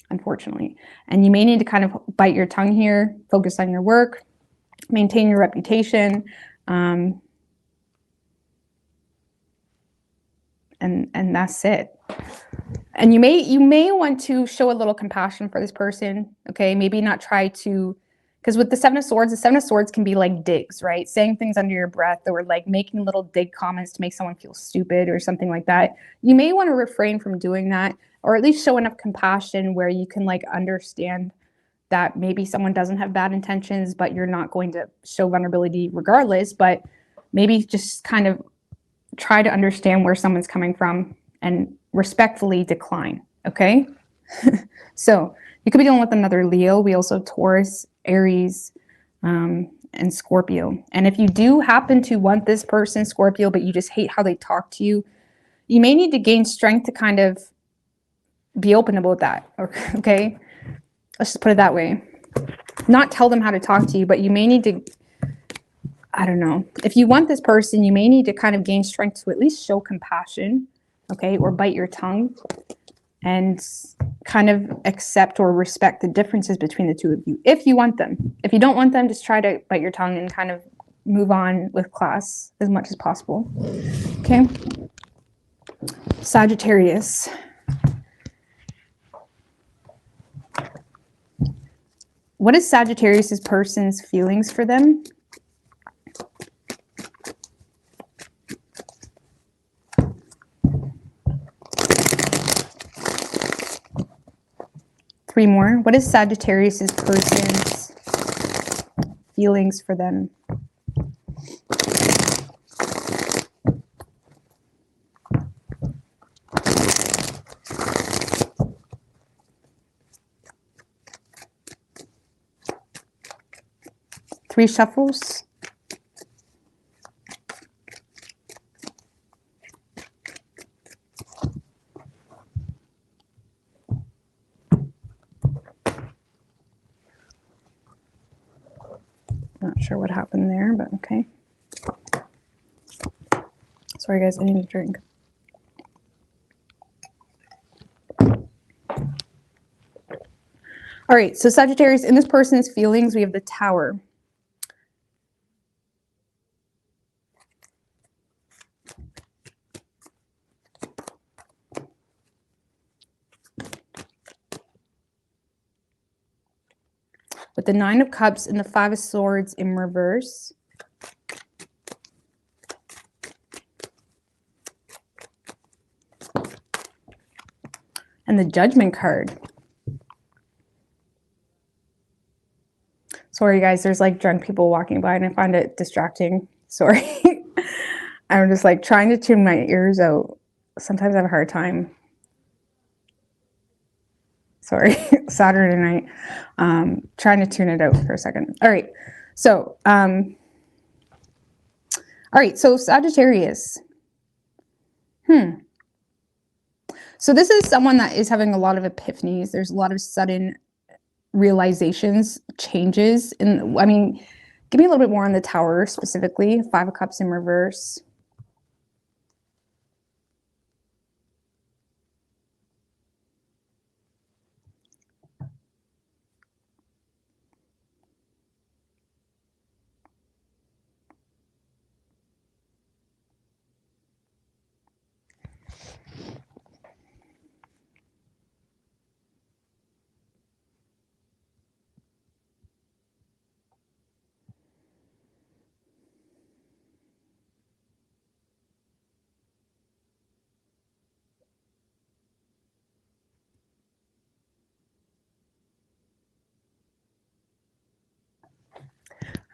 unfortunately. And you may need to kind of bite your tongue here, focus on your work, maintain your reputation, and that's it. And you may want to show a little compassion for this person. Okay, maybe not try to, because with the Seven of Swords can be like digs, right? Saying things under your breath, or like making little dig comments to make someone feel stupid or something like that. You may want to refrain from doing that, or at least show enough compassion where you can like understand that maybe someone doesn't have bad intentions, but you're not going to show vulnerability regardless. But maybe just kind of try to understand where someone's coming from and respectfully decline. Okay. So you could be dealing with another Leo. We also have Taurus, Aries, and Scorpio. And if you do happen to want this person, Scorpio, but you just hate how they talk to you, you may need to gain strength to kind of be open about that. Okay. Let's just put it that way. Not tell them how to talk to you, but you may need to, I don't know. If you want this person, you may need to kind of gain strength to at least show compassion, okay, or bite your tongue and kind of accept or respect the differences between the two of you, if you want them. If you don't want them, just try to bite your tongue and kind of move on with class as much as possible. Okay. Sagittarius. What is Sagittarius' person's feelings for them? Three more. What is Sagittarius' person's feelings for them? Three shuffles. Not sure what happened there, but okay. Sorry guys, I need a drink. All right, so Sagittarius, in this person's feelings, we have the Tower. With the Nine of Cups and the Five of Swords in reverse. And the Judgment card. Sorry guys, there's like drunk people walking by and I find it distracting. Sorry. I'm just like trying to tune my ears out. Sometimes I have a hard time. Sorry, Saturday night. Trying to tune it out for a second. All right. So, Sagittarius. So this is someone that is having a lot of epiphanies. There's a lot of sudden realizations, changes. Give me a little bit more on the Tower specifically. Five of Cups in reverse.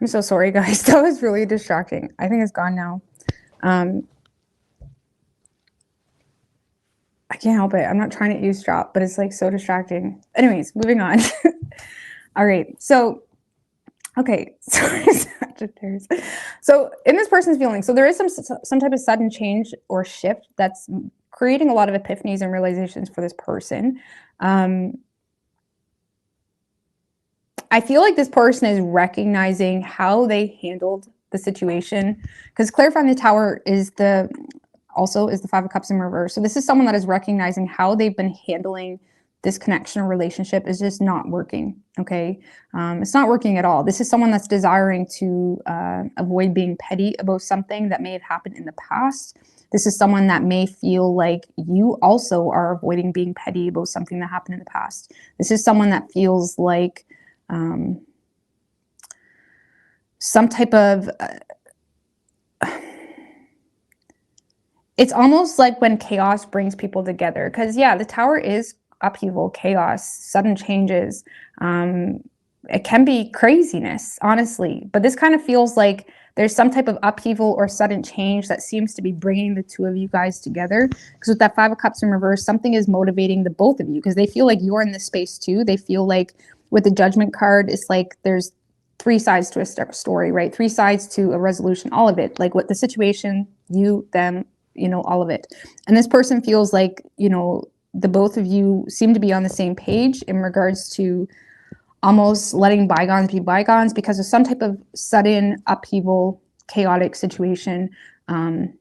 I'm so sorry, guys. That was really distracting. I think it's gone now. I can't help it. I'm not trying to eavesdrop, but it's like so distracting. Anyways, moving on. All right. So, okay. Sorry, Sagittarius. So in this person's feeling, so there is some type of sudden change or shift that's creating a lot of epiphanies and realizations for this person. I feel like this person is recognizing how they handled the situation, because clarifying the Tower is also the Five of Cups in reverse. So this is someone that is recognizing how they've been handling this connection or relationship is just not working. Okay. It's not working at all. This is someone that's desiring to avoid being petty about something that may have happened in the past. This is someone that may feel like you also are avoiding being petty about something that happened in the past. This is someone that feels like some type of it's almost like when chaos brings people together, because yeah, the Tower is upheaval, chaos, sudden changes. It can be craziness, honestly, but this kind of feels like there's some type of upheaval or sudden change that seems to be bringing the two of you guys together, because with that Five of Cups in reverse, something is motivating the both of you, because they feel like you're in this space too. They feel like with the Judgment card, it's like there's three sides to a story, right? Three sides to a resolution, all of it, like what the situation, you, them, all of it. And this person feels like, the both of you seem to be on the same page in regards to almost letting bygones be bygones because of some type of sudden upheaval, chaotic situation. The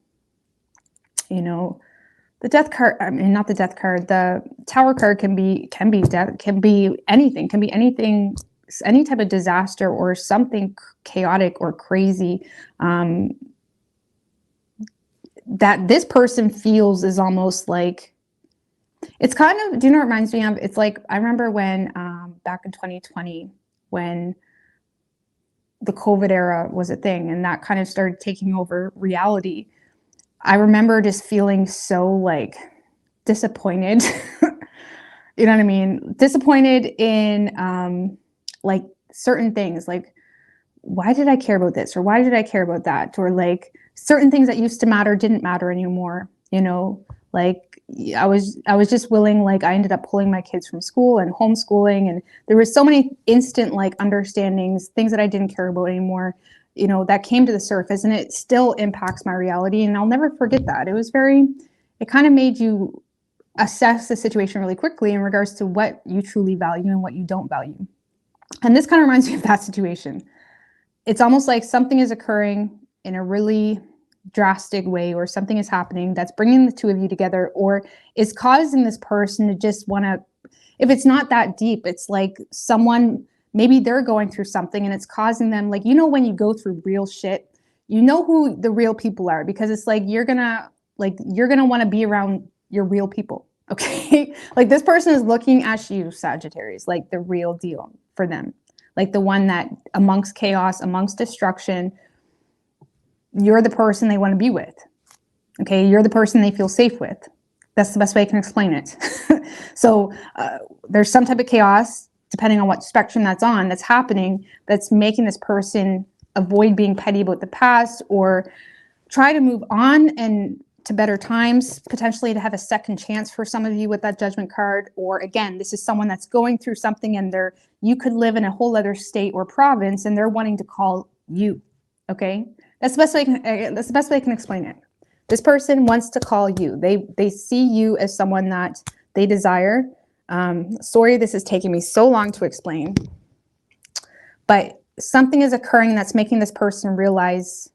Death card, I mean, not the Death card, the Tower card can be death, can be anything, any type of disaster or something chaotic or crazy that this person feels is almost like, it's kind of, do you know what it reminds me of? It's like, I remember when back in 2020, when the COVID era was a thing and that kind of started taking over reality, I remember just feeling so like disappointed. You know what I mean? Disappointed in like certain things, like, why did I care about this? Or why did I care about that? Or like certain things that used to matter didn't matter anymore. Like I was just willing, like I ended up pulling my kids from school and homeschooling. And there was so many instant like understandings, things that I didn't care about anymore, that came to the surface, and it still impacts my reality. And I'll never forget that. It kind of made you assess the situation really quickly in regards to what you truly value and what you don't value. And this kind of reminds me of that situation. It's almost like something is occurring in a really drastic way, or something is happening that's bringing the two of you together, or is causing this person to just want to, if it's not that deep, it's like someone, maybe they're going through something and it's causing them, like, when you go through real shit, who the real people are, because it's like you're gonna want to be around your real people. Okay. Like this person is looking at you, Sagittarius, like the real deal for them, like the one that amongst chaos, amongst destruction, you're the person they want to be with. Okay. You're the person they feel safe with. That's the best way I can explain it. So there's some type of chaos, depending on what spectrum that's on, that's happening, that's making this person avoid being petty about the past, or try to move on and to better times, potentially to have a second chance for some of you with that Judgment card. Or again, this is someone that's going through something and you could live in a whole other state or province and they're wanting to call you. Okay. That's the best way I can explain it. This person wants to call you. They see you as someone that they desire. Sorry, this is taking me so long to explain, but something is occurring that's making this person realize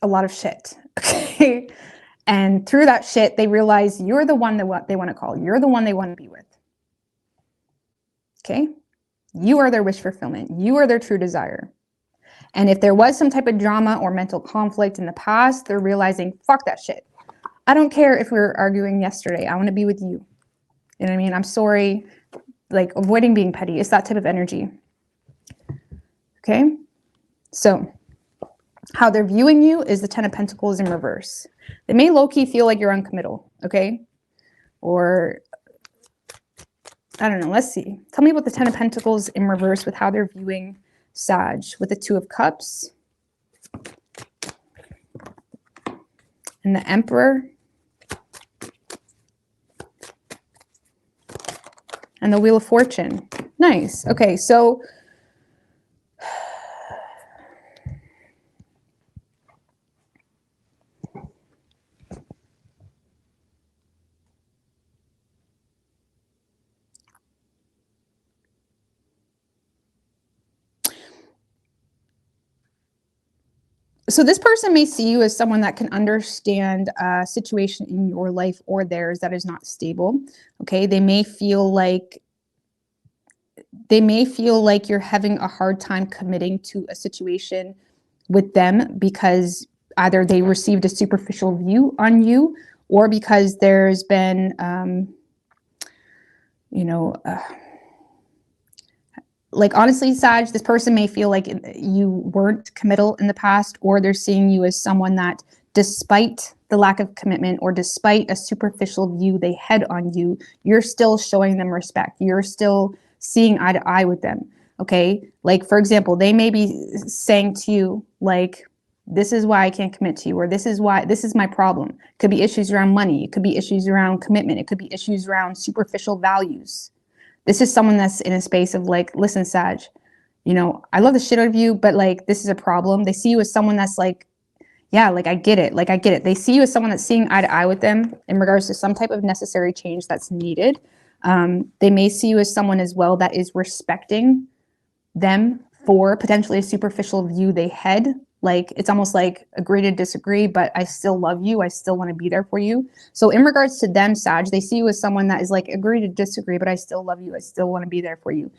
a lot of shit. Okay. And through that shit, they realize you're the one that they want to call. You're the one they want to be with. Okay. You are their wish fulfillment. You are their true desire. And if there was some type of drama or mental conflict in the past, they're realizing, fuck that shit. I don't care if we were arguing yesterday. I want to be with you. You know what I mean? I'm sorry. Like avoiding being petty. It's that type of energy. Okay. So how they're viewing you is the Ten of Pentacles in reverse. They may low-key feel like you're uncommittal. Okay. Or I don't know. Let's see. Tell me about the Ten of Pentacles in reverse with how they're viewing Sag with the Two of Cups and the Emperor and the Wheel of Fortune. Nice. Okay, so this person may see you as someone that can understand a situation in your life or theirs that is not stable. Okay, they may feel like you're having a hard time committing to a situation with them because either they received a superficial view on you or because there's been like honestly, Sag, this person may feel like you weren't committal in the past, or they're seeing you as someone that, despite the lack of commitment or despite a superficial view they had on you, you're still showing them respect. You're still seeing eye to eye with them. Okay. Like, for example, they may be saying to you, like, this is why I can't commit to you, or this is my problem. It could be issues around money. It could be issues around commitment. It could be issues around superficial values. This is someone that's in a space of like, listen, Sag, I love the shit out of you, but like, this is a problem. They see you as someone that's like, yeah, like I get it. Like I get it. They see you as someone that's seeing eye to eye with them in regards to some type of necessary change that's needed. They may see you as someone as well that is respecting them for potentially a superficial view they had. Like, it's almost like agree to disagree, but I still love you. I still want to be there for you. So in regards to them, Sag, they see you as someone that is like, agree to disagree, but I still love you. I still want to be there for you.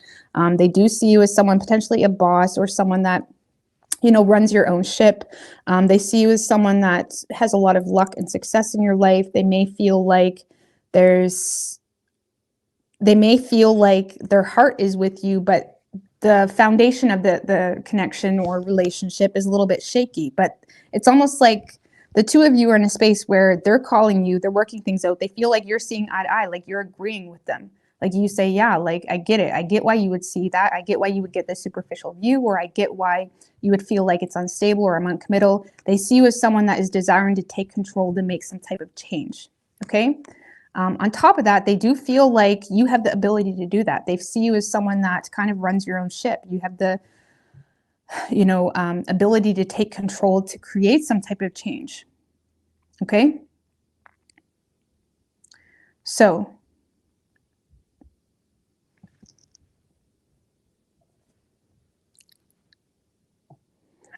They do see you as someone, potentially a boss or someone that, runs your own ship. They see you as someone that has a lot of luck and success in your life. They may feel like their heart is with you, but the foundation of the connection or relationship is a little bit shaky. But it's almost like the two of you are in a space where they're calling you, they're working things out. They feel like you're seeing eye to eye, like you're agreeing with them. Like you say, yeah, like I get it. I get why you would see that. I get why you would get the superficial view, or I get why you would feel like it's unstable or I'm uncommittal. They see you as someone that is desiring to take control to make some type of change. Okay. On top of that, they do feel like you have the ability to do that. They see you as someone that kind of runs your own ship. You have the, ability to take control to create some type of change. Okay. So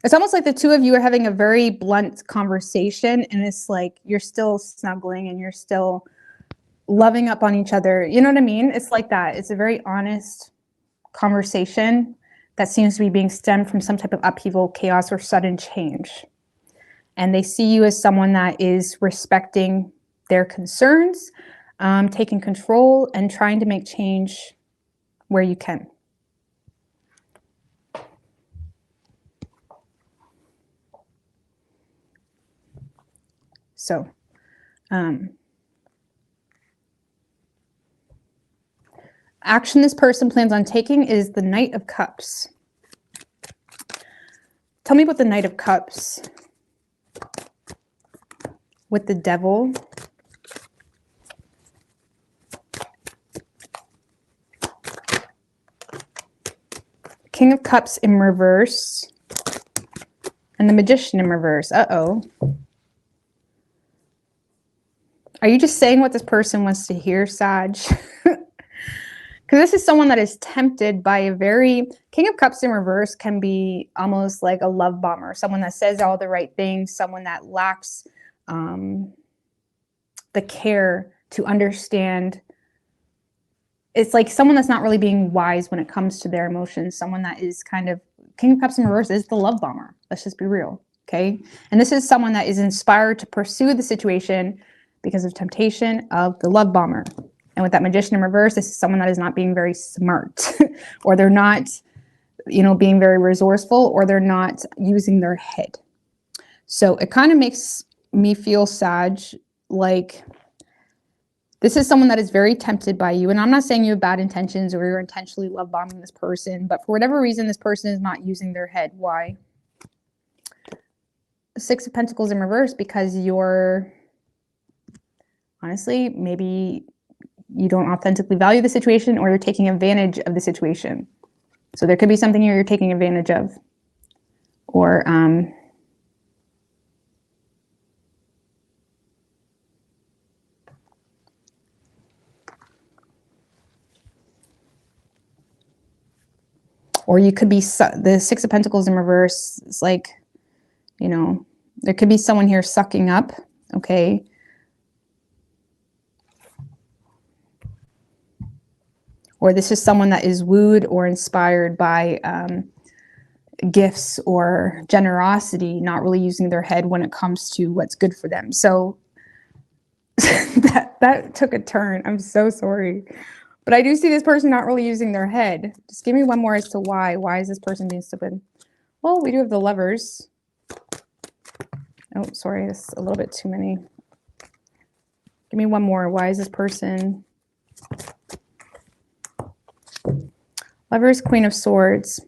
it's almost like the two of you are having a very blunt conversation, and it's like you're still snuggling and you're still loving up on each other. You know what I mean? It's like that. It's a very honest conversation that seems to be being stemmed from some type of upheaval, chaos, or sudden change. And they see you as someone that is respecting their concerns, taking control, and trying to make change where you can. So, action this person plans on taking is the Knight of Cups. Tell me about the Knight of Cups with the Devil. King of Cups in reverse. And the Magician in reverse. Uh-oh. Are you just saying what this person wants to hear, Sag? Because this is someone that is tempted by a very... King of Cups in reverse can be almost like a love bomber. Someone that says all the right things. Someone that lacks the care to understand. It's like someone that's not really being wise when it comes to their emotions. Someone that is kind of... King of Cups in reverse is the love bomber. Let's just be real. Okay? And this is someone that is inspired to pursue the situation because of temptation of the love bomber. And with that Magician in reverse, this is someone that is not being very smart or they're not, being very resourceful, or they're not using their head. So it kind of makes me feel, Sag, like This is someone that is very tempted by you. And I'm not saying you have bad intentions or you're intentionally love bombing this person, but for whatever reason, this person is not using their head. Why? Six of Pentacles in reverse, because you're, honestly, maybe you don't authentically value the situation, or you're taking advantage of the situation. So there could be something here you're taking advantage of. Or, or you could be, the Six of Pentacles in reverse. It's like, you know, there could be someone here sucking up, okay? Or this is someone that is wooed or inspired by gifts or generosity, not really using their head when it comes to what's good for them. So that took a turn. I'm so sorry. But I do see this person not really using their head. Just give me one more as to why. Why is this person being stupid? Well, we do have the Lovers. Oh, sorry, that's a little bit too many. Give me one more. Why is this person? Lovers, Queen of Swords.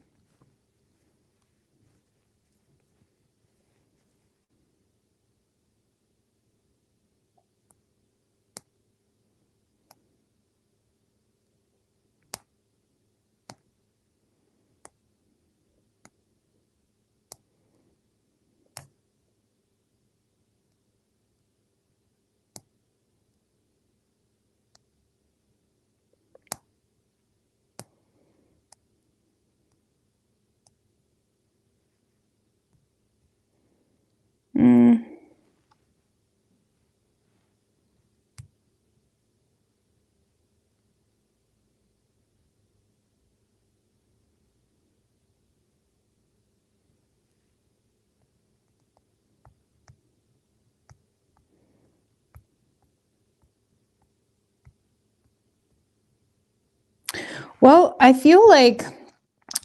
Well, I feel like,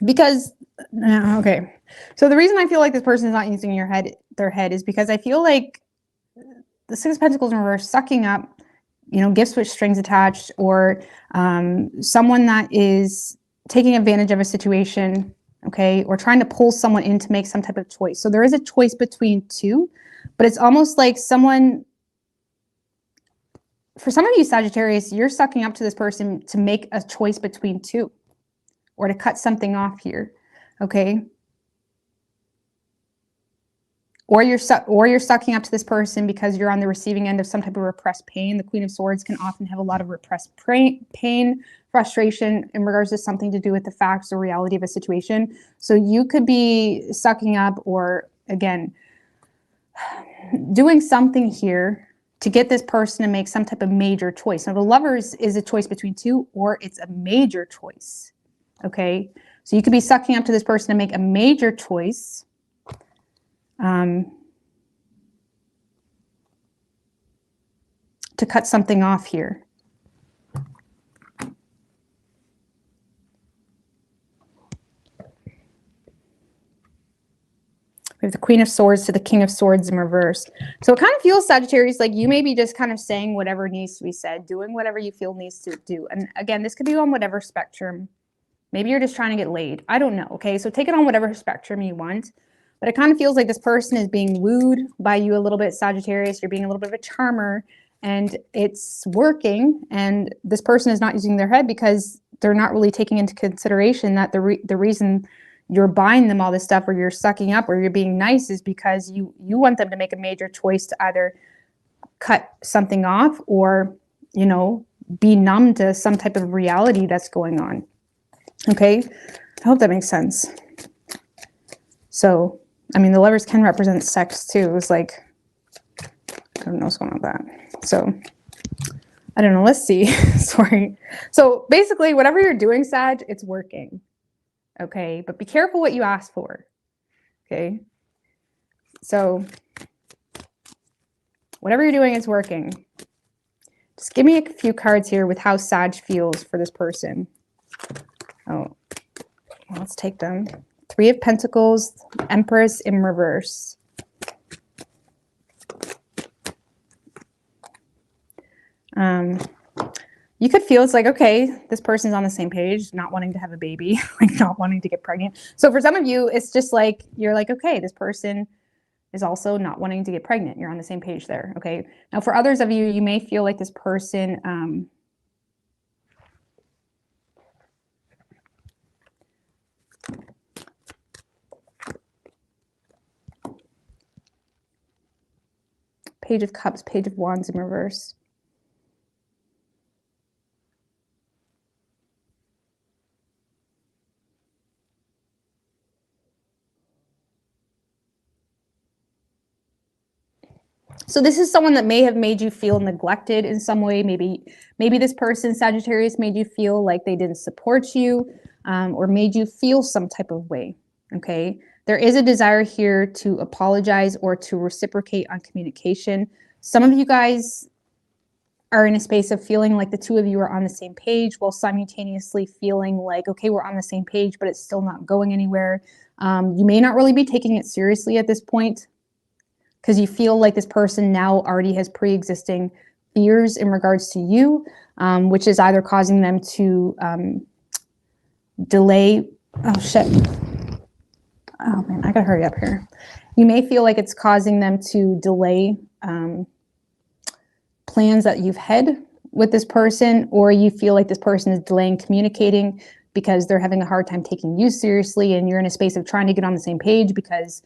because, okay. So the reason I feel like this person is not using their head is because I feel like the Six of Pentacles in reverse, sucking up, you know, gifts with strings attached, or someone that is taking advantage of a situation, okay, or trying to pull someone in to make some type of choice. So there is a choice between two, but it's almost like someone, for some of you Sagittarius, you're sucking up to this person to make a choice between two, or to cut something off here, okay? Or you're sucking up to this person because you're on the receiving end of some type of repressed pain. The Queen of Swords can often have a lot of repressed pain, frustration in regards to something to do with the facts or reality of a situation. So you could be sucking up, or again, doing something here to get this person to make some type of major choice. Now the Lovers is a choice between two, or it's a major choice, okay? So you could be sucking up to this person to make a major choice. To cut something off here. We have the Queen of Swords to the King of Swords in reverse. So it kind of feels, Sagittarius, like you may be just kind of saying whatever needs to be said, doing whatever you feel needs to do. And again, this could be on whatever spectrum. Maybe you're just trying to get laid. I don't know, okay? So take it on whatever spectrum you want. But it kind of feels like this person is being wooed by you a little bit, Sagittarius. You're being a little bit of a charmer, and it's working. And this person is not using their head because they're not really taking into consideration that the reason you're buying them all this stuff, or you're sucking up, or you're being nice, is because you want them to make a major choice to either cut something off, or, you know, be numb to some type of reality that's going on. Okay, I hope that makes sense. So, I mean, the Lovers can represent sex too. It's like, I don't know what's going on with that. So, I don't know. Let's see. Sorry. So basically, whatever you're doing, Sag, it's working. Okay, but be careful what you ask for. Okay, so whatever you're doing is working. Just give me a few cards here with how Sag feels for this person. Oh, well, let's take them. Three of Pentacles, Empress in reverse. you could feel it's like, okay, this person's on the same page, not wanting to have a baby, like not wanting to get pregnant. So for some of you, it's just like, you're like, okay, this person is also not wanting to get pregnant. You're on the same page there, okay? Now for others of you, you may feel like this person, Page of Cups, Page of Wands in reverse. So this is someone that may have made you feel neglected in some way. Maybe this person, Sagittarius, made you feel like they didn't support you, or made you feel some type of way, okay? There is a desire here to apologize or to reciprocate on communication. Some of you guys are in a space of feeling like the two of you are on the same page while simultaneously feeling like, okay, we're on the same page, but it's still not going anywhere. You may not really be taking it seriously at this point, because you feel like this person now already has pre-existing fears in regards to you, which is either causing them to delay. Oh, shit. Oh, man, I gotta hurry up here. You may feel like it's causing them to delay plans that you've had with this person, or you feel like this person is delaying communicating because they're having a hard time taking you seriously, and you're in a space of trying to get on the same page because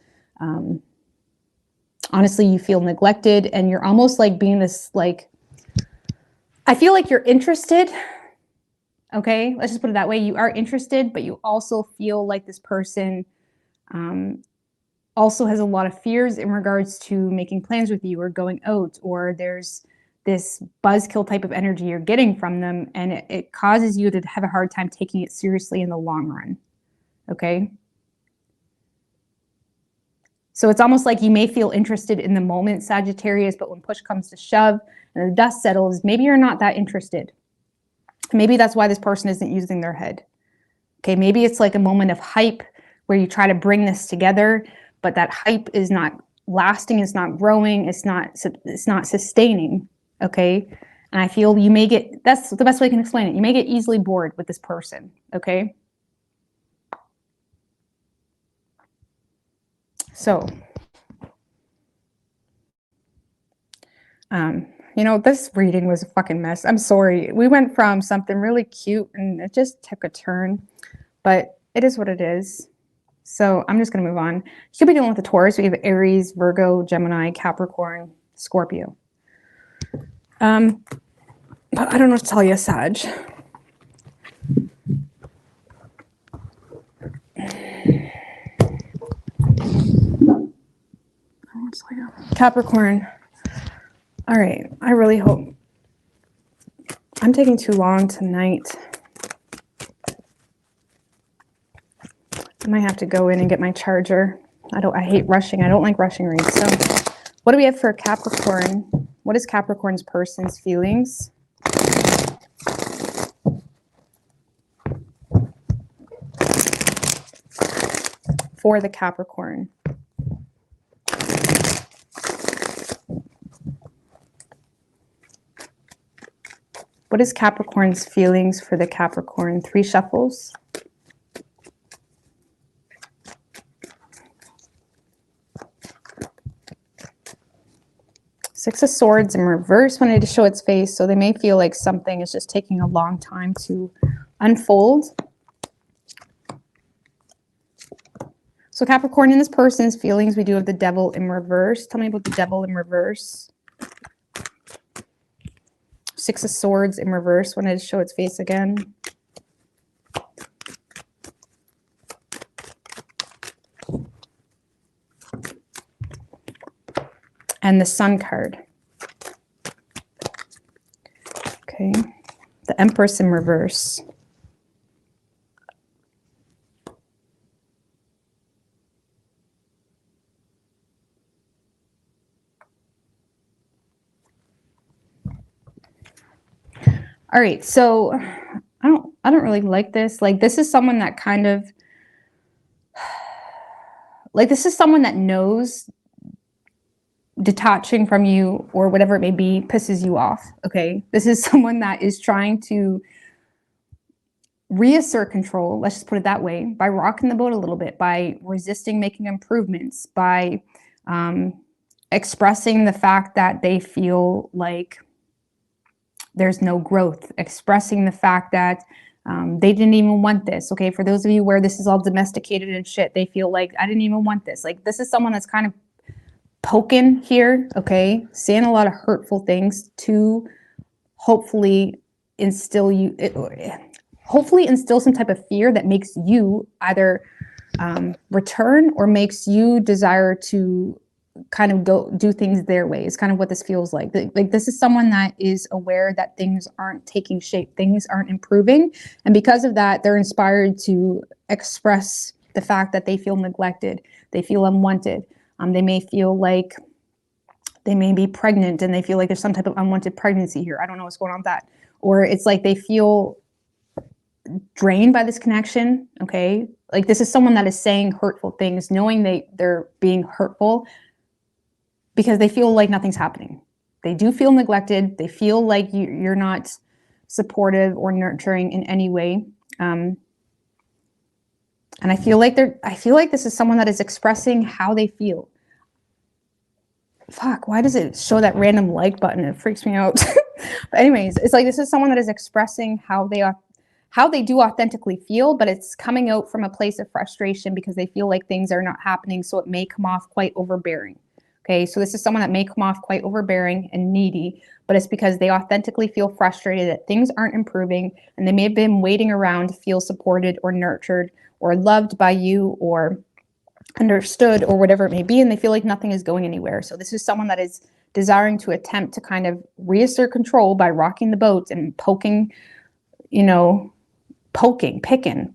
honestly, you feel neglected, and you're almost like being this, like, I feel like you're interested. Okay, let's just put it that way. You are interested, but you also feel like this person also has a lot of fears in regards to making plans with you or going out, or there's this buzzkill type of energy you're getting from them, and it causes you to have a hard time taking it seriously in the long run. Okay. So it's almost like you may feel interested in the moment, Sagittarius, but when push comes to shove and the dust settles, maybe you're not that interested. Maybe that's why this person isn't using their head. Okay, maybe it's like a moment of hype where you try to bring this together, but that hype is not lasting, it's not growing, it's not sustaining, okay? And I feel you may get, that's the best way I can explain it, you may get easily bored with this person, okay? So, you know, this reading was a fucking mess. I'm sorry. We went from something really cute and it just took a turn, but it is what it is. So I'm just going to move on. You could be dealing with the Taurus. We have Aries, Virgo, Gemini, Capricorn, Scorpio. But I don't know what to tell you, Sag. Capricorn. All right. I really hope I'm taking too long tonight. I might have to go in and get my charger. I hate rushing. I don't like rushing reads. So what do we have for Capricorn? What is Capricorn's person's feelings? For the Capricorn. What is Capricorn's feelings for the Capricorn? 3 shuffles. Six of Swords in reverse wanted to show its face, so they may feel like something is just taking a long time to unfold. So Capricorn, in this person's feelings, we do have the Devil in reverse. Tell me about the Devil in reverse. 6 of Swords in reverse wanted to show its face again. And the Sun card. Okay. The Empress in reverse. All right, so I don't really like this. Like, this is someone that kind of, like, this is someone that knows detaching from you or whatever it may be pisses you off, okay? This is someone that is trying to reassert control, let's just put it that way, by rocking the boat a little bit, by resisting making improvements, by expressing the fact that they feel like there's no growth, expressing the fact that they didn't even want this, okay? For those of you where this is all domesticated and shit, they feel like, I didn't even want this. Like, this is someone that's kind of poking here, okay? Saying a lot of hurtful things to hopefully instill you, hopefully instill some type of fear that makes you either return or makes you desire to kind of go do things their way. Is kind of what this feels like. Like, this is someone that is aware that things aren't taking shape, things aren't improving, and because of that, they're inspired to express the fact that they feel neglected, they feel unwanted. They may feel like they may be pregnant and they feel like there's some type of unwanted pregnancy here. I don't know what's going on with that. Or it's like they feel drained by this connection, okay? Like, this is someone that is saying hurtful things, knowing they're being hurtful because they feel like nothing's happening. They do feel neglected. They feel like you're not supportive or nurturing in any way. And I feel like this is someone that is expressing how they feel. Fuck, why does it show that random like button? It freaks me out. But anyways, it's like, this is someone that is expressing how they do authentically feel, but it's coming out from a place of frustration because they feel like things are not happening. So it may come off quite overbearing. Okay, so this is someone that may come off quite overbearing and needy, but it's because they authentically feel frustrated that things aren't improving, and they may have been waiting around to feel supported or nurtured or loved by you or understood or whatever it may be, and they feel like nothing is going anywhere. So this is someone that is desiring to attempt to kind of reassert control by rocking the boat and poking, picking,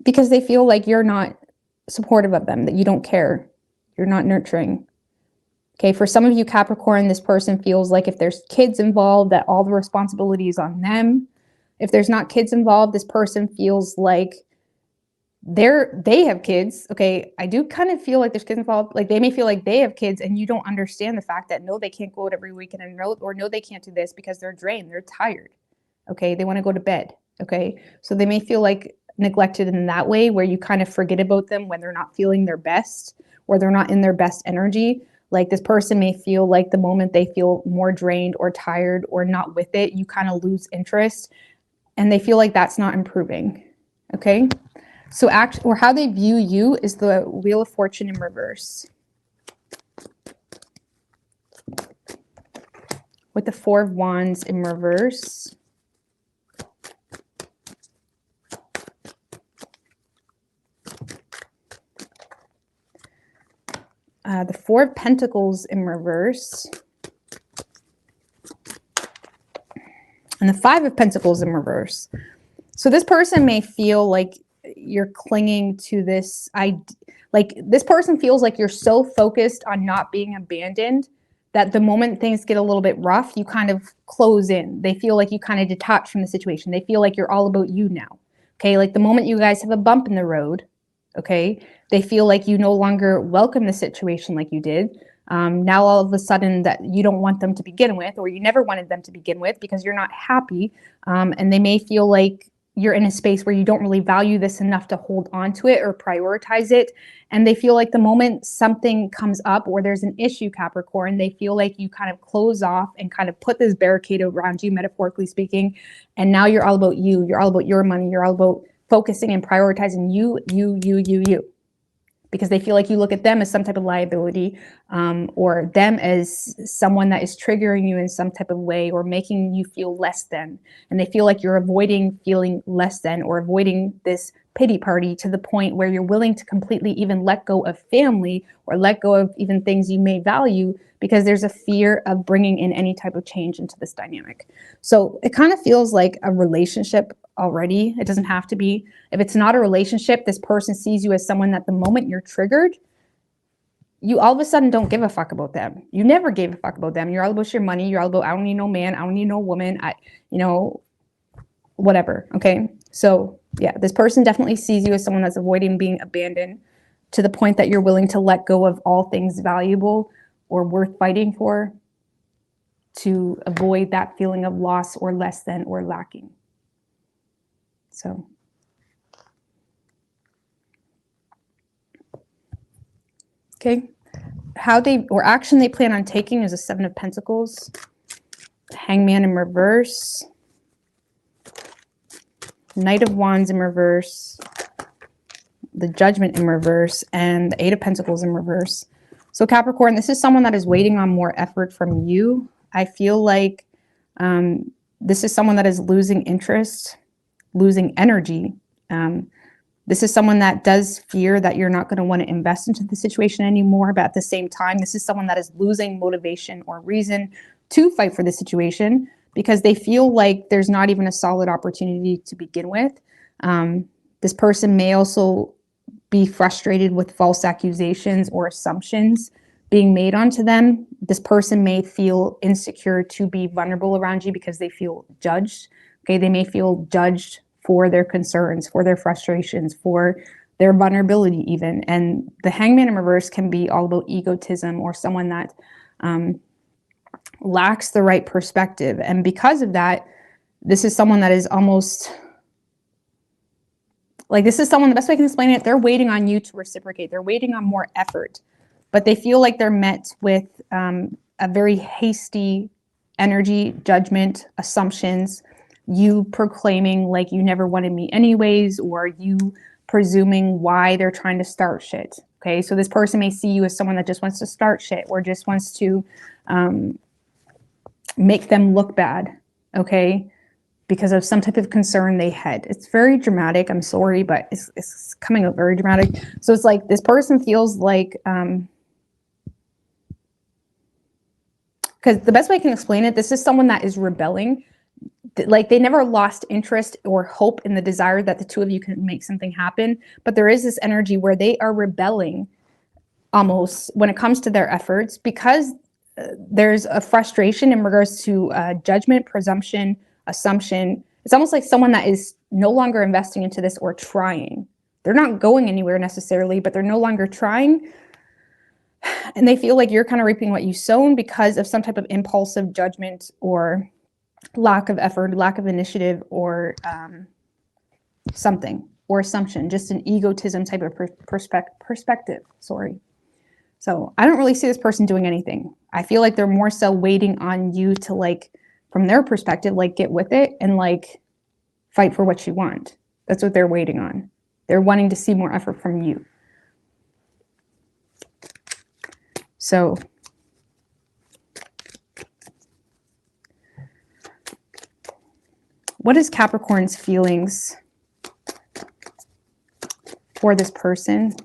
because they feel like you're not supportive of them, that you don't care, you're not nurturing. Okay, for some of you Capricorn, this person feels like if there's kids involved, that all the responsibility is on them. If there's not kids involved, this person feels like they have kids. Okay, I do kind of feel like there's kids involved. Like, they may feel like they have kids and you don't understand the fact that no, they can't go out every weekend, and no, they can't do this because they're drained, they're tired. Okay, they want to go to bed. Okay, so they may feel like neglected in that way, where you kind of forget about them when they're not feeling their best or they're not in their best energy. Like, this person may feel like the moment they feel more drained or tired or not with it, you kind of lose interest, and they feel like that's not improving. Okay, so how they view you is the Wheel of Fortune in reverse, with the Four of Wands in reverse. The Four of Pentacles in reverse. And the Five of Pentacles in reverse. So this person may feel like you're clinging to this, like, this person feels like you're so focused on not being abandoned that the moment things get a little bit rough, you kind of close in. They feel like you kind of detach from the situation. They feel like you're all about you now. Okay, like the moment you guys have a bump in the road, okay, they feel like you no longer welcome the situation like you did. Now all of a sudden that you don't want them to begin with, or you never wanted them to begin with because you're not happy. And they may feel like you're in a space where you don't really value this enough to hold on to it or prioritize it. And they feel like the moment something comes up or there's an issue, Capricorn, they feel like you kind of close off and kind of put this barricade around you, metaphorically speaking. And now you're all about you. You're all about your money. You're all about focusing and prioritizing you. Because they feel like you look at them as some type of liability, or them as someone that is triggering you in some type of way or making you feel less than. And they feel like you're avoiding feeling less than or avoiding this pity party to the point where you're willing to completely even let go of family or let go of even things you may value because there's a fear of bringing in any type of change into this dynamic. So it kind of feels like a relationship already. It doesn't have to be. If it's not a relationship, this person sees you as someone that the moment you're triggered, you all of a sudden don't give a fuck about them. You never gave a fuck about them. You're all about your money. You're all about, I don't need no man. I don't need no woman. Whatever. Okay. So yeah, this person definitely sees you as someone that's avoiding being abandoned. to the point that you're willing to let go of all things valuable or worth fighting for to avoid that feeling of loss or less than or lacking. So okay, how they or action they plan on taking is a 7 of Pentacles, Hangman in reverse, Knight of Wands in reverse, the Judgment in reverse, and the 8 of Pentacles in reverse. So Capricorn, this is someone that is waiting on more effort from you. I feel like this is someone that is losing interest, losing energy. This is someone that does fear that you're not going to want to invest into the situation anymore. But at the same time, this is someone that is losing motivation or reason to fight for the situation because they feel like there's not even a solid opportunity to begin with. This person may also be frustrated with false accusations or assumptions being made onto them. This person may feel insecure to be vulnerable around you because they feel judged. Okay, they may feel judged for their concerns, for their frustrations, for their vulnerability even. And the Hangman in reverse can be all about egotism or someone that lacks the right perspective. And because of that, this is someone that is almost like, this is someone, the best way I can explain it, they're waiting on you to reciprocate. They're waiting on more effort, but they feel like they're met with a very hasty energy, judgment, assumptions, you proclaiming like you never wanted me anyways, or you presuming why they're trying to start shit. Okay, so this person may see you as someone that just wants to start shit or just wants to make them look bad, okay, because of some type of concern they had. It's very dramatic. I'm sorry, but it's coming out very dramatic. So it's like this person feels like, because the best way I can explain it, this is someone that is rebelling. Like they never lost interest or hope in the desire that the two of you can make something happen. But there is this energy where they are rebelling almost when it comes to their efforts because there's a frustration in regards to judgment, presumption, assumption. It's almost like someone that is no longer investing into this or trying. They're not going anywhere necessarily, but they're no longer trying. And they feel like you're kind of reaping what you sown because of some type of impulsive judgment or lack of effort, lack of initiative, or something, or assumption, just an egotism type of perspective. Sorry. So I don't really see this person doing anything. I feel like they're more so waiting on you to, like, from their perspective, like, get with it and like fight for what you want. That's what they're waiting on. They're wanting to see more effort from you. So what is Capricorn's feelings for this person?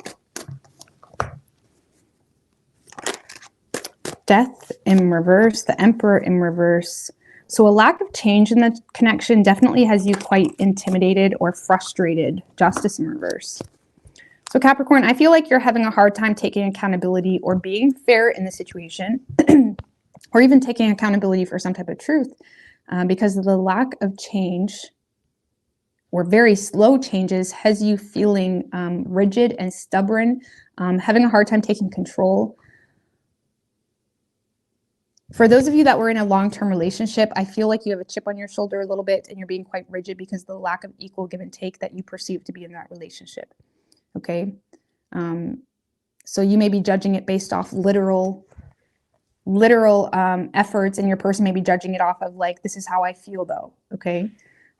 Death in reverse, the Emperor in reverse. So a lack of change in the connection definitely has you quite intimidated or frustrated. Justice in reverse. So Capricorn, I feel like you're having a hard time taking accountability or being fair in the situation, or even taking accountability for some type of truth. Because of the lack of change or very slow changes has you feeling rigid and stubborn, having a hard time taking control. For those of you that were in a long-term relationship, I feel like you have a chip on your shoulder a little bit and you're being quite rigid because of the lack of equal give and take that you perceive to be in that relationship. Okay. So you may be judging it based off literal efforts, and your person may be judging it off of like, this is how I feel though. Okay.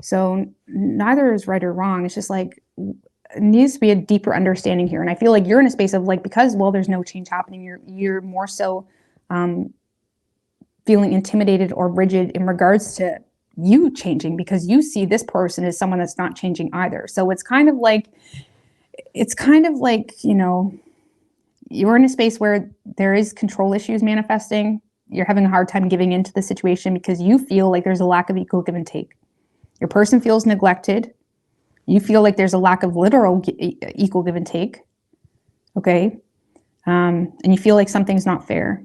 So neither is right or wrong. It's just like, it needs to be a deeper understanding here. And I feel like you're in a space of like, because, well, there's no change happening. You're more so, feeling intimidated or rigid in regards to you changing because you see this person as someone that's not changing either. So it's kind of like, you know, you're in a space where there is control issues manifesting. You're having a hard time giving into the situation because you feel like there's a lack of equal give and take. Your person feels neglected. You feel like there's a lack of literal equal give and take. Okay. And you feel like something's not fair.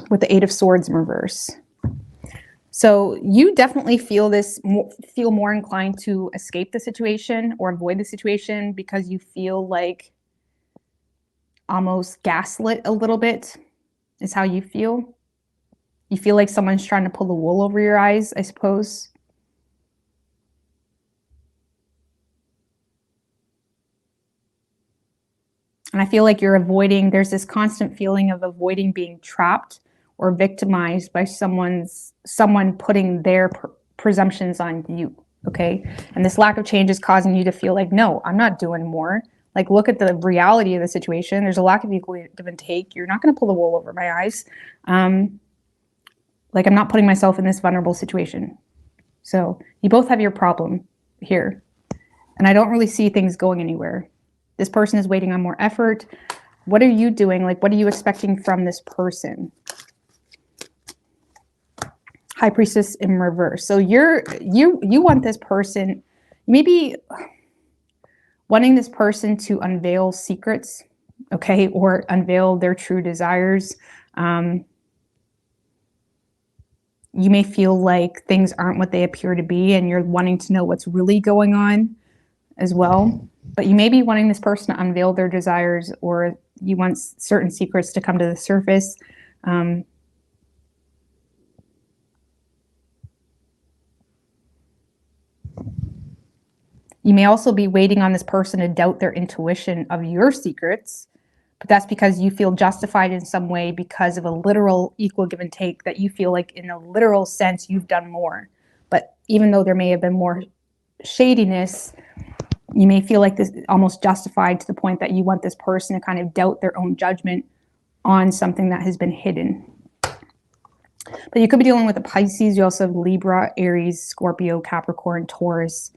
With the 8 of Swords in reverse. So you definitely feel feel more inclined to escape the situation or avoid the situation because you feel like almost gaslit a little bit is how you feel. You feel like someone's trying to pull the wool over your eyes, I suppose. And I feel like you're avoiding, there's this constant feeling of avoiding being trapped or victimized by someone putting their presumptions on you, okay? And this lack of change is causing you to feel like, no, I'm not doing more. Like, look at the reality of the situation. There's a lack of equal give and take. You're not going to pull the wool over my eyes. Like, I'm not putting myself in this vulnerable situation. So you both have your problem here. And I don't really see things going anywhere. This person is waiting on more effort. What are you doing? Like, what are you expecting from this person? High Priestess in reverse. So you want this person, maybe wanting this person to unveil secrets, okay, or unveil their true desires. You may feel like things aren't what they appear to be, and you're wanting to know what's really going on as well. But you may be wanting this person to unveil their desires, or you want certain secrets to come to the surface. You may also be waiting on this person to doubt their intuition of your secrets, but that's because you feel justified in some way because of a literal equal give and take, that you feel like in a literal sense you've done more. But even though there may have been more shadiness, you may feel like this almost justified to the point that you want this person to kind of doubt their own judgment on something that has been hidden. But you could be dealing with a Pisces. You also have Libra, Aries, Scorpio, Capricorn, Taurus,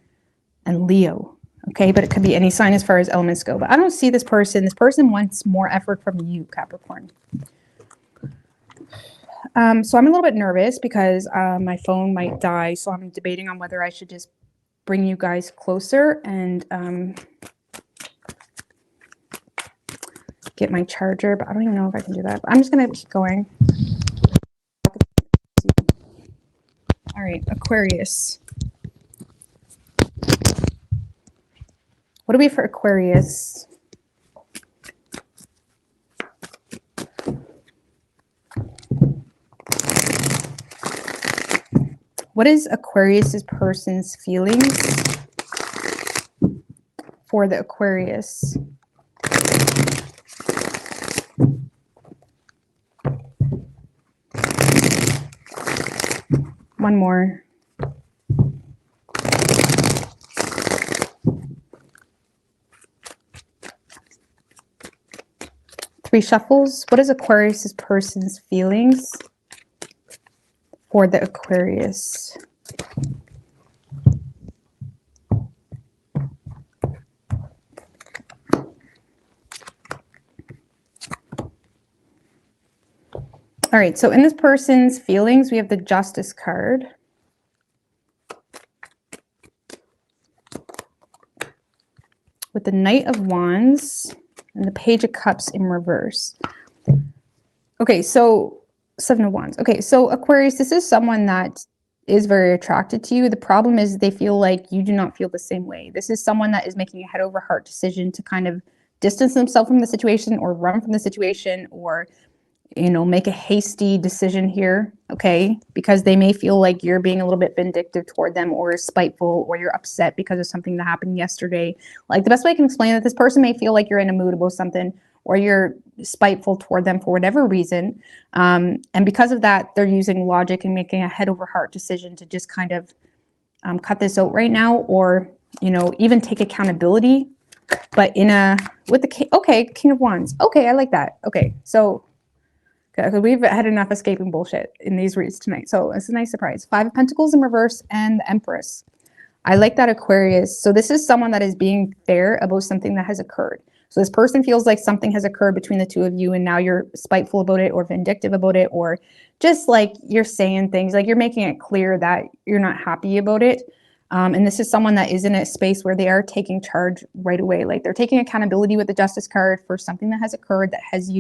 and Leo. Okay, but it could be any sign as far as elements go. But I don't see this person. This person wants more effort from you, Capricorn. So I'm a little bit nervous because my phone might die. So I'm debating on whether I should just bring you guys closer and get my charger. But I don't even know if I can do that. But I'm just going to keep going. All right, Aquarius. What do we have for Aquarius? What is Aquarius's person's feelings for the Aquarius? One more. Three shuffles. What is Aquarius's person's feelings for the Aquarius? All right, so in this person's feelings, we have the Justice card. With the Knight of Wands and the Page of Cups in reverse. Okay, so Seven of Wands. Okay, so Aquarius, this is someone that is very attracted to you. The problem is they feel like you do not feel the same way. This is someone that is making a head over heart decision to kind of distance themselves from the situation or run from the situation, or, you know, make a hasty decision here, okay? Because they may feel like you're being a little bit vindictive toward them, or spiteful, or you're upset because of something that happened yesterday. Like, the best way I can explain it, this person may feel like you're in a mood about something, or you're spiteful toward them for whatever reason. And because of that, they're using logic and making a head over heart decision to just kind of cut this out right now, or, you know, even take accountability. But with the King of Wands. Okay, I like that. Okay, so because we've had enough escaping bullshit in these reads tonight. So it's a nice surprise. Five of Pentacles in reverse and the Empress. I like that, Aquarius. So this is someone that is being fair about something that has occurred. So this person feels like something has occurred between the two of you, and now you're spiteful about it, or vindictive about it, or just like you're saying things, like you're making it clear that you're not happy about it. And this is someone that is in a space where they are taking charge right away. Like, they're taking accountability with the Justice card for something that has occurred that has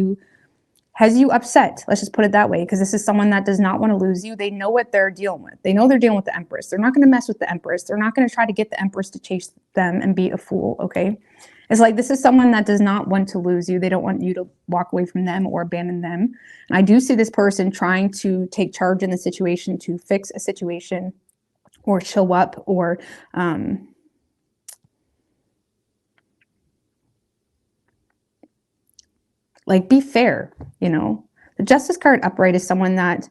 has you upset. Let's just put it that way, because this is someone that does not want to lose you. They know what they're dealing with. They know they're dealing with the Empress. They're not going to mess with the Empress. They're not going to try to get the Empress to chase them and be a fool, okay? It's like this is someone that does not want to lose you. They don't want you to walk away from them or abandon them. And I do see this person trying to take charge in the situation, to fix a situation or show up, or like be fair, you know. The Justice card upright is someone that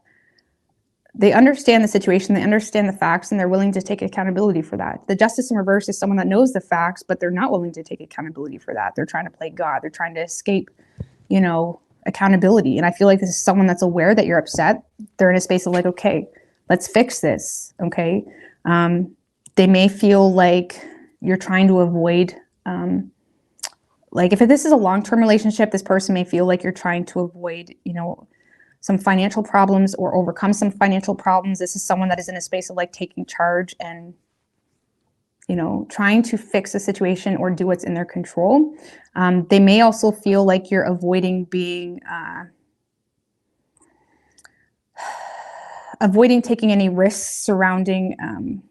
they understand the situation, they understand the facts, and they're willing to take accountability for that. The Justice in reverse is someone that knows the facts, but they're not willing to take accountability for that. They're trying to play God. They're trying to escape, you know, accountability. And I feel like this is someone that's aware that you're upset. They're in a space of like, okay, let's fix this, okay? They may feel like you're trying to avoid, like if this is a long-term relationship, this person may feel like you're trying to avoid, you know, some financial problems or overcome some financial problems. This is someone that is in a space of like taking charge and, you know, trying to fix a situation or do what's in their control. They may also feel like you're avoiding being, avoiding taking any risks surrounding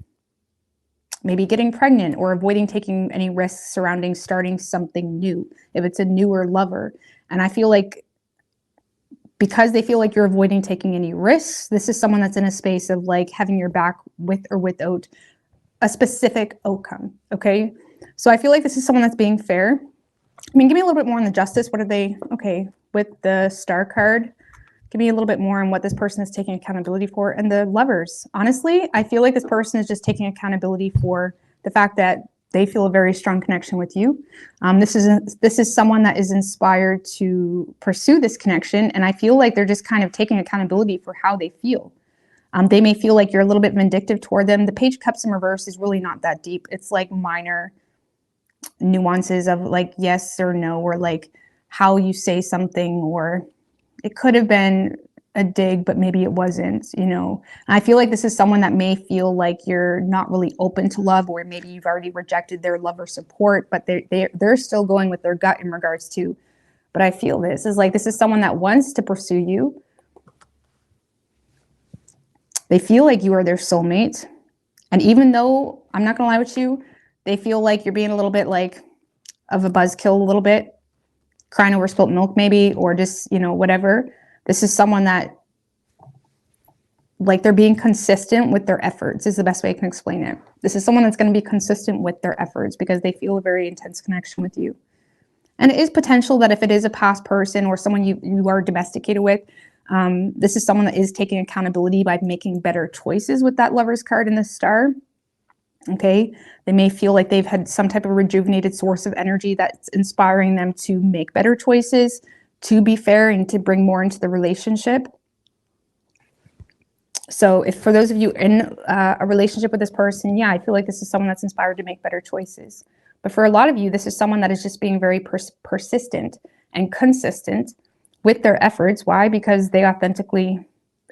maybe getting pregnant, or avoiding taking any risks surrounding starting something new, if it's a newer lover. And I feel like because they feel like you're avoiding taking any risks, this is someone that's in a space of like having your back with or without a specific outcome, okay? So I feel like this is someone that's being fair. I mean, give me a little bit more on the Justice. What are they, okay, with the Star card, give me a little bit more on what this person is taking accountability for. And the Lovers, honestly, I feel like this person is just taking accountability for the fact that they feel a very strong connection with you. This is someone that is inspired to pursue this connection. And I feel like they're just kind of taking accountability for how they feel. They may feel like you're a little bit vindictive toward them. The Page of Cups in reverse is really not that deep. It's like minor nuances of like yes or no, or like how you say something, or it could have been a dig, but maybe it wasn't, you know. And I feel like this is someone that may feel like you're not really open to love, or maybe you've already rejected their love or support, but they're still going with their gut in regards to, but I feel this is like, this is someone that wants to pursue you. They feel like you are their soulmate. And even though, I'm not gonna lie with you, they feel like you're being a little bit like of a buzzkill a little bit, crying over spilt milk maybe, or just, you know, whatever. This is someone that, like, they're being consistent with their efforts is the best way I can explain it. This is someone that's going to be consistent with their efforts because they feel a very intense connection with you. And it is potential that if it is a past person or someone you are domesticated with, this is someone that is taking accountability by making better choices with that Lovers card in the Star. Okay, they may feel like they've had some type of rejuvenated source of energy that's inspiring them to make better choices, to be fair, and to bring more into the relationship. So if for those of you in a relationship with this person, yeah, I feel like this is someone that's inspired to make better choices. But for a lot of you, this is someone that is just being very persistent and consistent with their efforts. Why? Because they authentically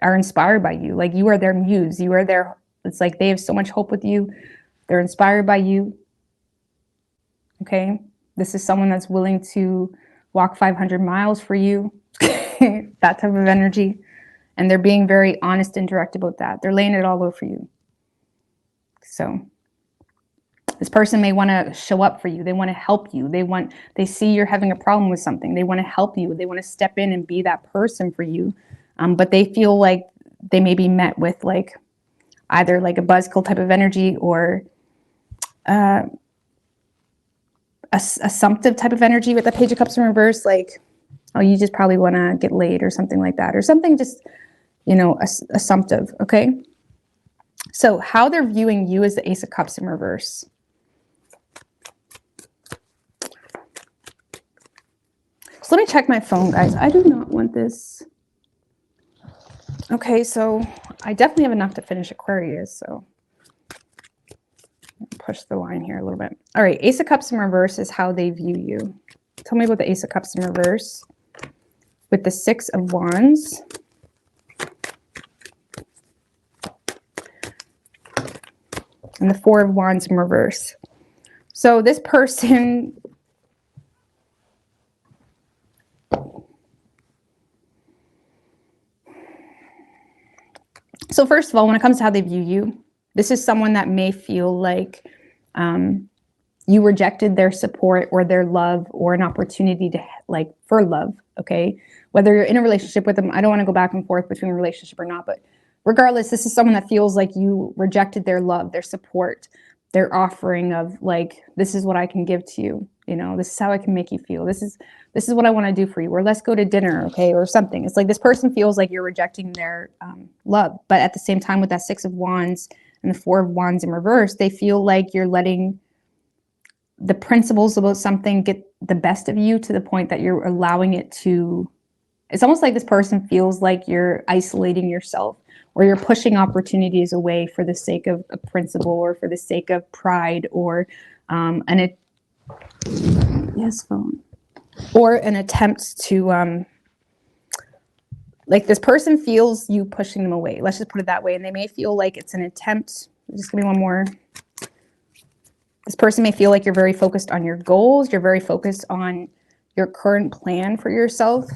are inspired by you. Like, you are their muse. You are their, it's like they have so much hope with you. They're inspired by you. Okay. This is someone that's willing to walk 500 miles for you. That type of energy. And they're being very honest and direct about that. They're laying it all out for you. So this person may want to show up for you. They want to help you. They see you're having a problem with something. They want to help you. They want to step in and be that person for you. But they feel like they may be met with like either like a buzzkill type of energy, or assumptive type of energy with the Page of Cups in reverse. Like, oh, you just probably want to get laid or something like that, or something just, you know, assumptive. Okay. So how they're viewing you is the Ace of Cups in reverse. So let me check my phone, guys. I do not want this. Okay, so I definitely have enough to finish Aquarius, so push the line here a little bit. All right, Ace of Cups in reverse is how they view you. Tell me about the Ace of Cups in reverse with the Six of Wands. And the Four of Wands in reverse. So this person, So first of all, when it comes to how they view you, this is someone that may feel like you rejected their support or their love or an opportunity to like for love. Okay. Whether you're in a relationship with them, I don't want to go back and forth between a relationship or not, but regardless, this is someone that feels like you rejected their love, their support, their offering of like, this is what I can give to you. You know, this is how I can make you feel. This is what I want to do for you, or let's go to dinner. Okay. Or something. It's like this person feels like you're rejecting their love. But at the same time, with that 6 of Wands and the 4 of Wands in reverse, they feel like you're letting the principles about something get the best of you to the point that you're allowing it to, it's almost like this person feels like you're isolating yourself or you're pushing opportunities away for the sake of a principle or for the sake of pride or phone, or an attempt to like this person feels you pushing them away. Let's just put it that way. And they may feel like it's an attempt. Just give me one more. This person may feel like you're very focused on your goals. You're very focused on your current plan for yourself.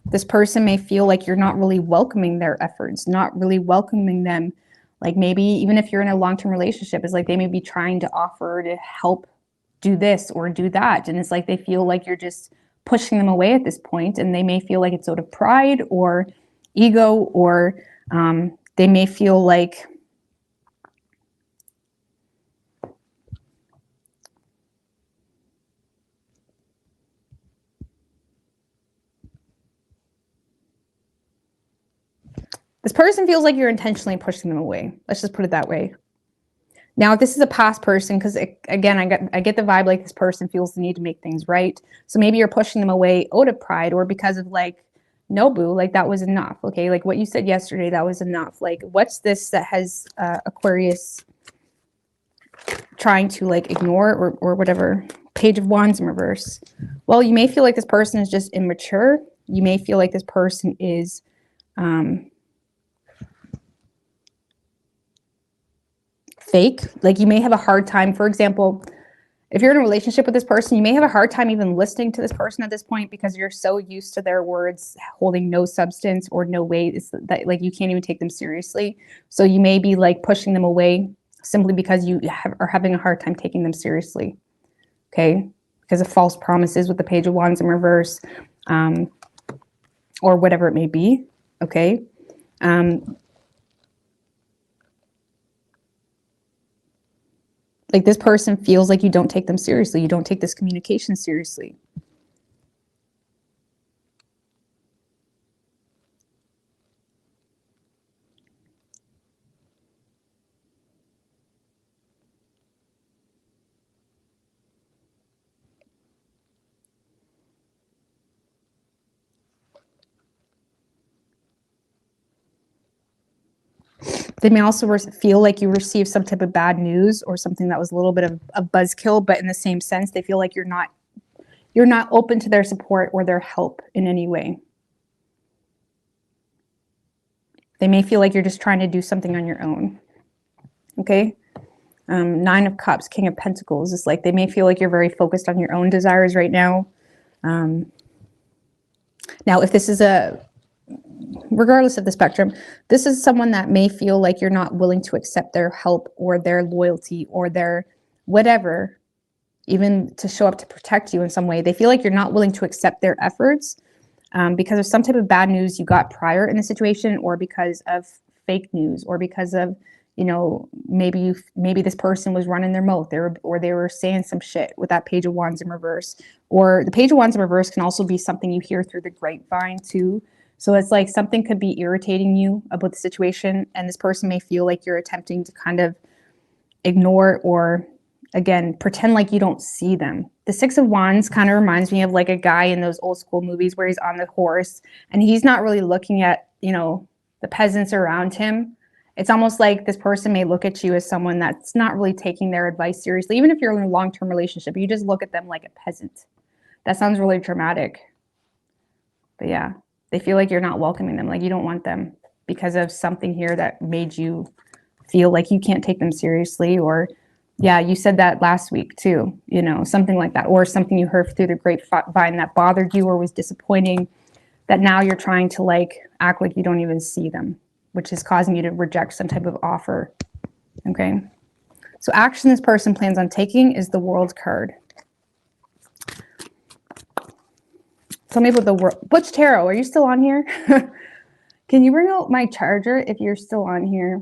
This person may feel like you're not really welcoming their efforts, not really welcoming them. Like maybe even if you're in a long-term relationship, it's like they may be trying to offer to help do this or do that. And it's like they feel like you're just pushing them away at this point. And they may feel like it's out of pride or ego, or they may feel like this person feels like you're intentionally pushing them away. Let's just put it that way. Now, if this is a past person, because again, I get the vibe like this person feels the need to make things right. So maybe you're pushing them away out of pride or because of like, no, boo, like that was enough. Okay, like what you said yesterday, that was enough. Like, what's this that has Aquarius trying to like ignore or whatever? Page of Wands in reverse. Well, you may feel like this person is just immature. You may feel like this person is fake. Like you may have a hard time, for example, if you're in a relationship with this person, you may have a hard time even listening to this person at this point because you're so used to their words holding no substance or no weight. It's that like you can't even take them seriously. So you may be like pushing them away simply because you are having a hard time taking them seriously. Okay, because of false promises with the Page of Wands in reverse, or whatever it may be. Okay. Like this person feels like you don't take them seriously. You don't take this communication seriously. They may also feel like you received some type of bad news or something that was a little bit of a buzzkill, but in the same sense, they feel like you're not open to their support or their help in any way. They may feel like you're just trying to do something on your own. Okay. 9 of Cups, King of Pentacles. It's like they may feel like you're very focused on your own desires right now. Now, if this is regardless of the spectrum, this is someone that may feel like you're not willing to accept their help or their loyalty or their whatever, even to show up to protect you in some way. They feel like you're not willing to accept their efforts because of some type of bad news you got prior in the situation, or because of fake news, or because of, you know, maybe this person was running their mouth, or they were saying some shit with that Page of Wands in reverse. Or the Page of Wands in reverse can also be something you hear through the grapevine too. So it's like something could be irritating you about the situation, and this person may feel like you're attempting to kind of ignore or, again, pretend like you don't see them. The 6 of Wands kind of reminds me of like a guy in those old school movies where he's on the horse and he's not really looking at, you know, the peasants around him. It's almost like this person may look at you as someone that's not really taking their advice seriously. Even if you're in a long-term relationship, you just look at them like a peasant. That sounds really traumatic. But yeah. They feel like you're not welcoming them, like you don't want them because of something here that made you feel like you can't take them seriously. Or, yeah, you said that last week too, you know, something like that, or something you heard through the grapevine that bothered you or was disappointing. that now you're trying to like act like you don't even see them, which is causing you to reject some type of offer. Okay. So action this person plans on taking is the World card. Tell me about the world. Butch Tarot, are you still on here? Can you bring out my charger if you're still on here?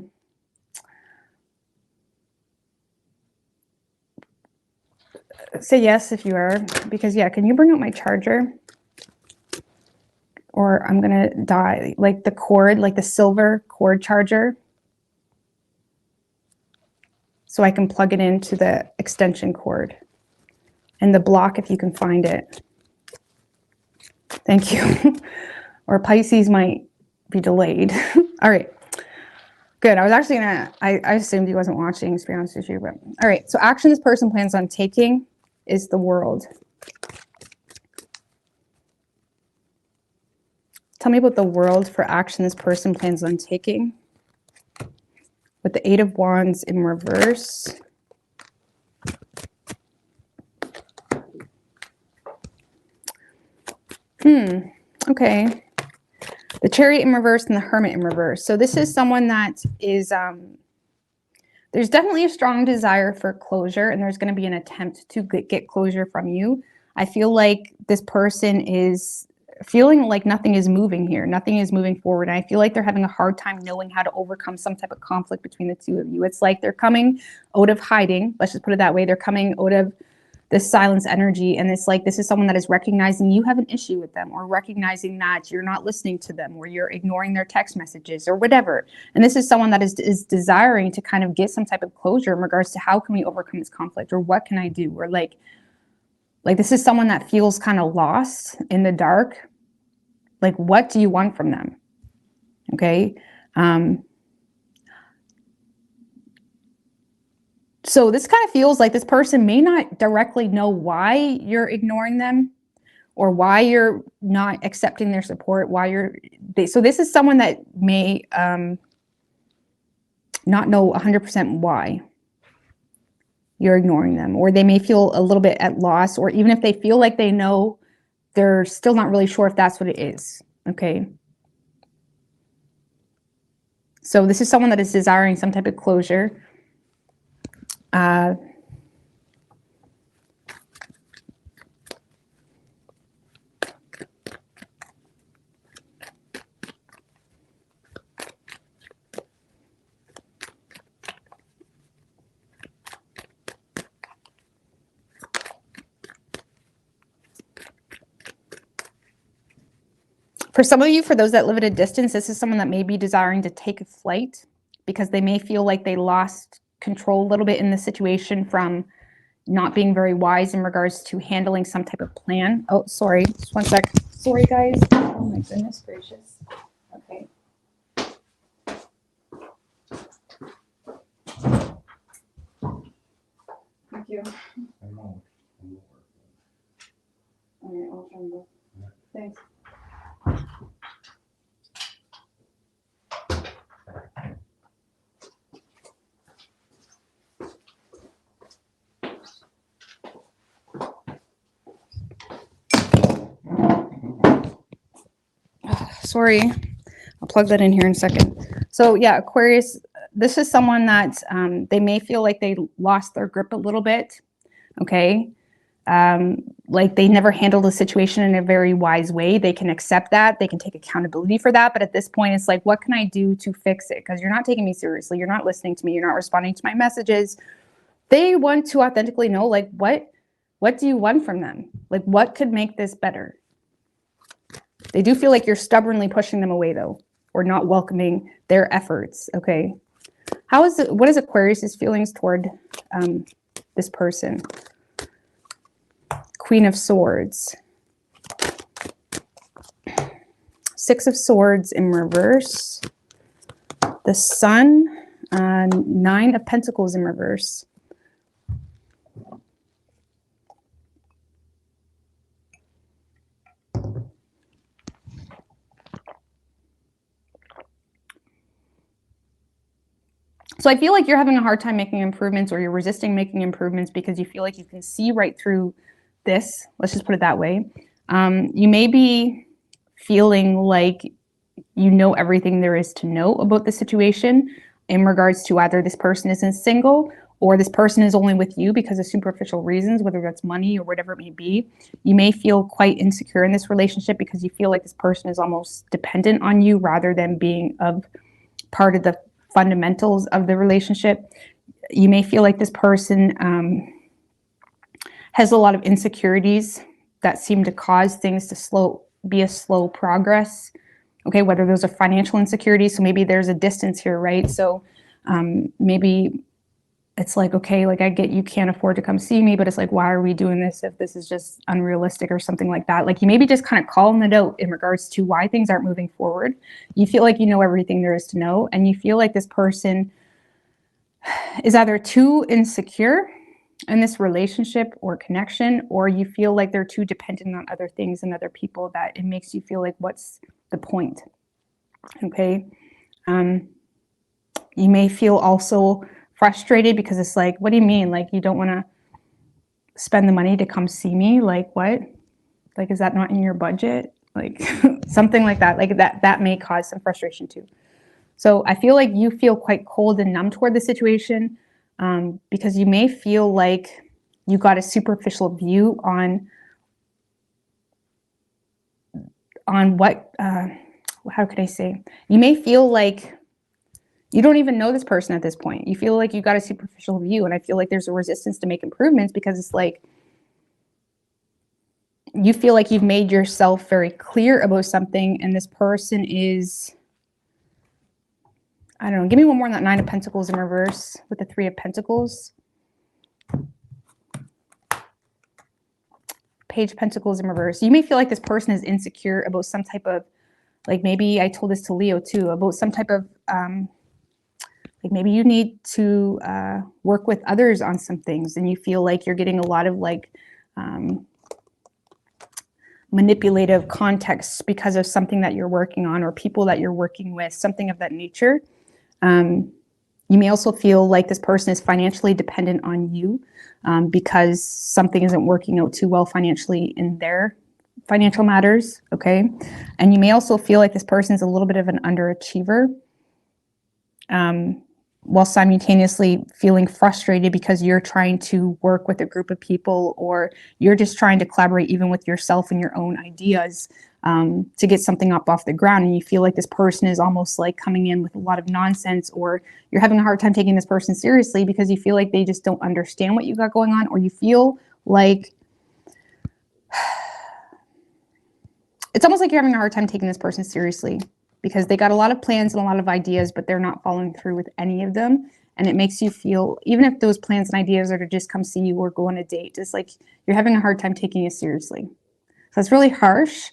Say yes if you are, because yeah, can you bring out my charger? Or I'm gonna die. Like the cord, like the silver cord charger. So I can plug it into the extension cord. And the block if you can find it. Thank you. Or Pisces might be delayed. All right. Good. I was actually gonna, I assumed he wasn't watching, to be honest with you. But all right. So action this person plans on taking is the World. Tell me about the World for action this person plans on taking. With the 8 of Wands in reverse. Okay. The Chariot in reverse and the Hermit in reverse. So this is someone that is, there's definitely a strong desire for closure, and there's going to be an attempt to get closure from you. I feel like this person is feeling like nothing is moving here. Nothing is moving forward. And I feel like they're having a hard time knowing how to overcome some type of conflict between the two of you. It's like they're coming out of hiding. Let's just put it that way. They're coming out of this silence energy. And it's like, this is someone that is recognizing you have an issue with them, or recognizing that you're not listening to them, or you're ignoring their text messages or whatever. And this is someone that is desiring to kind of get some type of closure in regards to how can we overcome this conflict, or what can I do? Or like this is someone that feels kind of lost in the dark. Like, what do you want from them? Okay. So this kind of feels like this person may not directly know why you're ignoring them, or why you're not accepting their support, so this is someone that may not know 100% why you're ignoring them, or they may feel a little bit at loss, or even if they feel like they know, they're still not really sure if that's what it is. Okay. So this is someone that is desiring some type of closure. For some of you, for those that live at a distance, this is someone that may be desiring to take a flight because they may feel like they lost control a little bit in the situation from not being very wise in regards to handling some type of plan. Oh, sorry. Just one sec. Sorry, guys. Oh, my goodness gracious. Okay. Thank you. All right, I'll try and go. Thanks. Sorry, I'll plug that in here in a second. So yeah, Aquarius, this is someone that they may feel like they lost their grip a little bit. Okay. Like they never handled a situation in a very wise way. They can accept that. They can take accountability for that. But at this point, it's like, what can I do to fix it? Because you're not taking me seriously. You're not listening to me. You're not responding to my messages. They want to authentically know, like, what do you want from them? Like, what could make this better? They do feel like you're stubbornly pushing them away, though, or not welcoming their efforts. Okay. What is Aquarius's feelings toward this person? Queen of Swords. 6 of Swords in reverse. The Sun. 9 of Pentacles in reverse. So I feel like you're having a hard time making improvements, or you're resisting making improvements because you feel like you can see right through this. Let's just put it that way. You may be feeling like you know everything there is to know about the situation in regards to either this person isn't single or this person is only with you because of superficial reasons, whether that's money or whatever it may be. You may feel quite insecure in this relationship because you feel like this person is almost dependent on you rather than being of part of the fundamentals of the relationship. You may feel like this person has a lot of insecurities that seem to cause things to be a slow progress. Okay, whether those are financial insecurities, so maybe there's a distance here, right? So maybe it's like, okay, like I get you can't afford to come see me, but it's like, why are we doing this if this is just unrealistic or something like that? Like you maybe just kind of calling it out in regards to why things aren't moving forward. You feel like you know everything there is to know, and you feel like this person is either too insecure in this relationship or connection, or you feel like they're too dependent on other things and other people that it makes you feel like, what's the point? Okay. You may feel also frustrated because it's like, what do you mean? Like, you don't want to spend the money to come see me? Like, what? Like, is that not in your budget? Like something like that. Like that may cause some frustration too. So I feel like you feel quite cold and numb toward the situation because you may feel like you got a superficial view on what, how could I say? You may feel like you don't even know this person at this point. You feel like you got a superficial view, and I feel like there's a resistance to make improvements because it's like you feel like you've made yourself very clear about something, and this person is, I don't know, give me one more on that 9 of Pentacles in reverse with the 3 of Pentacles. Page of Pentacles in reverse. You may feel like this person is insecure about some type of, like maybe I told this to Leo too, about some type of, like maybe you need to work with others on some things, and you feel like you're getting a lot of like manipulative context because of something that you're working on or people that you're working with, something of that nature. You may also feel like this person is financially dependent on you because something isn't working out too well financially in their financial matters, okay? And you may also feel like this person is a little bit of an underachiever while simultaneously feeling frustrated because you're trying to work with a group of people, or you're just trying to collaborate even with yourself and your own ideas to get something up off the ground, and you feel like this person is almost like coming in with a lot of nonsense, or you're having a hard time taking this person seriously because you feel like they just don't understand what you got going on, or you feel like it's almost like you're having a hard time taking this person seriously because they got a lot of plans and a lot of ideas, but they're not following through with any of them. And it makes you feel, even if those plans and ideas are to just come see you or go on a date, it's like you're having a hard time taking it seriously. So it's really harsh,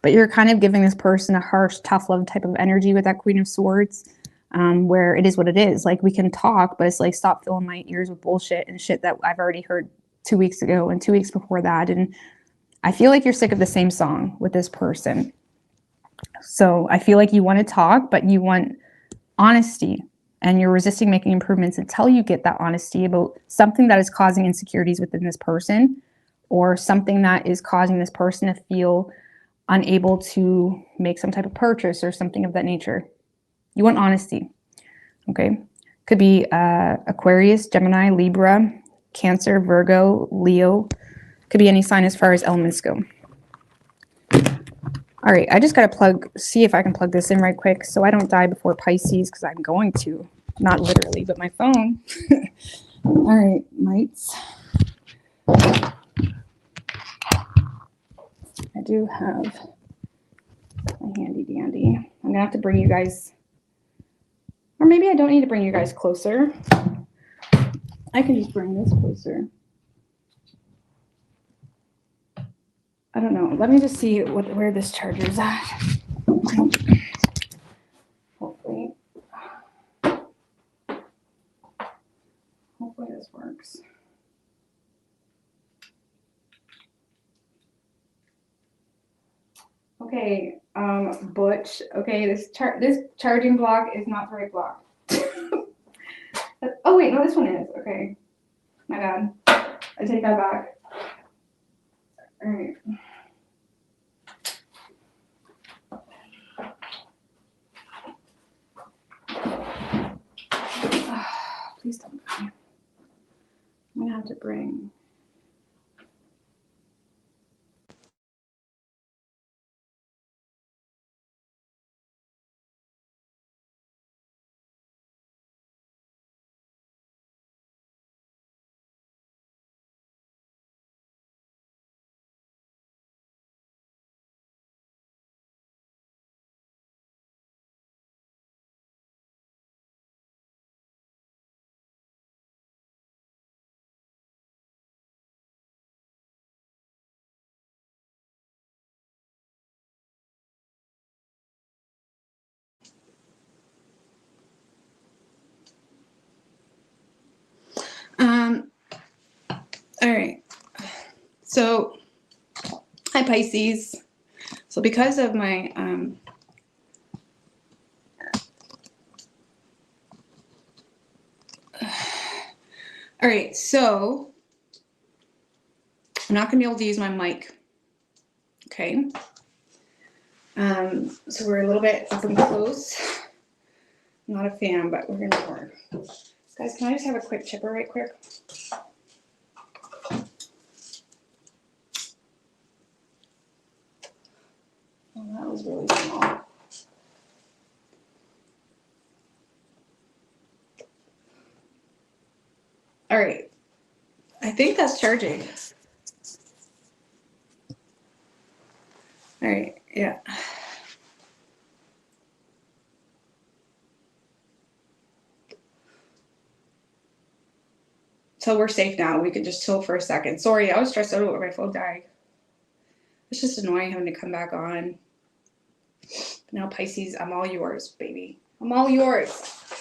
but you're kind of giving this person a harsh, tough love type of energy with that Queen of Swords, where it is what it is. Like, we can talk, but it's like, stop filling my ears with bullshit and shit that I've already heard 2 weeks ago and 2 weeks before that. And I feel like you're sick of the same song with this person. So I feel like you want to talk, but you want honesty, and you're resisting making improvements until you get that honesty about something that is causing insecurities within this person, or something that is causing this person to feel unable to make some type of purchase or something of that nature. You want honesty, okay? Could be Aquarius, Gemini, Libra, Cancer, Virgo, Leo. Could be any sign as far as elements go. All right, I just got to see if I can plug this in right quick so I don't die before Pisces, because I'm going to. Not literally, but my phone. All right, mites. I do have my handy dandy. I'm going to have to bring you guys, or maybe I don't need to bring you guys closer. I can just bring this closer. I don't know. Let me just see where this charger is at. Hopefully this works. Okay, Butch. Okay, this charging block is not the right block. Oh wait, no, this one is. Okay, my bad. I take that back. All right. Please don't die. I'm going to have to bring... All right. So, hi Pisces. So because of my, all right, so I'm not gonna be able to use my mic. Okay. So we're a little bit up and close. I'm not a fan, but we're gonna work. Guys, can I just have a quick chipper right quick? Oh, that was really small. All right. I think that's charging. All right. Yeah. So we're safe now. We could just chill for a second. Sorry, I was stressed out over my phone dying. It's just annoying having to come back on. Now, Pisces, I'm all yours, baby. I'm all yours.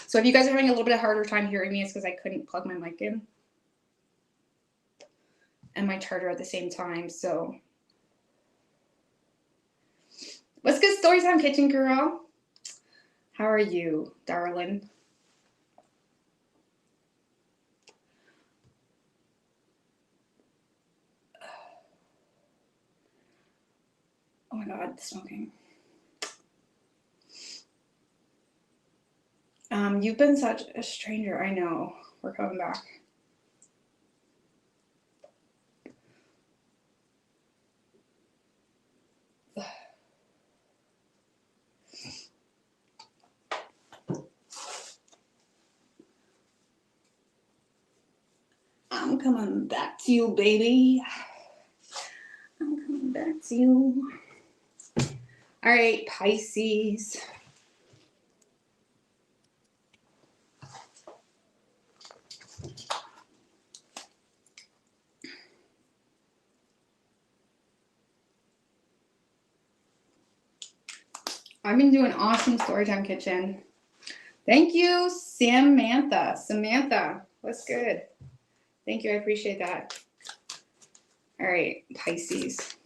So if you guys are having a little bit of harder time hearing me, it's because I couldn't plug my mic in and my charger at the same time. So what's good, Storytime Kitchen Girl? How are you, darling? Oh my God, smoking. You've been such a stranger. I know. We're coming back. I'm coming back to you, baby. I'm coming back to you. All right, Pisces. I've been doing awesome Storytime Kitchen. Thank you, Samantha. Samantha, what's good? Thank you, I appreciate that. All right, Pisces.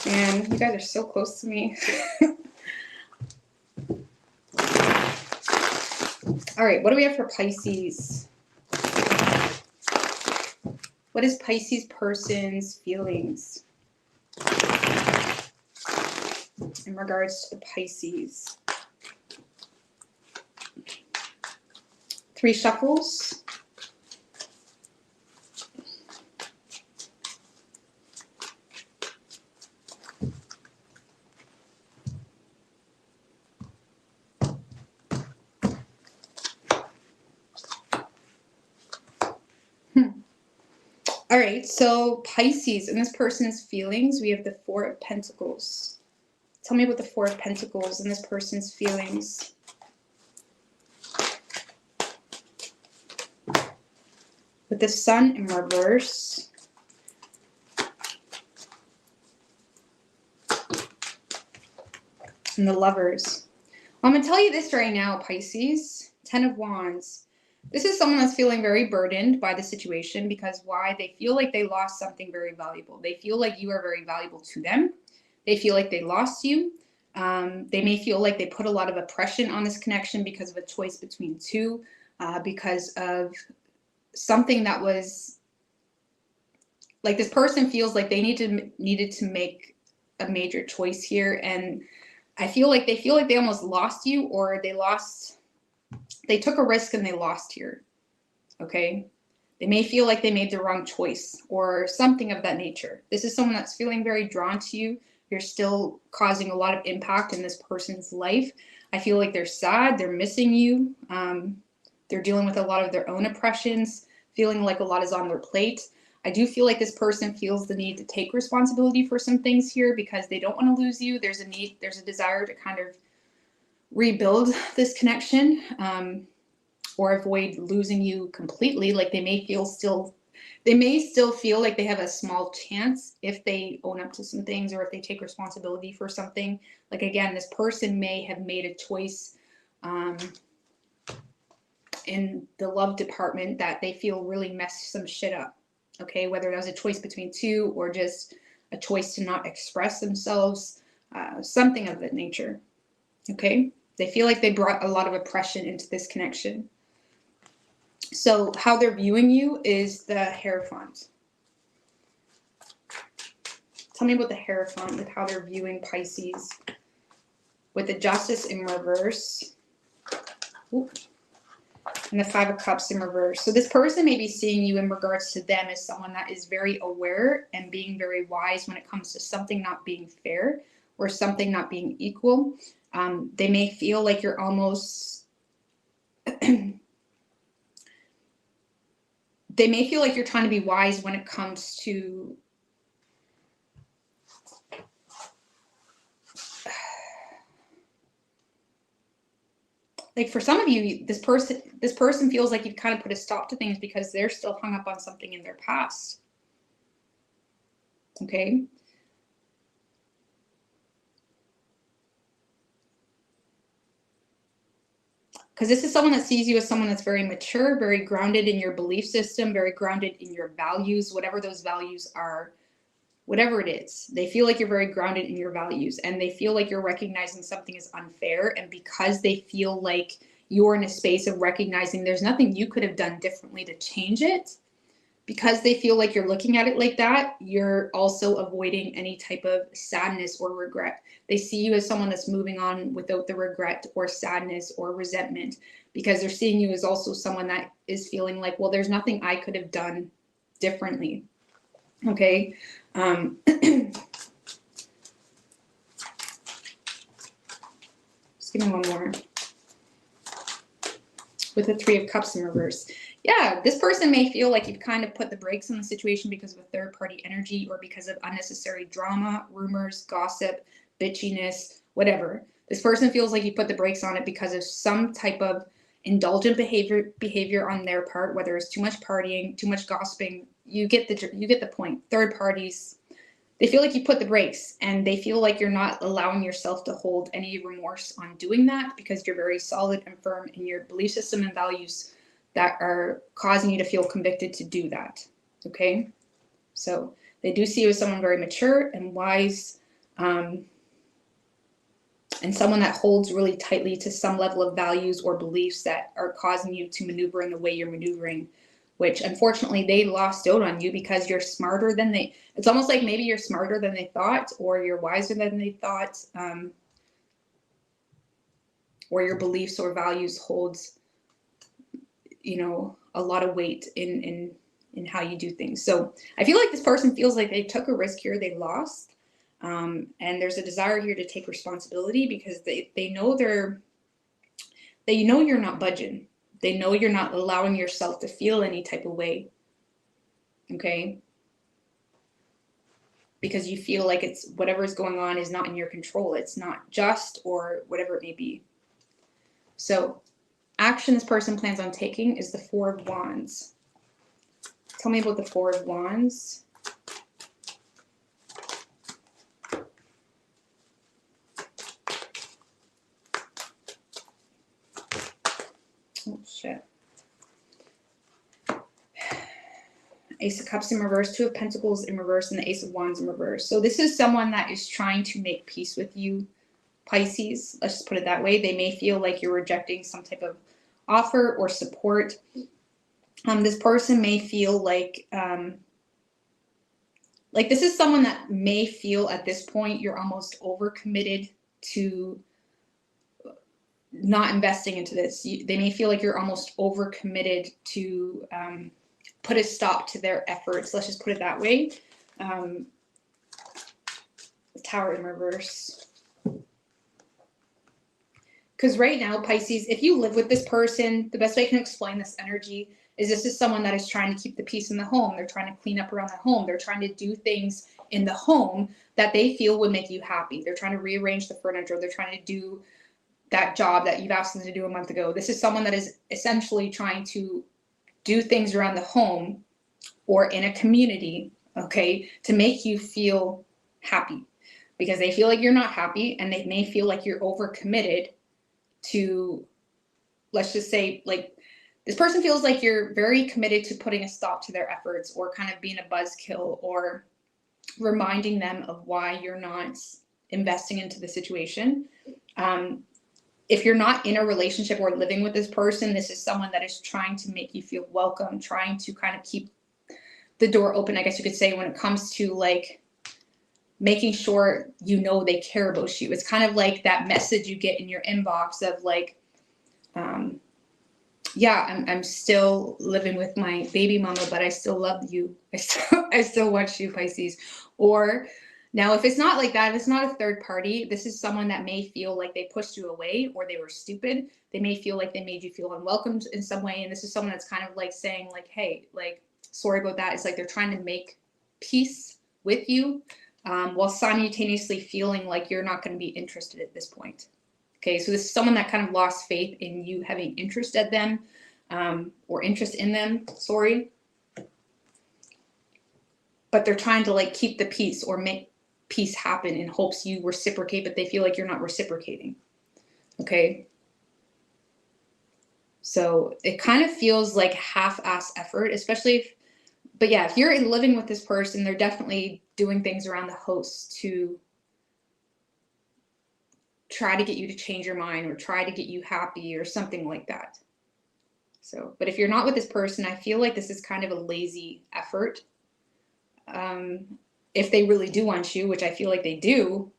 Man, you guys are so close to me. All right, what do we have for Pisces? What is Pisces person's feelings in regards to the Pisces? 3 shuffles. All right, so Pisces, in this person's feelings, we have the 4 of Pentacles. Tell me about the 4 of Pentacles in this person's feelings. With the Sun in reverse. And the Lovers. Well, I'm going to tell you this right now, Pisces. 10 of Wands. This is someone that's feeling very burdened by the situation because why? They feel like they lost something very valuable. They feel like you are very valuable to them. They feel like they lost you. They may feel like they put a lot of oppression on this connection because of a choice between 2, because of something that was like this person feels like they needed to make a major choice here, and I feel like they almost lost you, or they took a risk and they lost here. Okay. They may feel like they made the wrong choice or something of that nature. This is someone that's feeling very drawn to you. You're still causing a lot of impact in this person's life. I feel like they're sad. They're missing you. They're dealing with a lot of their own oppressions, feeling like a lot is on their plate. I do feel like this person feels the need to take responsibility for some things here because they don't want to lose you. There's a desire to kind of rebuild this connection, or avoid losing you completely. Like they may still feel like they have a small chance if they own up to some things or if they take responsibility for something. Like again, this person may have made a choice in the love department that they feel really messed some shit up. Okay, whether that was a choice between two or just a choice to not express themselves, something of that nature. Okay, they feel like they brought a lot of oppression into this connection. So how they're viewing you is the Hierophant. Tell me about the Hierophant, with how they're viewing Pisces. With the Justice in reverse. Ooh. And the Five of Cups in reverse. So this person may be seeing you in regards to them as someone that is very aware and being very wise when it comes to something not being fair or something not being equal. They may feel like you're almost... They may feel like you're trying to be wise when it comes to like for some of you, this person feels like you've kind of put a stop to things because they're still hung up on something in their past. Okay. Because this is someone that sees you as someone that's very mature, very grounded in your belief system, very grounded in your values, whatever those values are, whatever it is. They feel like you're very grounded in your values, and they feel like you're recognizing something is unfair. And because they feel like you're in a space of recognizing there's nothing you could have done differently to change it, because they feel like you're looking at it like that, you're also avoiding any type of sadness or regret. They see you as someone that's moving on without the regret or sadness or resentment, because they're seeing you as also someone that is feeling like, well, there's nothing I could have done differently. Okay. Just give me one more. With the Three of Cups in reverse. Yeah, this person may feel like you've kind of put the brakes on the situation because of a third-party energy or because of unnecessary drama, rumors, gossip, bitchiness, whatever. This person feels like you put the brakes on it because of some type of indulgent behavior on their part, whether it's too much partying, too much gossiping. You get the point. Third parties, they feel like you put the brakes, and they feel like you're not allowing yourself to hold any remorse on doing that because you're very solid and firm in your belief system and values that are causing you to feel convicted to do that. Okay. So they do see you as someone very mature and wise, and someone that holds really tightly to some level of values or beliefs that are causing you to maneuver in the way you're maneuvering, which unfortunately they lost out on you because you're smarter than it's almost like maybe you're smarter than they thought, or you're wiser than they thought, or your beliefs or values holds, a lot of weight in how you do things. So I feel like this person feels like they took a risk here, they lost. And there's a desire here to take responsibility because they know you're not budging. They know you're not allowing yourself to feel any type of way. Okay. Because you feel like it's whatever is going on is not in your control. It's not just, or whatever it may be. So action this person plans on taking is the Four of Wands. Tell me about the Four of Wands. Oh, shit. Ace of Cups in reverse, Two of Pentacles in reverse, and the Ace of Wands in reverse. So this is someone that is trying to make peace with you, Pisces. Let's just put it that way. They may feel like you're rejecting some type of offer or support. This person may feel like like this is someone that may feel at this point you're almost overcommitted to not investing into this. They may feel like you're almost overcommitted to put a stop to their efforts. Let's just put it that way. Tower in reverse. Because right now, Pisces, if you live with this person, the best way I can explain this energy is this is someone that is trying to keep the peace in the home. They're trying to clean up around the home. They're trying to do things in the home that they feel would make you happy. They're trying to rearrange the furniture. They're trying to do that job that you've asked them to do a month ago. This is someone that is essentially trying to do things around the home or in a community, okay, to make you feel happy, because they feel like you're not happy, and they may feel like you're overcommitted to, let's just say, like this person feels like you're very committed to putting a stop to their efforts, or kind of being a buzzkill, or reminding them of why you're not investing into the situation. If you're not in a relationship or living with this person, this is someone that is trying to make you feel welcome, trying to kind of keep the door open, I guess you could say, when it comes to like making sure you know they care about you. It's kind of like that message you get in your inbox of like, yeah, I'm still living with my baby mama, but I still love you. I still want you, Pisces. Or now, if it's not like that, if it's not a third party, this is someone that may feel like they pushed you away, or they were stupid. They may feel like they made you feel unwelcome in some way. And this is someone that's kind of like saying like, hey, like, sorry about that. It's like they're trying to make peace with you, while simultaneously feeling like you're not going to be interested at this point. Okay, so this is someone that kind of lost faith in you having interest in them, or interest in them, sorry. But they're trying to like keep the peace or make peace happen in hopes you reciprocate, but they feel like you're not reciprocating. Okay. So it kind of feels like half-ass effort, especially if, but yeah, if you're living with this person, they're definitely doing things around the house to try to get you to change your mind, or try to get you happy, or something like that. So, but if you're not with this person, I feel like this is kind of a lazy effort. If they really do want you, which I feel like they do,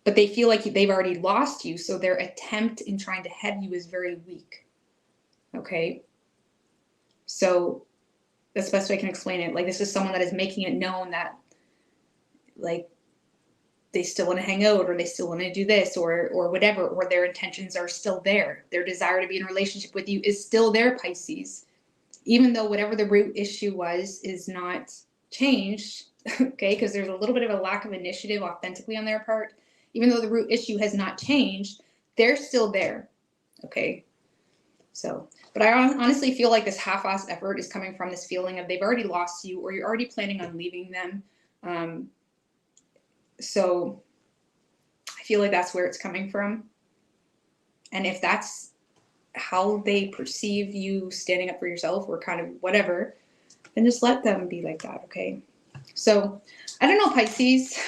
but they feel like they've already lost you. So their attempt in trying to have you is very weak. Okay. So that's the best way I can explain it. Like, this is someone that is making it known that like they still want to hang out, or they still want to do this, or whatever, or their intentions are still there. Their desire to be in a relationship with you is still there, Pisces. Even though whatever the root issue was is not changed, okay, because there's a little bit of a lack of initiative authentically on their part. Even though the root issue has not changed, they're still there, okay? So, but I honestly feel like this half-ass effort is coming from this feeling of they've already lost you, or you're already planning on leaving them. So I feel like that's where it's coming from. And if that's how they perceive you standing up for yourself, or kind of whatever, then just let them be like that, okay? So I don't know, Pisces.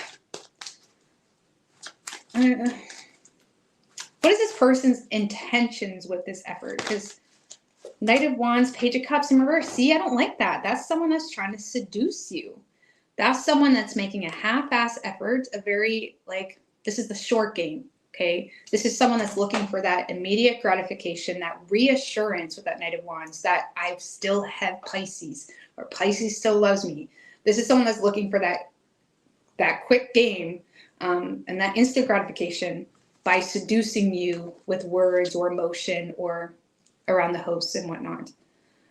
What is this person's intentions with this effort? Because Knight of Wands, Page of Cups in reverse. See, I don't like that. That's someone that's trying to seduce you. That's someone that's making a half-ass effort, a very, like, this is the short game, okay? This is someone that's looking for that immediate gratification, that reassurance with that Knight of Wands, that I still have Pisces, or Pisces still loves me. This is someone that's looking for that quick game, and that instant gratification by seducing you with words or emotion, or around the house and whatnot.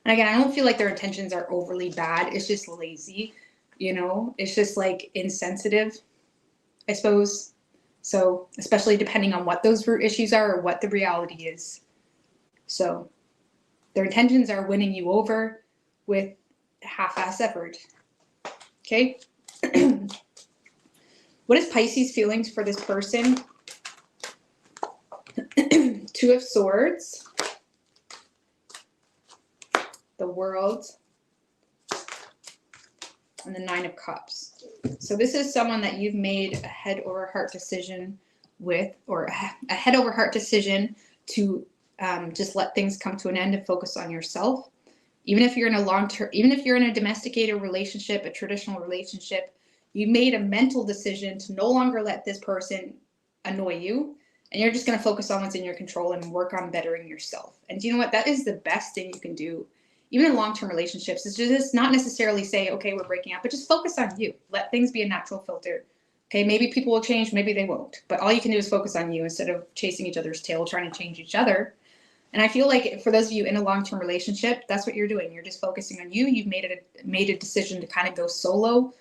And again, I don't feel like their intentions are overly bad. It's just lazy. You know, it's just like insensitive, I suppose. So, especially depending on what those root issues are, or what the reality is. So, their intentions are winning you over with half-ass effort. Okay? What is Pisces' feelings for this person? Two of Swords, the World, and the Nine of Cups. So this is someone that you've made a head over heart decision with, or a head over heart decision to just let things come to an end and focus on yourself. Even if you're in a long-term, even if you're in a domesticated relationship, a traditional relationship, you made a mental decision to no longer let this person annoy you. And you're just going to focus on what's in your control and work on bettering yourself. And do you know what? That is the best thing you can do, even in long-term relationships, is just not necessarily say, okay, we're breaking up, but just focus on you. Let things be a natural filter. Okay, maybe people will change, maybe they won't. But all you can do is focus on you instead of chasing each other's tail, trying to change each other. And I feel like for those of you in a long-term relationship, that's what you're doing. You're just focusing on you. You've made a decision to kind of go solo,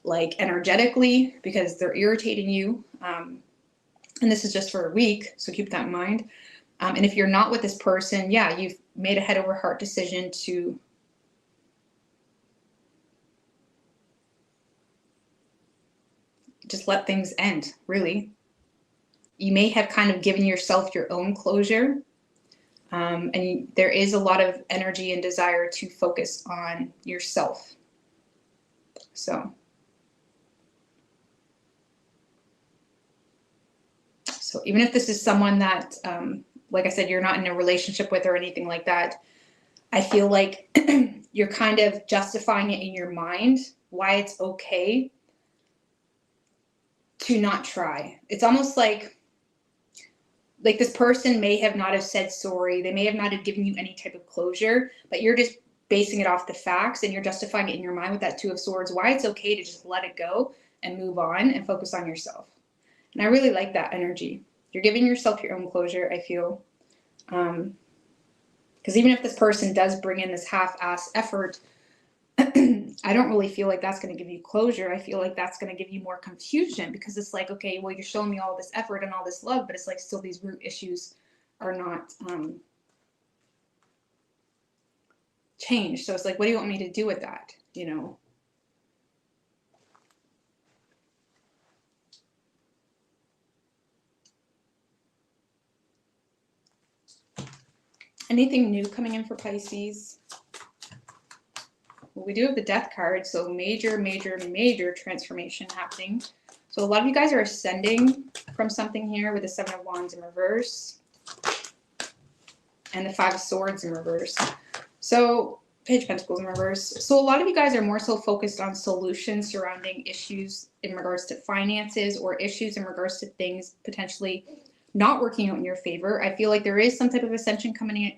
like energetically, because they're irritating you. And this is just for a week, so keep that in mind. And if you're not with this person, yeah, you've made a head over heart decision to just let things end, really. You may have kind of given yourself your own closure. And there is a lot of energy and desire to focus on yourself. So even if this is someone that, like I said, you're not in a relationship with or anything like that, I feel like you're kind of justifying it in your mind, why it's okay to not try. It's almost like this person may have not have said sorry. They may have not have given you any type of closure, but you're just basing it off the facts and you're justifying it in your mind with that Two of Swords, why it's okay to just let it go and move on and focus on yourself. And I really like that energy. You're giving yourself your own closure, I feel. Because even if this person does bring in this half-ass effort, I don't really feel like that's going to give you closure. I feel like that's going to give you more confusion, because it's like, okay, well, you're showing me all this effort and all this love, but it's like still these root issues are not changed. So it's like, what do you want me to do with that? You know? Anything new coming in for Pisces? Well, we do have the Death card, so major, major, major transformation happening. So a lot of you guys are ascending from something here with the Seven of Wands in reverse and the Five of Swords in reverse. So Page of Pentacles in reverse. So a lot of you guys are more so focused on solutions surrounding issues in regards to finances or issues in regards to things potentially not working out in your favor. I feel like there is some type of ascension coming in.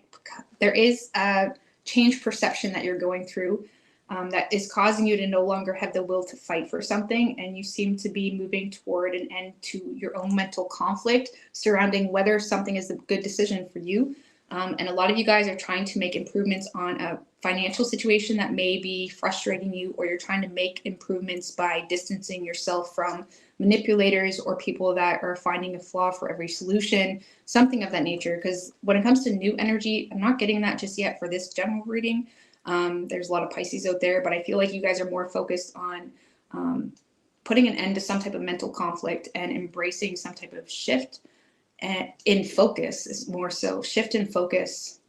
There is a change perception that you're going through that is causing you to no longer have the will to fight for something. And you seem to be moving toward an end to your own mental conflict surrounding whether something is a good decision for you. And a lot of you guys are trying to make improvements on a financial situation that may be frustrating you, or you're trying to make improvements by distancing yourself from manipulators or people that are finding a flaw for every solution, something of that nature. Because when it comes to new energy, I'm not getting that just yet for this general reading. There's a lot of Pisces out there, but I feel like you guys are more focused on putting an end to some type of mental conflict and embracing some type of shift and in focus is more so shift in focus.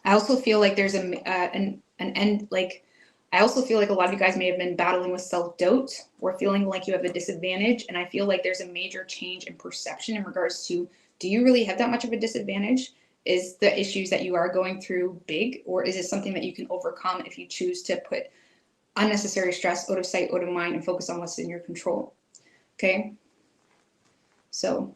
I also feel like there's an end, like I also feel like a lot of you guys may have been battling with self-doubt or feeling like you have a disadvantage. And I feel like there's a major change in perception in regards to, do you really have that much of a disadvantage? Is the issues that you are going through big, or is it something that you can overcome if you choose to put unnecessary stress out of sight, out of mind, and focus on what's in your control? Okay. So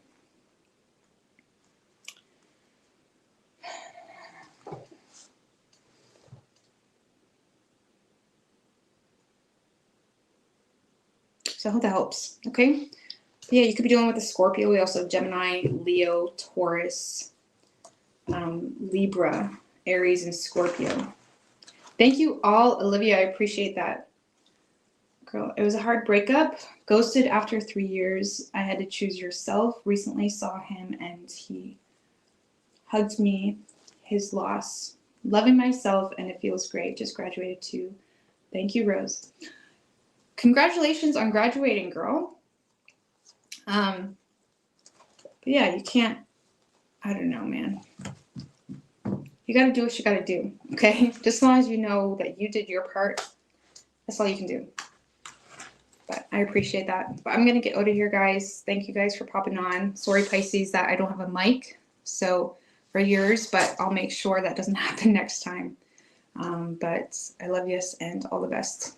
I hope that helps. Okay. Yeah, you could be dealing with a Scorpio. We also have Gemini, Leo, Taurus, Libra, Aries, and Scorpio. Thank you all, Olivia. I appreciate that. Girl, it was a hard breakup. Ghosted after 3 years. I had to choose yourself. Recently saw him and he hugged me. His loss. Loving myself and it feels great. Just graduated too. Thank you, Rose. Congratulations on graduating, girl. But yeah, you can't, I don't know, man. You got to do what you got to do, okay? Just as long as you know that you did your part, that's all you can do. But I appreciate that. But I'm going to get out of here, guys. Thank you guys for popping on. Sorry, Pisces, that I don't have a mic. So for yours, but I'll make sure that doesn't happen next time. But I love you and all the best.